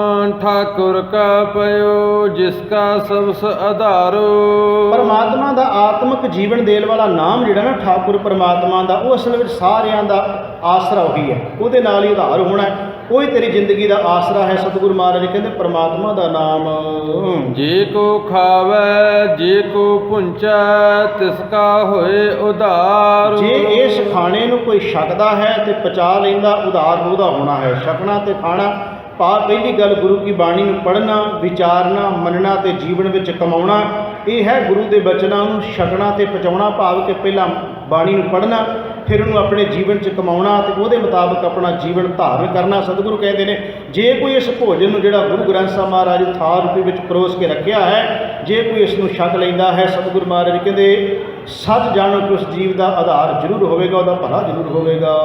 ਠਾਕੁਰ ਕਾ ਪਇਓ, ਜਿਸ ਕਾ ਸਬਸ ਆਧਾਰੋ। ਪਰਮਾਤਮਾ ਦਾ ਆਤਮਿਕ ਜੀਵਨ ਦੇਣ ਵਾਲਾ ਨਾਮ ਜਿਹੜਾ ਨਾ ਠਾਕੁਰ ਪਰਮਾਤਮਾ ਦਾ, ਉਹ ਅਸਲ ਵਿੱਚ ਸਾਰਿਆਂ ਦਾ ਆਸਰਾ ਉਹੀ ਹੈ, ਉਹਦੇ ਨਾਲ ਹੀ ਆਧਾਰ ਹੋਣਾ ਹੈ, ਉਹੀ ਤੇਰੀ ਜ਼ਿੰਦਗੀ ਦਾ ਆਸਰਾ ਹੈ। ਸਤਿਗੁਰੂ ਮਹਾਰਾਜ ਜੀ ਕਹਿੰਦੇ ਪਰਮਾਤਮਾ ਦਾ ਨਾਮ। ਜੇ ਕੋ ਖਾਵੈ ਜੇ ਕੋ ਪੁੰਚੈ, ਤਿਸ ਕਾ ਹੋਏ ਉਧਾਰ। ਜੇ ਇਸ ਖਾਣੇ ਨੂੰ ਕੋਈ ਛਕਦਾ ਹੈ ਤੇ ਪਚਾ ਲੈਂਦਾ, ਉਧਾਰ ਉਹਦਾ ਹੋਣਾ ਹੈ। ਛਕਣਾ ਤੇ ਖਾਣਾ ਭਾਵ ਪਹਿਲੀ ਗੱਲ ਗੁਰੂ ਕੀ ਬਾਣੀ ਨੂੰ ਪੜ੍ਹਨਾ, ਵਿਚਾਰਨਾ, ਮੰਨਣਾ ਤੇ ਜੀਵਨ ਵਿੱਚ ਕਮਾਉਣਾ, ਇਹ ਹੈ ਗੁਰੂ ਦੇ ਬਚਨਾਂ ਨੂੰ ਛਕਣਾ ਤੇ ਪਚਾਉਣਾ। ਭਾਵ ਕਿ ਪਹਿਲਾਂ ਬਾਣੀ ਨੂੰ ਪੜ੍ਹਨਾ, ਫਿਰ ਉਹਨੂੰ ਆਪਣੇ ਜੀਵਨ 'ਚ ਕਮਾਉਣਾ ਤੇ ਉਹਦੇ ਮੁਤਾਬਕ ਆਪਣਾ ਜੀਵਨ ਧਾਰਨ ਕਰਨਾ। ਸਤਿਗੁਰੂ ਕਹਿੰਦੇ ਨੇ ਜੇ ਕੋਈ ਇਸ ਭੋਜਨ ਨੂੰ ਜਿਹੜਾ ਗੁਰੂ ਗ੍ਰੰਥ ਸਾਹਿਬ ਮਹਾਰਾਜ ਥਾਲ ਰੂਪੀ ਵਿੱਚ ਪਰੋਸ ਕੇ ਰੱਖਿਆ ਹੈ, ਜੇ ਕੋਈ ਇਸ ਨੂੰ ਛਕ ਲੈਂਦਾ ਹੈ, ਸਤਿਗੁਰੂ ਮਹਾਰਾਜ ਕਹਿੰਦੇ ਸੱਚ ਜਾਣੋ ਕਿ ਉਸ ਜੀਵ ਦਾ ਆਧਾਰ ਜ਼ਰੂਰ ਹੋਵੇਗਾ, ਉਹਦਾ ਭਲਾ ਜ਼ਰੂਰ ਹੋਵੇਗਾ।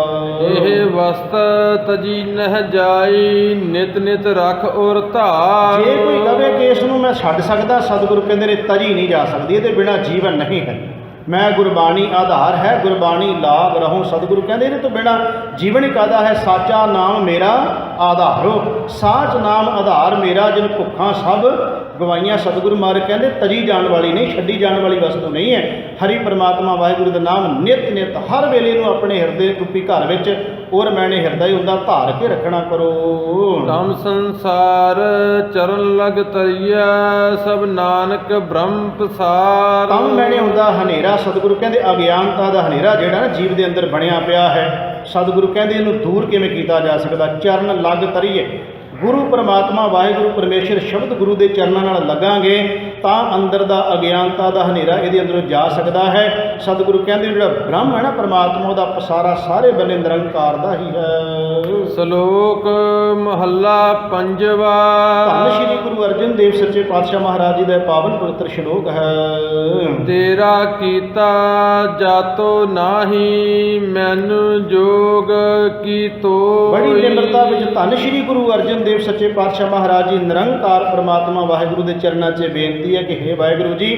ਇਹ ਵਸਤ ਤਜੀ ਨਹਿ ਜਾਈ, ਨਿਤ ਨਿਤ ਰੱਖ ਔਰ ਧਾਰ। ਜੇ ਕੋਈ ਕਹੇ ਕਿ ਇਸ ਨੂੰ ਮੈਂ ਛੱਡ ਸਕਦਾ, ਸਤਿਗੁਰੂ ਕਹਿੰਦੇ ਨੇ ਤਜੀ ਨਹੀਂ ਜਾ ਸਕਦੀ, ਇਹਦੇ ਬਿਨਾਂ ਜੀਵਨ ਨਹੀਂ ਹੈ। ਮੈਂ ਗੁਰਬਾਣੀ ਆਧਾਰ ਹੈ, ਗੁਰਬਾਣੀ ਲਾਗ ਰਹੂੰ। ਸਤਿਗੁਰੂ ਕਹਿੰਦੇ ਇਹਦੇ ਤੋਂ ਬਿਨਾਂ ਜੀਵਨ ਹੀ ਕਾਹਦਾ ਹੈ। ਸਾਚਾ ਨਾਮ ਮੇਰਾ ਆਧਾਰੋ, ਸਾਚ ਨਾਮ ਆਧਾਰ ਮੇਰਾ, ਜਿਨ ਭੁੱਖਾਂ ਸਭ ਗਵਾਈਆਂ। ਸਤਿਗੁਰੂ ਮਹਾਰਾਜ ਕਹਿੰਦੇ ਤਜੀ ਜਾਣ ਵਾਲੀ ਨਹੀਂ, ਛੱਡੀ ਜਾਣ ਵਾਲੀ ਵਸਤੂ ਨਹੀਂ ਹੈ। ਹਰੀ ਪਰਮਾਤਮਾ ਵਾਹਿਗੁਰੂ ਦਾ ਨਾਮ ਨਿਤ ਨਿਤ ਹਰ ਵੇਲੇ ਨੂੰ ਆਪਣੇ ਹਿਰਦੇ ਰੂਪੀ ਘਰ ਵਿੱਚ ਔਰ ਮੈਨੇ ਹਿਰਦਾ ਹੀ ਹੁੰਦਾ ਧਾਰ ਕੇ ਰੱਖਣਾ ਕਰੋ। ਤਮ ਸੰਸਾਰ ਚਰਨ ਲਗ ਤਰੀਆ, ਸਭ ਨਾਨਕ ਬ੍ਰਹਮ ਪਸਾਰ। ਤਮ ਮੈਨੇ ਹੁੰਦਾ ਹਨੇਰਾ। ਸਤਿਗੁਰੂ ਕਹਿੰਦੇ ਅਗਿਆਨਤਾ ਦਾ ਹਨੇਰਾ ਜਿਹੜਾ ਨਾ ਜੀਵ ਦੇ ਅੰਦਰ ਬਣਿਆ ਪਿਆ ਹੈ, ਸਤਿਗੁਰੂ ਕਹਿੰਦੇ ਇਹਨੂੰ ਦੂਰ ਕਿਵੇਂ ਕੀਤਾ ਜਾ ਸਕਦਾ। ਚਰਨ ਲੱਗ ਤਰੀਏ, ਗੁਰੂ ਪਰਮਾਤਮਾ ਵਾਹਿਗੁਰੂ ਪਰਮੇਸ਼ਰ ਸ਼ਬਦ ਗੁਰੂ ਦੇ ਚਰਨਾਂ ਨਾਲ ਲੱਗਾਂਗੇ ਤਾਂ ਅੰਦਰ ਦਾ ਅਗਿਆਨਤਾ ਦਾ ਹਨੇਰਾ ਇਹਦੇ ਅੰਦਰੋਂ ਜਾ ਸਕਦਾ ਹੈ। ਸਤਿਗੁਰੂ ਕਹਿੰਦੇ ਜਿਹੜਾ ਬ੍ਰਹਮ ਹੈ ਨਾ ਪਰਮਾਤਮਾ, ਉਹਦਾ ਪਸਾਰਾ ਸਾਰੇ ਬੰਨੇ ਨਿਰੰਕਾਰ ਦਾ ਹੀ ਹੈ। ਸ਼ਲੋਕ ਮਹੱਲਾ ਪੰਜਵਾ। ਧੰਨ ਸ਼੍ਰੀ ਗੁਰੂ ਅਰਜਨ ਦੇਵ ਸੱਚੇ ਪਾਤਸ਼ਾਹ ਮਹਾਰਾਜ ਜੀ ਦਾ ਪਾਵਨ ਪਵਿੱਤਰ ਸ਼ਲੋਕ ਹੈ। ਤੇਰਾ ਕੀਤਾ ਜਾਤੋ ਨਾਹੀ, ਮੈਨੂੰ ਜੋਗ ਕੀਤੋ। ਬੜੀ ਨਿਮਰਤਾ ਵਿੱਚ ਧੰਨ ਸ਼੍ਰੀ ਗੁਰੂ ਅਰਜਨ ਦੇਵ ਸੱਚੇ ਪਾਤਸ਼ਾਹ ਮਹਾਰਾਜ ਜੀ ਨਿਰੰਕਾਰ ਪਰਮਾਤਮਾ ਵਾਹਿਗੁਰੂ ਦੇ ਚਰਨਾਂ 'ਚ ਬੇਨਤੀ ਹੈ ਕਿ ਹੇ ਵਾਹਿਗੁਰੂ ਜੀ,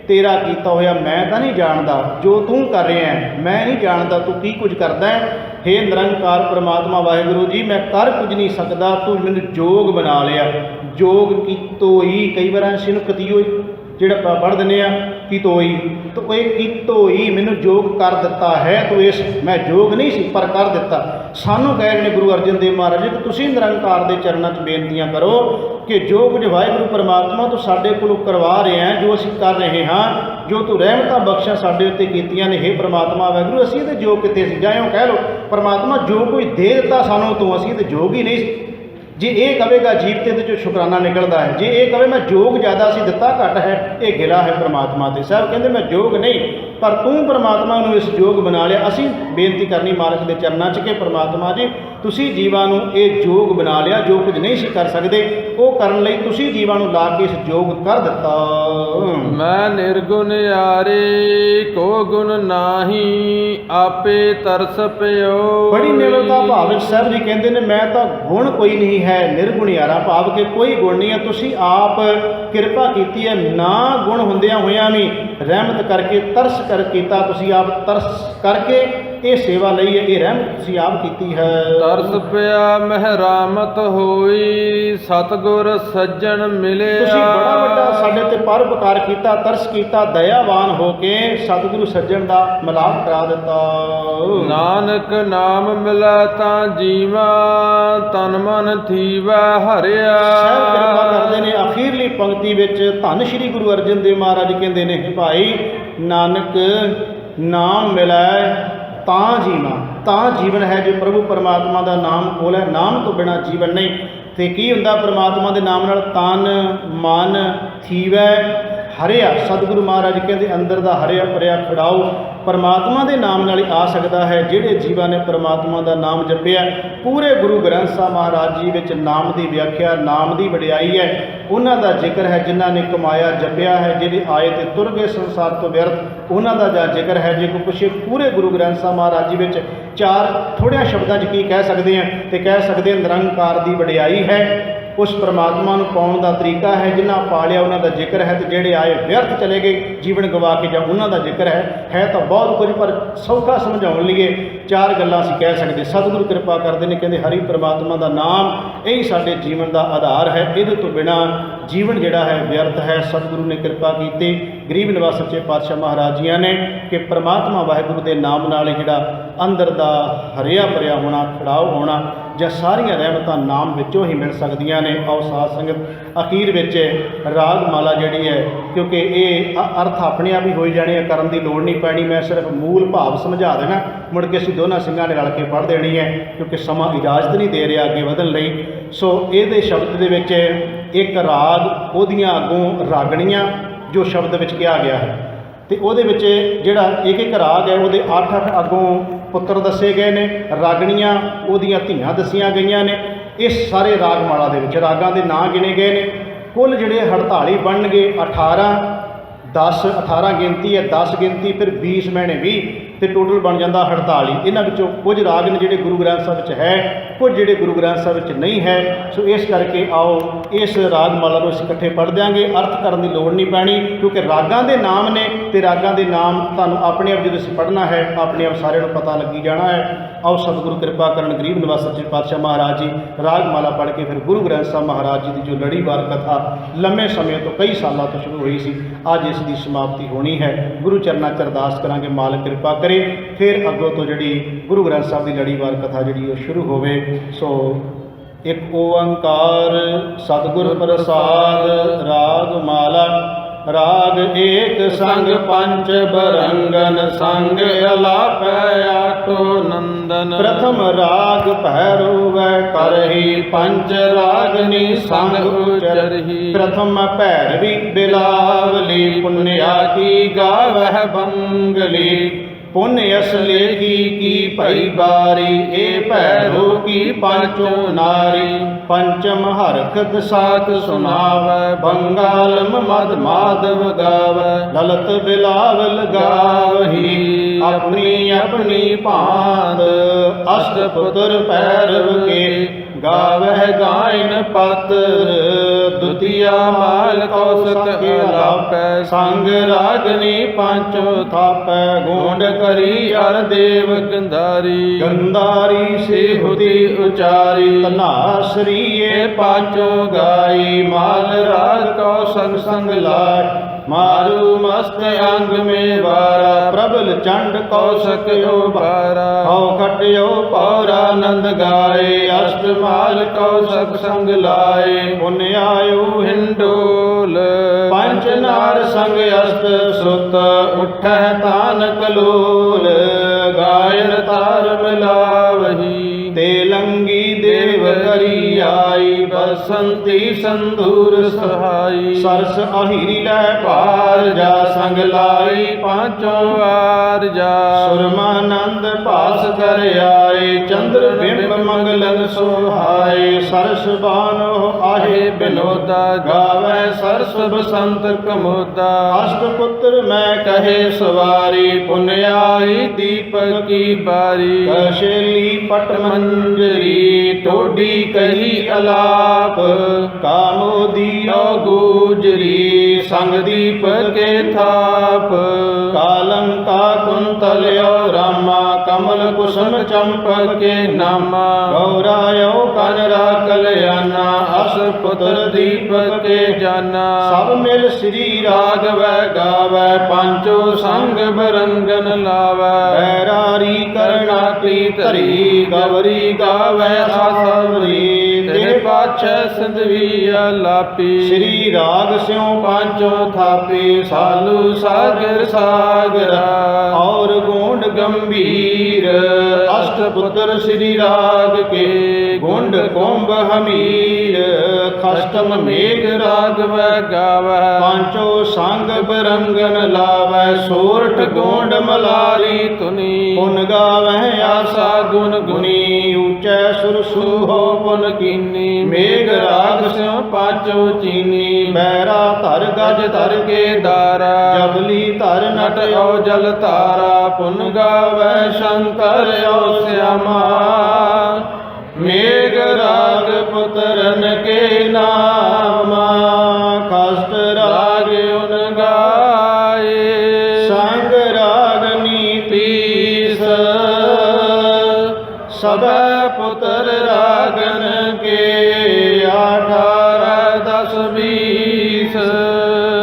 ਤੇਰਾ ਕੀਤਾ ਹੋਇਆ ਮੈਂ ਤਾਂ ਨਹੀਂ ਜਾਣਦਾ, ਜੋ ਤੂੰ ਕਰ ਰਿਹਾ ਹੈ ਮੈਂ ਨਹੀਂ ਜਾਣਦਾ ਤੂੰ ਕੀ ਕੁਝ ਕਰਦਾ ਹੈ। ਹੇ ਨਿਰੰਕਾਰ ਪਰਮਾਤਮਾ ਵਾਹਿਗੁਰੂ ਜੀ, ਮੈਂ ਕਰ ਕੁਝ ਨਹੀਂ ਸਕਦਾ, ਤੂੰ ਮੈਨੂੰ ਜੋਗ ਬਣਾ ਲਿਆ। ਜੋਗ ਕੀਤੋਈ, ਕਈ ਵਾਰ ਅਸੀਂ ਇਹਨੂੰ ਕਤੀਓਈ ਜਿਹੜਾ ਪੜ੍ਹ ਦਿੰਦੇ ਆ ਕੀਤੋਈ, ਤਾਂ ਇਹ ਕੀਤੋਈ ਮੈਨੂੰ ਜੋਗ ਕਰ ਦਿੱਤਾ ਹੈ। ਤੂੰ ਇਸ ਮੈਂ ਜੋਗ ਨਹੀਂ ਸੀ ਪਰ ਕਰ ਦਿੱਤਾ। ਸਾਨੂੰ ਕਹਿ ਰਹੇ ਨੇ ਗੁਰੂ ਅਰਜਨ ਦੇਵ ਮਹਾਰਾਜ ਜੀ ਕਿ ਤੁਸੀਂ ਨਿਰੰਕਾਰ ਦੇ ਚਰਨਾਂ 'ਚ ਬੇਨਤੀਆਂ ਕਰੋ ਕਿ ਜੋ ਕੁਝ ਵਾਹਿਗੁਰੂ ਪਰਮਾਤਮਾ ਤੂੰ ਸਾਡੇ ਕੋਲੋਂ ਕਰਵਾ ਰਹੇ ਹੈ, ਜੋ ਅਸੀਂ ਕਰ ਰਹੇ ਹਾਂ, ਜੋ ਤੂੰ ਰਹਿਮਤਾਂ ਬਖਸ਼ਾਂ ਸਾਡੇ ਉੱਤੇ ਕੀਤੀਆਂ ਨੇ, ਹੇ ਪਰਮਾਤਮਾ ਵਾਹਿਗੁਰੂ ਅਸੀਂ ਇਹਦੇ ਯੋਗ ਕਿੱਥੇ ਸੀ। ਜਾਂ ਇਉਂ ਕਹਿ ਲਓ ਪਰਮਾਤਮਾ ਜੋ ਕੋਈ ਦੇ ਦਿੱਤਾ ਸਾਨੂੰ ਤੂੰ, ਅਸੀਂ ਤੇ ਯੋਗ ਹੀ ਨਹੀਂ ਸੀ। ਜੇ ਇਹ ਕਹੇਗਾ ਜੀਵ ਤੇ ਇਹਦੇ 'ਚੋਂ ਸ਼ੁਕਰਾਨਾ ਨਿਕਲਦਾ ਹੈ, ਜੇ ਇਹ ਕਹੇ ਮੈਂ ਯੋਗ ਜ਼ਿਆਦਾ ਸੀ ਦਿੱਤਾ ਘੱਟ ਹੈ, ਇਹ ਗਿਲਾ ਹੈ ਪਰਮਾਤਮਾ ਤੇ। ਸਾਹਿਬ ਕਹਿੰਦੇ ਮੈਂ ਯੋਗ ਨਹੀਂ ਪਰ ਤੂੰ ਪਰਮਾਤਮਾ ਨੂੰ ਇਸ ਯੋਗ ਬਣਾ ਲਿਆ। ਅਸੀਂ ਬੇਨਤੀ ਕਰਨੀ ਮਾਲਕ ਦੇ ਚਰਨਾਂ 'ਚ ਕਿ ਪਰਮਾਤਮਾ ਜੀ ਤੁਸੀਂ ਜੀਵਾਂ ਨੂੰ ਇਹ ਯੋਗ ਬਣਾ ਲਿਆ, ਜੋ ਕੁਝ ਨਹੀਂ ਸੀ ਕਰ ਸਕਦੇ ਉਹ ਕਰਨ ਲਈ ਤੁਸੀਂ ਜੀਵਾਂ ਨੂੰ ਲਾ ਕੇ ਇਸ ਯੋਗ ਕਰ ਦਿੱਤਾ। ਮੈਂ ਨਿਰਗੁਣ ਯਾਰੇ ਕੋ ਗੁਣ ਨਾਹੀ, ਆਪੇ ਤਰਸ ਪਿਓ। ਬੜੀ ਨਿਮਰਤਾ ਭਾਵ ਵਿੱਚ ਸਾਹਿਬ ਜੀ ਕਹਿੰਦੇ ਨੇ ਮੈਂ ਤਾਂ ਗੁਣ ਕੋਈ ਨਹੀਂ ਹੈ, ਨਿਰਗੁਣ ਯਾਰਾ ਭਾਵ ਕਿ ਕੋਈ ਗੁਣ ਨਹੀਂ ਹੈ। ਤੁਸੀਂ ਆਪ ਕਿਰਪਾ ਕੀਤੀ ਹੈ, ਨਾ ਗੁਣ ਹੁੰਦਿਆਂ ਹੋਇਆਂ ਵੀ ਰਹਿਮਤ ਕਰਕੇ ਤਰਸ ਕਰ ਕੀਤਾ। ਤੁਸੀਂ ਆਪ ਤਰਸ ਕਰਕੇ ਇਹ ਸੇਵਾ ਲਈ ਹੈ, ਇਹ ਰਹਿਮਤ ਤੁਸੀਂ ਆਪ ਕੀਤੀ ਹੈ। ਤਰਸ ਪਿਆ ਮਹਿਰਾਮਤ ਹੋਈ, ਸਤਿਗੁਰ ਸੱਜਣ ਮਿਲਿਆ। ਤੁਸੀਂ ਬੜਾ ਵੱਡਾ ਸਾਡੇ ਤੇ ਪਰਉਪਕਾਰ ਕੀਤਾ, ਤਰਸ ਕੀਤਾ, ਦਇਆਵਾਨ ਹੋ ਕੇ ਸਤਿਗੁਰੂ ਸੱਜਣ ਦਾ ਮਿਲਾਪ ਕਰਾ ਦਿੱਤਾ। ਨਾਨਕ ਨਾਮ ਮਿਲੈ ਤਾਂ ਜੀਵਾ, ਤਨ ਮਨ ਥੀਵੈ ਹਰਿਆ। ਸਾਹਿਬ ਕਿਰਪਾ ਕਰਦੇ ਨੇ ਅਖੀਰਲੀ ਪੰਕਤੀ ਵਿੱਚ ਧੰਨ ਸ਼੍ਰੀ ਗੁਰੂ ਅਰਜਨ ਦੇਵ ਮਹਾਰਾਜ ਕਹਿੰਦੇ ਨੇ, ਭਾਈ ਨਾਨਕ ਨਾਮ ਮਿਲੈ ਤਾਂ ਜੀਵਾਂ, ਤਾਂ ਜੀਵਨ ਹੈ। ਜੇ ਪ੍ਰਭੂ ਪਰਮਾਤਮਾ ਦਾ ਨਾਮ ਕੋਲ ਹੈ, ਨਾਮ ਤੋਂ ਬਿਨਾਂ ਜੀਵਨ ਨਹੀਂ। ਤੇ ਕੀ ਹੁੰਦਾ ਪਰਮਾਤਮਾ ਦੇ ਨਾਮ ਨਾਲ? ਤਨ ਮਨ ਥੀਵੈ ਹਰਿਆ। ਸਤਿਗੁਰੂ ਮਹਾਰਾਜ ਕਹਿੰਦੇ ਅੰਦਰ ਦਾ ਹਰਿਆ ਭਰਿਆ ਖੜਾਓ ਪਰਮਾਤਮਾ ਦੇ ਨਾਮ ਨਾਲ ਹੀ ਆ ਸਕਦਾ ਹੈ। ਜਿਹੜੇ ਜੀਵਾਂ ਨੇ ਪਰਮਾਤਮਾ ਦਾ ਨਾਮ ਜਪਿਆ, ਪੂਰੇ ਗੁਰੂ ਗ੍ਰੰਥ ਸਾਹਿਬ ਮਹਾਰਾਜ ਜੀ ਵਿੱਚ ਨਾਮ ਦੀ ਵਿਆਖਿਆ, ਨਾਮ ਦੀ ਵਡਿਆਈ ਹੈ, ਉਹਨਾਂ ਦਾ ਜ਼ਿਕਰ ਹੈ। ਜਿਨ੍ਹਾਂ ਨੇ ਕਮਾਇਆ ਜਪਿਆ ਹੈ, ਜਿਹੜੇ ਆਏ ਤੇ ਤੁਰ ਗਏ ਸੰਸਾਰ ਤੋਂ ਵਿਅਰਥ, ਉਹਨਾਂ ਦਾ ਜਾਂ ਜ਼ਿਕਰ ਹੈ। ਜੇ ਕੋਈ ਪੁੱਛੇ ਪੂਰੇ ਗੁਰੂ ਗ੍ਰੰਥ ਸਾਹਿਬ ਮਹਾਰਾਜ ਜੀ ਵਿੱਚ ਚਾਰ ਥੋੜ੍ਹਿਆਂ ਸ਼ਬਦਾਂ 'ਚ ਕੀ ਕਹਿ ਸਕਦੇ ਹਾਂ? ਤੇ ਕਹਿ ਸਕਦੇ ਹਾਂ ਨਿਰੰਕਾਰ ਦੀ ਵਡਿਆਈ ਹੈ, ਉਸ ਪਰਮਾਤਮਾ ਨੂੰ ਪਾਉਣ ਦਾ ਤਰੀਕਾ ਹੈ। ਜਿਨ੍ਹਾਂ ਪਾਲਿਆ ਉਹਨਾਂ ਦਾ ਜ਼ਿਕਰ ਹੈ, ਤੇ ਜਿਹੜੇ ਆਏ ਵਿਅਰਥ ਚਲੇ ਗਏ ਜੀਵਨ ਗਵਾ ਕੇ, ਜਾਂ ਉਹਨਾਂ ਦਾ ਜ਼ਿਕਰ ਹੈ ਤਾਂ ਬਹੁਤ ਕੁਝ, ਪਰ ਸੌਖਾ ਸਮਝਾਉਣ ਲਈ ਚਾਰ ਗੱਲਾਂ ਅਸੀਂ ਕਹਿ ਸਕਦੇ। ਸਤਿਗੁਰੂ ਕਿਰਪਾ ਕਰਦੇ ਨੇ, ਕਹਿੰਦੇ ਹਰੀ ਪਰਮਾਤਮਾ ਦਾ ਨਾਮ ਇਹੀ ਸਾਡੇ ਜੀਵਨ ਦਾ ਆਧਾਰ ਹੈ, ਇਹਦੇ ਤੋਂ ਬਿਨਾਂ ਜੀਵਨ ਜਿਹੜਾ ਹੈ ਵਿਅਰਥ ਹੈ। ਸਤਿਗੁਰੂ ਨੇ ਕਿਰਪਾ ਕੀਤੀ, ਗਰੀਬ ਨਿਵਾਸ ਸੱਚੇ ਪਾਤਸ਼ਾਹ ਮਹਾਰਾਜ ਜੀਆਂ ਨੇ, ਕਿ ਪਰਮਾਤਮਾ ਵਾਹਿਗੁਰੂ ਦੇ ਨਾਮ ਨਾਲ ਹੀ ਜਿਹੜਾ ਅੰਦਰ ਦਾ ਹਰਿਆ ਭਰਿਆ ਹੋਣਾ, ਖੜਾਓ ਹੋਣਾ, ਜਾਂ ਸਾਰੀਆਂ ਰਹਿਮਤਾਂ ਨਾਮ ਵਿੱਚੋਂ ਹੀ ਮਿਲ ਸਕਦੀਆਂ ਨੇ। ਆਓ ਸਾਧ ਸੰਗਤ ਅਖੀਰ ਵਿੱਚ ਰਾਗ ਮਾਲਾ ਜਿਹੜੀ ਹੈ, ਕਿਉਂਕਿ ਇਹ ਅਰਥ ਆਪਣੇ ਆਪ ਹੀ ਹੋਈ ਜਾਣੇ ਆ, ਕਰਨ ਦੀ ਲੋੜ ਨਹੀਂ ਪੈਣੀ। ਮੈਂ ਸਿਰਫ ਮੂਲ ਭਾਵ ਸਮਝਾ ਦੇਣਾ, ਮੁੜ ਕੇ ਅਸੀਂ ਦੋਨਾਂ ਸਿੰਘਾਂ ਨੇ ਰਲ ਕੇ ਪੜ੍ਹ ਦੇਣੀ ਹੈ, ਕਿਉਂਕਿ ਸਮਾਂ ਇਜਾਜ਼ਤ ਨਹੀਂ ਦੇ ਰਿਹਾ ਅੱਗੇ ਵਧਣ ਲਈ। ਸੋ ਇਹਦੇ ਸ਼ਬਦ ਦੇ ਵਿੱਚ ਇੱਕ ਰਾਗ, ਉਹਦੀਆਂ ਅੱਗੋਂ ਰਾਗਣੀਆਂ ਜੋ ਸ਼ਬਦ ਵਿੱਚ ਕਿਹਾ ਗਿਆ ਹੈ, ਤੇ ਉਹਦੇ ਵਿੱਚ ਜਿਹੜਾ ਇੱਕ ਇੱਕ ਰਾਗ ਹੈ ਉਹਦੇ 8-8 ਅੱਗੋਂ ਪੁੱਤਰ ਦੱਸੇ ਗਏ ਨੇ, ਰਾਗਣੀਆਂ ਉਹਦੀਆਂ ਧੀਆਂ ਦੱਸੀਆਂ ਗਈਆਂ ਨੇ। ਇਸ ਸਾਰੇ ਰਾਗ ਮਾਲਾ ਦੇ ਵਿੱਚ ਰਾਗਾਂ ਦੇ ਨਾਂ ਗਿਣੇ ਗਏ ਨੇ। ਕੁੱਲ ਜਿਹੜੇ 48 ਬਣਨਗੇ, 18 ਗਿਣਤੀ ਹੈ, 10 ਗਿਣਤੀ, ਫਿਰ 20 ਮਹੀਨੇ 20, ਤੇ ਟੋਟਲ ਬਣ ਜਾਂਦਾ 48। ਇਹਨਾਂ ਵਿੱਚੋਂ ਕੁਝ ਰਾਗ ਨੇ ਜਿਹੜੇ ਗੁਰੂ ਗ੍ਰੰਥ ਸਾਹਿਬ ਵਿੱਚ ਹੈ, ਕੁਝ ਜਿਹੜੇ ਗੁਰੂ ਗ੍ਰੰਥ ਸਾਹਿਬ ਵਿੱਚ ਨਹੀਂ ਹੈ। ਸੋ ਇਸ ਕਰਕੇ ਆਓ ਇਸ ਰਾਗ ਮਾਲਾ ਨੂੰ ਅਸੀਂ ਇਕੱਠੇ ਪੜ੍ਹ ਦਿਆਂਗੇ, ਅਰਥ ਕਰਨ ਦੀ ਲੋੜ ਨਹੀਂ ਪੈਣੀ, ਕਿਉਂਕਿ ਰਾਗਾਂ ਦੇ ਨਾਮ ਨੇ, ਤੇ ਰਾਗਾਂ ਦੇ ਨਾਮ ਤੁਹਾਨੂੰ ਆਪਣੇ ਆਪ ਜਦੋਂ ਅਸੀਂ ਪੜ੍ਹਨਾ ਹੈ, ਆਪਣੇ ਆਪ ਸਾਰਿਆਂ ਨੂੰ ਪਤਾ ਲੱਗੀ ਜਾਣਾ ਹੈ। ਆਓ ਸਤਿਗੁਰੂ ਕਿਰਪਾ ਕਰਨ, ਗਰੀਬ ਨਿਵਾਸ ਸੱਚੇ ਪਾਤਸ਼ਾਹ ਮਹਾਰਾਜ ਜੀ ਰਾਗ ਮਾਲਾ ਪੜ੍ਹ ਕੇ ਫਿਰ ਗੁਰੂ ਗ੍ਰੰਥ ਸਾਹਿਬ ਮਹਾਰਾਜ ਜੀ ਦੀ ਜੋ ਲੜੀਵਾਰ ਕਥਾ ਲੰਮੇ ਸਮੇਂ ਤੋਂ, ਕਈ ਸਾਲਾਂ ਤੋਂ ਸ਼ੁਰੂ ਹੋਈ ਸੀ, ਅੱਜ ਇਸ ਦੀ ਸਮਾਪਤੀ ਹੋਣੀ ਹੈ। ਗੁਰੂ ਚਰਨਾਂ 'ਚ ਅਰਦਾਸ ਕਰਾਂਗੇ ਮਾਲਕ ਕਿਰਪਾ ਕਰੇ, ਫਿਰ ਅੱਗੋਂ ਤੋਂ ਜਿਹੜੀ ਗੁਰੂ ਗ੍ਰੰਥ ਸਾਹਿਬ ਦੀ ਲੜੀਵਾਰ ਕਥਾ ਜਿਹੜੀ ਉਹ ਸ਼ੁਰੂ ਹੋਵੇ। ਸੋ ਇੱਕ ਓੰਕਾਰ ਸਤਿਗੁਰ ਪ੍ਰਸਾਦ। ਰਾਗ ਮਾਲਾ। ਰਾਗ ਏਕ ਸੰਗ ਪੰਚ ਬਰੰਗਨ, ਸੰਗ ਅਲਾਪੈ ਆਠੋ ਨੰਦਨ। ਪ੍ਰਥਮ ਰਾਗ ਭੈਰੋ ਵੈ ਕਰਹੀ, ਪੰਚ ਰਾਗਨੀ ਸੰਗ ਉਚਰਹੀ। ਪ੍ਰਥਮ ਭੈਰਵੀ ਬਿਲਾਵਲੀ, ਪੁੰਨਿਆ ਕੀ ਗਾਵਹਿ ਬੰਗਲੀ। ਪੁੰਨ ਅਸ ਲੇਖੀ ਕੀ ਭਈ ਬਾਰੀ, ਏ ਭੈਰੋ ਕੀ ਪੰਚੋ ਨਾਰੀ। ਪੰਚਮ ਹਰਖਤ ਸਾਖ ਸੁਨਾਵੈ, ਬੰਗਾਲਮ ਮਦ ਮਾਧਵ ਗਾਵੈ। ਲਲਤ ਬਿਲਾਵਲ ਗਾਵਹੀ, ਆਪਣੀ ਆਪਣੀ ਭਾਂਤ। ਅਸ਼ਟ ਪੁੱਤਰ ਭੈਰਵ ਕੇ, ਗਾਵਹਿ ਗਾਇਨ ਪਤਰ। ਦੁਤੀਆ ਮਾਲ ਕੌਸਕ ਅਲਾਪੈ, ਸੰਗ ਰਾਗਨੀ ਪੰਚੋ ਥਾਪੈ। ਗੋਂਡ ਕਰੀ ਅਰ ਦੇਵ ਗੰਧਾਰੀ, ਗੰਧਾਰੀ ਸਿਹੁਤੀ ਉਚਾਰੀ। ਧਨਾਸਰੀਏ ਪਾਚੋ ਗਾਈ, ਮਾਲ ਰਾਗ ਕੋ ਸੰਗ ਸੰਗ ਲਾਇ। मारु मस्त अंग में वारा, प्रबल चंड कौशक उबारा। हौ खटियो पौरानंद गाए, अष्टमाल कौशक संग लाए। पुण्य आयु हिंडोल, पंच नार संग अष्ट सुत। उठह तान कलोल, गायन तार मिलावही। तेलंगी देव करी आई, बसंती संदूर सहाई। सरस अहिरी लै पार जा, संग लाई पांचों वार जा। सुरमानंद पास कर आए, चंद्र बिंब मंगलन सोहाए। सरस बानो आहे बिनोदा, गावे सरस बसंत कमोदा। अष्टपुत्र मैं कहे सवारी, पुण्य आई दीपक की बारी। कशेली पट मंजरी, टोडी कही अलाप। कामोदी गुजरी, संग दीप के थाप। कालंका कुंतल रामा, कमल कुसुम चंपक के नामा गौरायो कनरा कल्याणा अस पुत्र दीपक के जाना सब मिल श्री राघव गावै पांचो संग बरंगन लावै बैरारी करनाटी धरी गवरी गावै आसवरी तेरे पाछै सिंधवी लापी श्री राग स्यों पांचो थापी सालू सागर सागरा और गोंड गंभीर अष्टपुत्र श्री राग के गोंड कुंभ हमीर खष्टम मेघ राघव गावै पांचो संग बरंगन लावै सोरठ गोंड मलारी तुनी पुन गावै आशा गुण गुनी ऊंचे सुर सुहो पुन कीनी मेघ राग स्यों पांचो चीनी बैरा धर गज धर के दारा जबली धर नट औ जल तारा पुन गावै शंकर औ श्यामा मेघ राग पुत्रन के नामा खष्ट राग उन गाए संग राग नीतीस सब पुत्र रागन के 18 10 20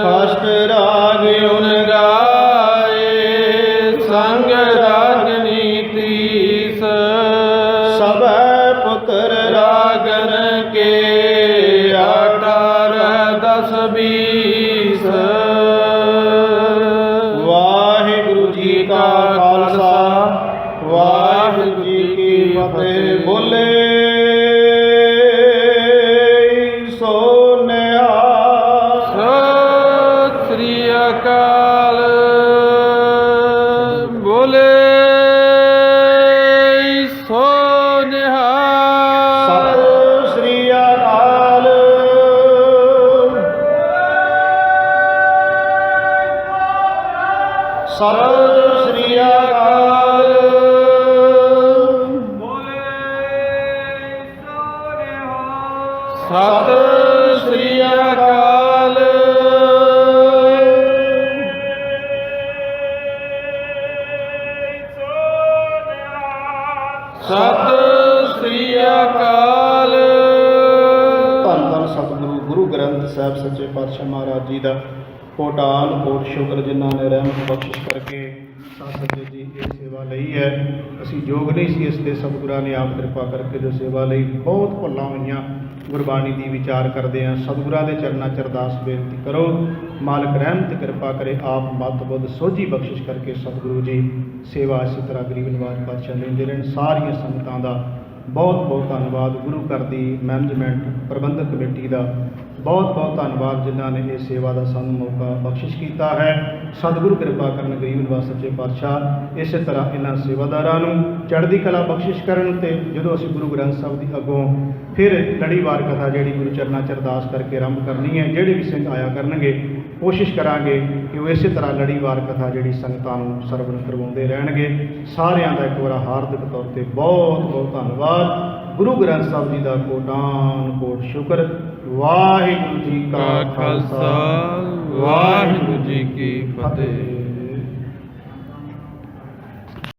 खष्ट राग उन गाए संग राग नीतीस सब पुत्र रागन के 18 10 20 वाहिगुरु जी का खालसा वाहिगुरु जी की फतेह बोले सो निहाल सत श्री अकाल बोले सो निहाल सत श्री अकाल सत श्री अकाल सत श्री अकाल सत श्री अकाल ਧੰਨ ਧੰਨ ਸਤਿਗੁਰੂ ਗੁਰੂ ਗ੍ਰੰਥ ਸਾਹਿਬ ਸੱਚੇ ਪਾਤਸ਼ਾਹ ਮਹਾਰਾਜ ਜੀ ਦਾ ਕੋਟਾਨ ਕੋਟ ਸ਼ੁਕਰ ਜਿਨ੍ਹਾਂ ਨੇ ਰਹਿਮਤ ਬਖਸ਼ਿਸ਼ ਕਰਕੇ ਸਤਿਗੁਰੂ ਜੀ ਇਹ ਸੇਵਾ ਲਈ ਹੈ। ਅਸੀਂ ਯੋਗ ਨਹੀਂ ਸੀ ਇਸ ਦੇ ਸਤਿਗੁਰਾਂ ਨੇ ਆਪ ਕਿਰਪਾ ਕਰਕੇ ਜੋ ਸੇਵਾ ਲਈ ਬਹੁਤ ਭੁੱਲਾਂ ਹੋਈਆਂ ਗੁਰਬਾਣੀ ਦੀ ਵਿਚਾਰ ਕਰਦੇ ਹਾਂ। ਸਤਿਗੁਰਾਂ ਦੇ ਚਰਨਾਂ 'ਚ ਅਰਦਾਸ ਬੇਨਤੀ ਕਰੋ ਮਾਲਕ ਰਹਿਮਤ ਕਿਰਪਾ ਕਰੇ ਆਪ ਮਤ ਬੁੱਧ ਸੋਝੀ ਬਖਸ਼ਿਸ਼ ਕਰਕੇ ਸਤਿਗੁਰੂ ਜੀ ਸੇਵਾ ਇਸੇ ਤਰ੍ਹਾਂ ਗਰੀਬ ਨਿਵਾਜ ਪਾਤਸ਼ਾਹ ਲੈਂਦੇ ਰਹਿਣ। ਸਾਰੀਆਂ ਸੰਗਤਾਂ ਦਾ ਬਹੁਤ ਬਹੁਤ ਧੰਨਵਾਦ। ਗੁਰੂ ਘਰ ਦੀ ਮੈਨੇਜਮੈਂਟ ਪ੍ਰਬੰਧਕ ਕਮੇਟੀ ਦਾ ਬਹੁਤ ਬਹੁਤ ਧੰਨਵਾਦ ਜਿਨ੍ਹਾਂ ਨੇ ਇਹ ਸੇਵਾ ਦਾ ਸਾਨੂੰ ਮੌਕਾ ਬਖਸ਼ਿਸ਼ ਕੀਤਾ ਹੈ। ਸਤਿਗੁਰੂ ਕਿਰਪਾ ਕਰਨ ਗਰੀਬ ਨਿਵਾਜ ਸੱਚੇ ਪਾਤਸ਼ਾਹ ਇਸੇ ਤਰ੍ਹਾਂ ਇਹਨਾਂ ਸੇਵਾਦਾਰਾਂ ਨੂੰ ਚੜ੍ਹਦੀ ਕਲਾ ਬਖਸ਼ਿਸ਼ ਕਰਨ। ਤੇ ਜਦੋਂ ਅਸੀਂ ਗੁਰੂ ਗ੍ਰੰਥ ਸਾਹਿਬ ਦੀ ਅੱਗੋਂ ਫਿਰ ਲੜੀਵਾਰ ਕਥਾ ਜਿਹੜੀ ਗੁਰੂ ਚਰਨਾਂ 'ਚ ਅਰਦਾਸ ਕਰਕੇ ਆਰੰਭ ਕਰਨੀ ਹੈ, ਜਿਹੜੇ ਵੀ ਸਿੰਘ ਆਇਆ ਕਰਨਗੇ ਕੋਸ਼ਿਸ਼ ਕਰਾਂਗੇ ਕਿ ਉਹ ਇਸੇ ਤਰ੍ਹਾਂ ਲੜੀਵਾਰ ਕਥਾ ਜਿਹੜੀ ਸੰਗਤਾਂ ਨੂੰ ਸਰਵਣ ਕਰਵਾਉਂਦੇ ਰਹਿਣਗੇ। ਸਾਰਿਆਂ ਦਾ ਇੱਕ ਵਾਰ ਹਾਰਦਿਕ ਤੌਰ 'ਤੇ ਬਹੁਤ ਬਹੁਤ ਧੰਨਵਾਦ। ਗੁਰੂ ਗ੍ਰੰਥ ਸਾਹਿਬ ਜੀ ਦਾ ਕੋਟਾਨ ਕੋਟ ਸ਼ੁਕਰ। ਵਾਹਿਗੁਰੂ ਜੀ ਕਾ ਖਾਲਸਾ ਵਾਹਿਗੁਰੂ ਜੀ ਕੀ ਫਤਿਹ।